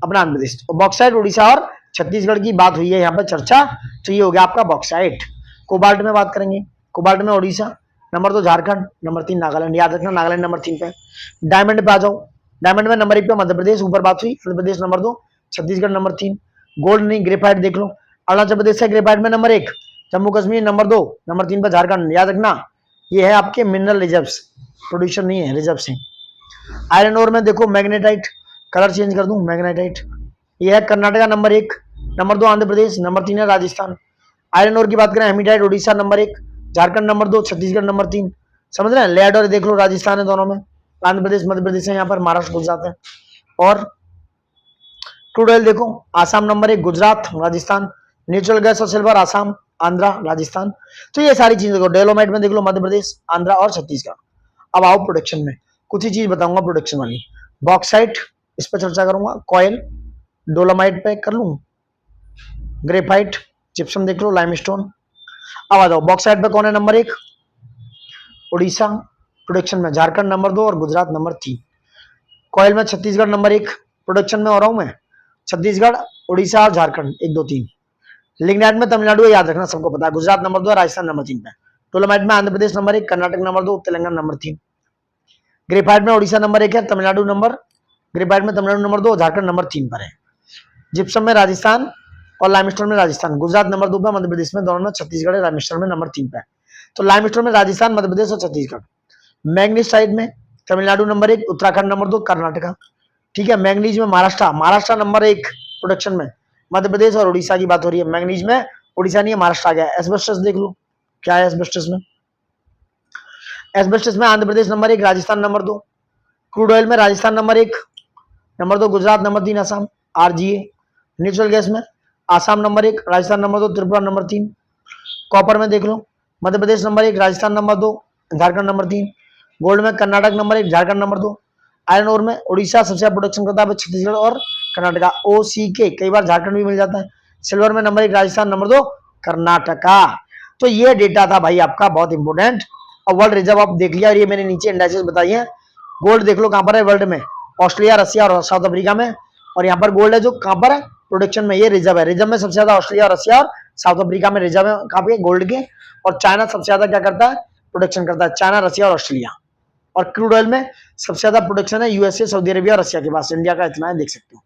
अपना आंध्र प्रदेश। तो बॉक्साइट उड़ीसा और छत्तीसगढ़ की बात हुई है यहाँ पर चर्चा, तो ये हो गया आपका बॉक्साइट। कोबाल्ट में बात करेंगे, कोबाल्ट में उड़ीसा, नंबर 2 झारखंड, नंबर 3 नागालैंड, याद रखना नागालैंड नंबर 3 पे। डायमंड पे आ जाओ, डायमंड में नंबर 1 पे मध्य प्रदेश, ऊपर बात हुई, मध्य Pradesh number 2, Chhattisgarh number 3। Gold नहीं, ग्रेफाइट देख लो, अरुणाचल प्रदेश है ग्रेफाइट में number 1, Jammu Kashmir number 2, number 3 पे झारखंड, याद रखना ये है आपके मिनरल रिजर्व्स, प्रोड्यूसर नहीं है, रिजर्व्स हैं। आयरन ओर में देखो मैग्नेटाइट, कलर चेंज कर दूं, मैग्नेटाइट, ये है Karnataka number 1, number 2 Andhra Pradesh, number 3 है राजस्थान। आयरन ओर की बात करें, hematite Orissa number 1, Jharkhand number 2, Chhattisgarh number 3, समझ रहे हैं। लेड और देख लो राजस्थान है दोनों में, आंध्र प्रदेश मध्य प्रदेश है, यहाँ पर महाराष्ट्र गुजरात है। और क्रूड ऑयल देखो, Assam number 1, Gujarat Rajasthan, natural gas और सिल्वर आसाम आंध्रा राजस्थान। तो ये सारी चीजें देखो, डेलोमाइट में देख लो मध्य प्रदेश, आंध्रा और छत्तीसगढ़। अब आओ प्रोडक्शन में, कुछ ही चीज बताऊंगा प्रोडक्शन वाली। बॉक्साइट इस पर चर्चा करूंगा, कॉयल, डोलोमाइट पे कर लूं, ग्रेफाइट, जिप्सम देख लो, लाइमस्टोन। अब आ जाओ बॉक्साइट पे कौन है नंबर 1, उड़ीसा, प्रोडक्शन में झारखंड नंबर 2 और गुजरात नंबर 3। कॉयल में छत्तीसगढ़ नंबर 1, प्रोडक्शन में हो रहा हूं मैं, छत्तीसगढ़, उड़ीसा और झारखंड 1 2 3। लिग्नाइट में तमिलनाडु, याद रखना सबको पता है, गुजरात नंबर 2, राजस्थान नंबर 3 पे। डोलोमाइट में Andhra Pradesh number 1, Karnataka number 2, Telangana number 3। Graphite में उड़ीसा नंबर 1 है, तमिलनाडु नंबर, ग्रेफाइट में तमिलनाडु नंबर 2, झारखंड नंबर 3 पर है। जिप्सम में राजस्थान और लाइमस्टोन में राजस्थान, गुजरात नंबर 2 पे, मध्य प्रदेश में, दोनों में छत्तीसगढ़, लाइमस्टोन में नंबर 3 पे। तो लाइमस्टोन में राजस्थान, मध्य प्रदेश और छत्तीसगढ़। मैग्नीज साइड में तमिलनाडु नंबर 1, उत्तराखंड नंबर 2, कर्नाटका, ठीक है। मैग्नीज में महाराष्ट्र, महाराष्ट्र नंबर 1 प्रोडक्शन में, मध्य प्रदेश और उड़ीसा की बात हो रही है। मैग्नीज में उड़ीसा नहीं है, महाराष्ट्र आ गया। एस्बेस्टस देख लो क्या है एस्बेस्टस में, एस्बेस्टस में Andhra Pradesh number 1, Rajasthan number 2। Crude oil में Rajasthan number 1, number 2 Gujarat, number 3 Assam, RGA. Natural gas में Assam number 1, Rajasthan number 2, Tripura number 3। Copper में देख लो Madhya Pradesh number 1, Rajasthan number 2, Jharkhand number 3। Gold में Karnataka number 1, Jharkhand number 2। Iron ore में उड़ीसा सबसे ज्यादा प्रोडक्शन करता है, छत्तीसगढ़ और कर्नाटका, OCK, कई बार झारखंड भी मिल जाता है। सिल्वर में नंबर 1 राजस्थान, नंबर 2 कर्नाटका। तो ये डेटा था भाई आपका बहुत इंपोर्टेंट। और वर्ल्ड रिजर्व आप देख लिया, और ये मैंने नीचे इंडाइसेस बताई है। गोल्ड देख लो कहां पर है वर्ल्ड में, ऑस्ट्रेलिया, रशिया और साउथ अफ्रीका में। और यहाँ पर गोल्ड है जो कहां पर है प्रोडक्शन में, ये रिजर्व है। रिजर्व में सबसे ज्यादा ऑस्ट्रेलिया, रशिया और साउथ अफ्रीका में रिजर्व है कहां पे गोल्ड के। और चाइना सबसे ज्यादा क्या करता है, प्रोडक्शन करता है, चाइना, रशिया और ऑस्ट्रेलिया। और क्रूड ऑयल में सबसे ज्यादा प्रोडक्शन है यूएसए, सऊदी अरेबिया और रशिया के पास, इंडिया का इतना है, देख सकते हो।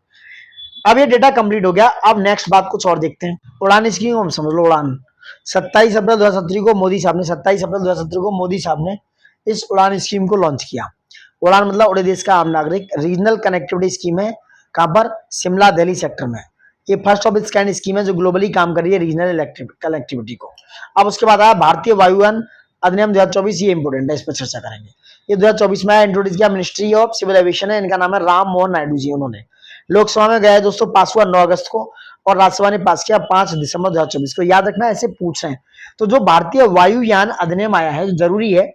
अब ये डेटा कंप्लीट हो गया। अब नेक्स्ट बात कुछ और देखते हैं। उड़ान स्कीम हम समझ लो, उड़ान 27 अप्रैल 2017 को मोदी साहब ने 27 अप्रैल 2017 को मोदी साहब ने इस उड़ान स्कीम को लॉन्च किया। उड़ान मतलब उड़े देश का आम नागरिक, रीजनल कनेक्टिविटी स्कीम है। कहां पर, शिमला दिल्ली सेक्टर में। ये first of its kind scheme है जो ग्लोबली काम कर रही है रीजनल कनेक्टिविटी को। अब उसके बाद आया भारतीय वायुयान अधिनियम 2024, ये इंपोर्टेंट है, इस पर चर्चा करेंगे। ये 2024 में इंट्रोड्यूस किया, मिनिस्ट्री ऑफ सिविल एविएशन है, इनका नाम है राम मोहन नायडू जी। उन्होंने लोकसभा में गया दोस्तों, पास हुआ 9 अगस्त को, और राज्यसभा ने पास किया 5 दिसंबर 2024 को। याद रखना, ऐसे पूछ रहे हैं। तो जो भारतीय वायुयान अधिनियम आया है, जो जरूरी है,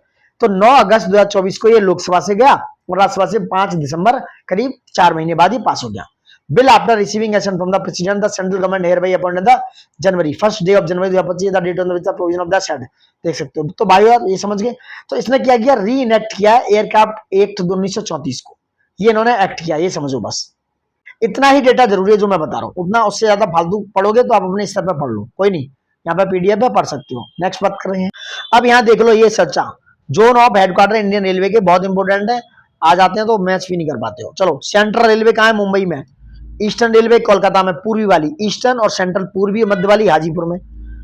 तो 9 अगस्त 2024 को ये लोकसभा से गया और राज्यसभा से 5 दिसंबर, करीब 4 महीने बाद ही पास हो गया। Bill after receiving assent from the president, the central government hereby appointed the January 1 day of January 2025 the date on the provision of the said, देख सकते हो। तो भाई ये समझ गए। तो इसने क्या किया, री इनेक्ट किया एयरक्राफ्ट एक्ट 1934 को, ये इन्होंने एक्ट किया, ये समझो बस। इतना ही डेटा जरूरी है जो मैं बता रहा हूं, उतना उससे ज्यादा फालतू पढ़ोगे तो आप अपने स्तर पर पढ़ लो, कोई नहीं, यहाँ पे पीडीएफ पे पढ़ सकते हो। नेक्स्ट बात कर रहे हैं। अब यहाँ देख लो, ये चर्चा zone of headquarter Indian railway के बहुत इंपोर्टेंट है, आ जाते हैं तो मैच भी नहीं कर पाते हो। चलो, सेंट्रल रेलवे कहाँ है, मुंबई में। ईस्टर्न रेलवे कोलकाता में, पूर्वी वाली, ईस्टर्न और सेंट्रल, पूर्वी मध्य वाली हाजीपुर में,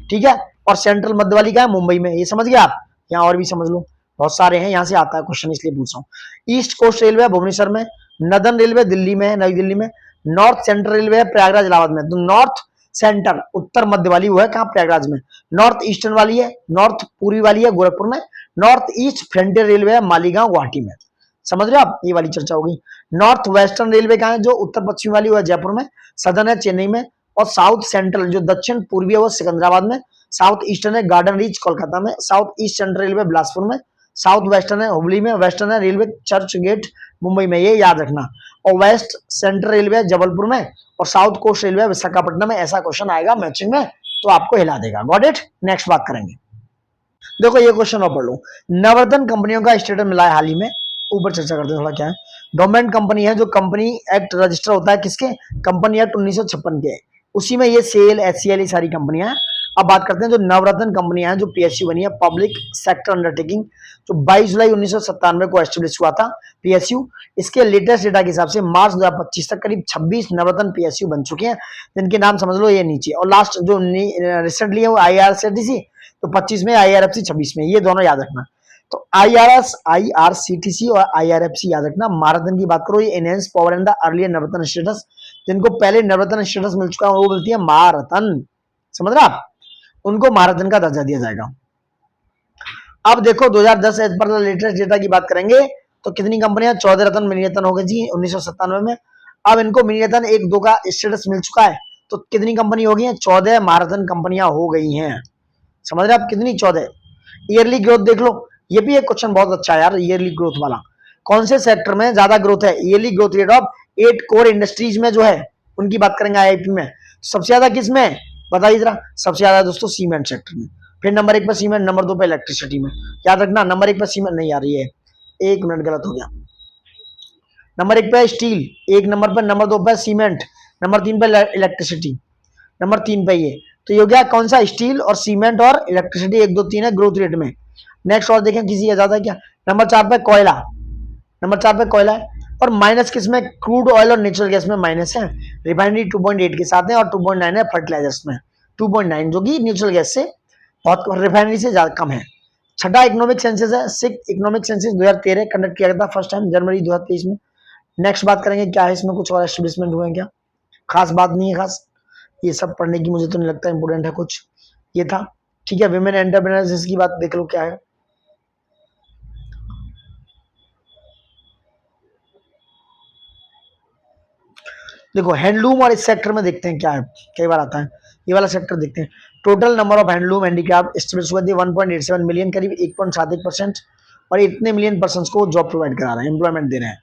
ठीक है। और सेंट्रल मध्य वाली कहाँ है, मुंबई में, ये समझ गए आप। यहाँ और भी समझ लो, बहुत सारे हैं, यहाँ से आता है क्वेश्चन, इसलिए पूछ रहा हूँ। ईस्ट कोस्ट रेलवे भुवनेश्वर में, नदर्न रेलवे दिल्ली में, नई दिल्ली में। नॉर्थ सेंट्रल रेलवे है प्रयागराज इलाहाबाद में। तो नॉर्थ सेंटर, उत्तर मध्य वाली वो है कहाँ, प्रयागराज में। नॉर्थ ईस्टर्न वाली है, नॉर्थ पूर्वी वाली है गोरखपुर में। नॉर्थ ईस्ट फ्रंटियर रेलवे है मालीगांव गुवाहाटी में, समझ रहे हो आप, ये वाली चर्चा होगी। नॉर्थ वेस्टर्न रेलवे कहाँ है, जो उत्तर पश्चिम वाली वो है जयपुर में। सदर्न है चेन्नई में। और साउथ सेंट्रल जो दक्षिण पूर्वी है वो सिकंदराबाद में। साउथ ईस्टर्न है गार्डन रीच कोलकाता में। South east central railway Bilaspur में। साउथ वेस्टर्न है हुबली में। वेस्टर्न है रेलवे चर्च गेट मुंबई में, ये याद रखना। और वेस्ट सेंट्रल रेलवे जबलपुर में। और साउथ कोस्ट रेलवे विशाखापट्टनम में। ऐसा क्वेश्चन आएगा मैचिंग में तो आपको हिला देगा। Got it. नेक्स्ट बात करेंगे। देखो ये क्वेश्चन और पढ़ लो। नवरत्न कंपनियों का स्टेटस मिला है हाल ही में, ऊपर चर्चा करते हैं थोड़ा क्या है। गवर्नमेंट कंपनी है, जो कंपनी एक्ट रजिस्टर होता है किसके, कंपनी एक्ट 1956 के, उसी में ये सेल एचसीएल ये सारी कंपनियां हैं। अब बात करते हैं जो नवरत्न कंपनियां हैं जो पीएसयू बनी है, पब्लिक सेक्टर अंडरटेकिंग, जो 22 जुलाई 1997 को एस्टेब्लिश हुआ था पीएसयू। इसके लेटेस्ट डेटा के हिसाब से मार्च 2025 तक करीब 26 नवरत्न पीएसयू बन चुके हैं, जिनके नाम समझ लो ये नीचे, और लास्ट जो रिसेंटली है वो आईआरसीटीसी, तो 25 में, आईआरएफसी 26 में, ये दोनों याद रखना। तो आईआरसीटीसी और आईआरएफसी याद रखना। महारत्न की बात करो, ये enhance power and the earlier Navratna status, जिनको पहले नवरत्न स्टेटस मिल चुका है वो मिलती है महारत्न, समझ रहे आप, उनको महारत्न का दर्जा दिया जाएगा। अब देखो 2010 एज पर लेटेस्ट डेटा की बात करेंगे तो कितनी कंपनियां, 14 रत्न मिनी रत्न हो गए जी 1997 में। अब इनको मिनी रत्न 1-2 का स्टेटस मिल चुका है, तो कितनी कंपनी हो गई है, 14 महारत्न कंपनियां हो गई हैं, समझ रहे आप कितनी, 14। ईयरली ग्रोथ देख लो, ये भी एक क्वेश्चन बहुत अच्छा है यार, ईयरली ग्रोथ वाला, कौन से सेक्टर में ज्यादा ग्रोथ है, yearly growth rate of 8 core industries में जो है उनकी बात करेंगे आईआईपी में, सबसे ज्यादा किस में बताइए जरा, सबसे ज्यादा दोस्तों सीमेंट सेक्टर में, फिर नंबर 1 पर सीमेंट, नंबर 2 पे इलेक्ट्रिसिटी में, याद रखना नंबर 1 पर सीमेंट नहीं आ रही है, 1 मिनट गलत हो गया, नंबर 1 पे स्टील, 1 नंबर पर, नंबर 2 पे सीमेंट, नंबर 3 पे इलेक्ट्रिसिटी, नंबर 3 पे ये, तो ये हो गया कौन सा, स्टील और सीमेंट और इलेक्ट्रिसिटी, 1 2 3 है ग्रोथ रेट में। नेक्स्ट और देखें किसी ज्यादा है क्या, नंबर 4 पे कोयला, नंबर 4 पे कोयला है, और माइनस किसमें, क्रूड ऑयल और नेचुरल गैस में माइनस है, रिफाइनरी 2.8 के साथ है, और 2.9 है फर्टिलाइजर्स में, 2.9 जो कि नेचुरल गैस से बहुत, रिफाइनरी से ज्यादा कम है। छठा इकोनॉमिक सेंसस है, सिक्स इकोनॉमिक सेंसस 2013 कंडक्ट किया गया था फर्स्ट टाइम जनवरी 2023 में। नेक्स्ट बात करेंगे क्या है इसमें, कुछ और एस्टेब्लिशमेंट हुए हैं क्या, खास बात नहीं है खास, ये सब पढ़ने की मुझे तो नहीं लगता इंपोर्टेंट है कुछ, ये था ठीक है। विमेन एंटरप्रेन्योर्स की बात देख लो क्या है, देखो हैंडलूम और इस सेक्टर में देखते हैं क्या है, कई बार आता है ये वाला सेक्टर देखते हैं। Total number of handloom handicraft establish हुआ 1.87 मिलियन, करीब 1.71%, और इतने मिलियन पर्सन को जॉब प्रोवाइड करा रहे हैं, एम्प्लॉयमेंट दे रहे हैं।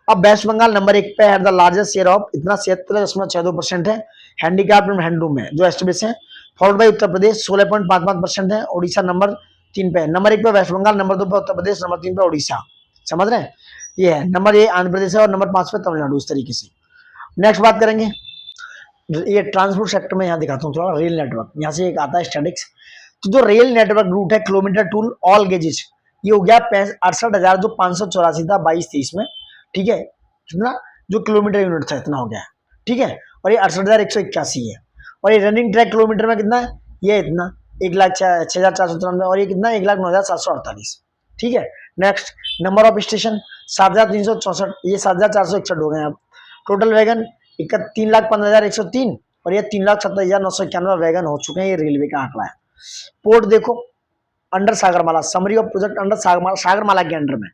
अब वेस्ट बंगाल नंबर 1 पे है, द लार्जेस्ट शेयर ऑफ, इतना 76.62% है हैंडीक्राफ्ट एंड हैंडलूम में जो एस्टेब्लिश है, फॉलोड बाई उत्तर प्रदेश 16.55% है, उड़ीसा नंबर 3 पे है, नंबर 1 पे वेस्ट बंगाल, नंबर 2 पे उत्तर प्रदेश, नंबर 3 पे उड़ीसा, समझ रहे हैं, ये है नंबर 1 आंध्र प्रदेश है, और नंबर 5 पे तमिलनाडु, इस तरीके से। नेक्स्ट बात करेंगे, ये ट्रांसपोर्ट सेक्टर में यहाँ दिखाता हूँ थोड़ा, रेल नेटवर्क, यहाँ से एक आता है स्टैटिक्स, तो जो रेल नेटवर्क रूट है किलोमीटर टूल ऑल गेजेज, ये हो गया 68,000 जो 584 था 22-23 में, ठीक है, कितना जो किलोमीटर यूनिट था इतना हो गया है, ठीक है, और ये 68,181 है, और ये रनिंग ट्रैक किलोमीटर में कितना है, ये इतना 1,06,493, और ये कितना 1,09,748, ठीक है। नेक्स्ट नंबर ऑफ स्टेशन 7,364, ये 7,461 हो गए अब। टोटल वैगन 3,15,103, और ये 3,70,991 वैगन हो चुके हैं, ये रेलवे का आंकड़ा है। पोर्ट देखो under Sagarmala, summary of project under Sagarmala के अंडर में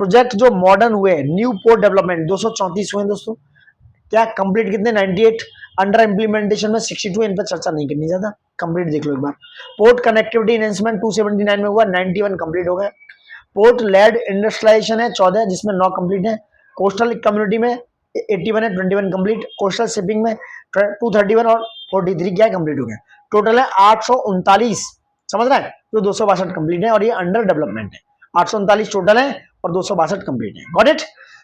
प्रोजेक्ट जो मॉडर्न हुए, न्यू पोर्ट डेवलपमेंट 234 हुए दोस्तों, क्या कंप्लीट कितने 98, अंडर इंप्लीमेंटेशन में 62, इन पर चर्चा नहीं करनी ज्यादा, कंप्लीट देख लो एक बार। पोर्ट कनेक्टिविटी एनहेंसमेंट 279 में हुआ, 91 कंप्लीट हो गए। पोर्ट लेड इंडस्ट्रियलाइजेशन है 14, जिसमें 9 कंप्लीट है। कोस्टल कम्युनिटी में 81 है, 21 कंप्लीट। कोस्टल शिपिंग में 231 और 43 क्या कंप्लीट हो गया। टोटल है 839, समझ रहे हैं, जो 262 कंप्लीट है, और ये अंडर डेवलपमेंट है। 839 टोटल है और 262 कंप्लीट है। Got it.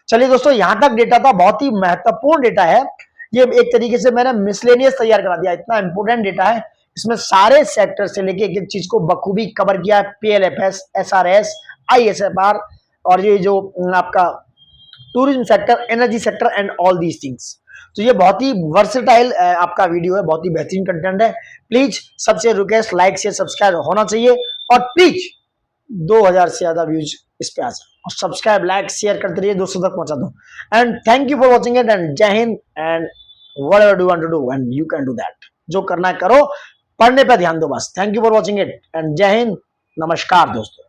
चलिए दोस्तों, यहां तक डेटा था, बहुत ही महत्वपूर्ण डेटा है ये, एक तरीके से मैंने मिसलेनियस तैयार करा दिया, इतना इंपोर्टेंट डेटा है, इसमें सारे सेक्टर से लेके एक एक चीज को बखूबी कवर किया है, पीएलएफएस, एसआरएस, आईएसएफआर, और ये जो आपका tourism sector, energy sector and all these things. तो ये बहुत ही वर्सेटाइल आपका वीडियो है, बहुत ही बेहतरीन कंटेंट है। प्लीज सबसे रिक्वेस्ट, लाइक शेयर सब्सक्राइब होना चाहिए, और प्लीज 2000 से ज्यादा व्यूज इस पे आ जाए, और सब्सक्राइब लाइक शेयर करते रहिए, दोस्तों तक पहुंचा दो। And thank you for watching it, and जय हिंद, and whatever do want to do and you can do that, जो करना है करो, पढ़ने पे ध्यान दो बस। Thank you for watching it, and जय हिंद, नमस्कार दोस्तों।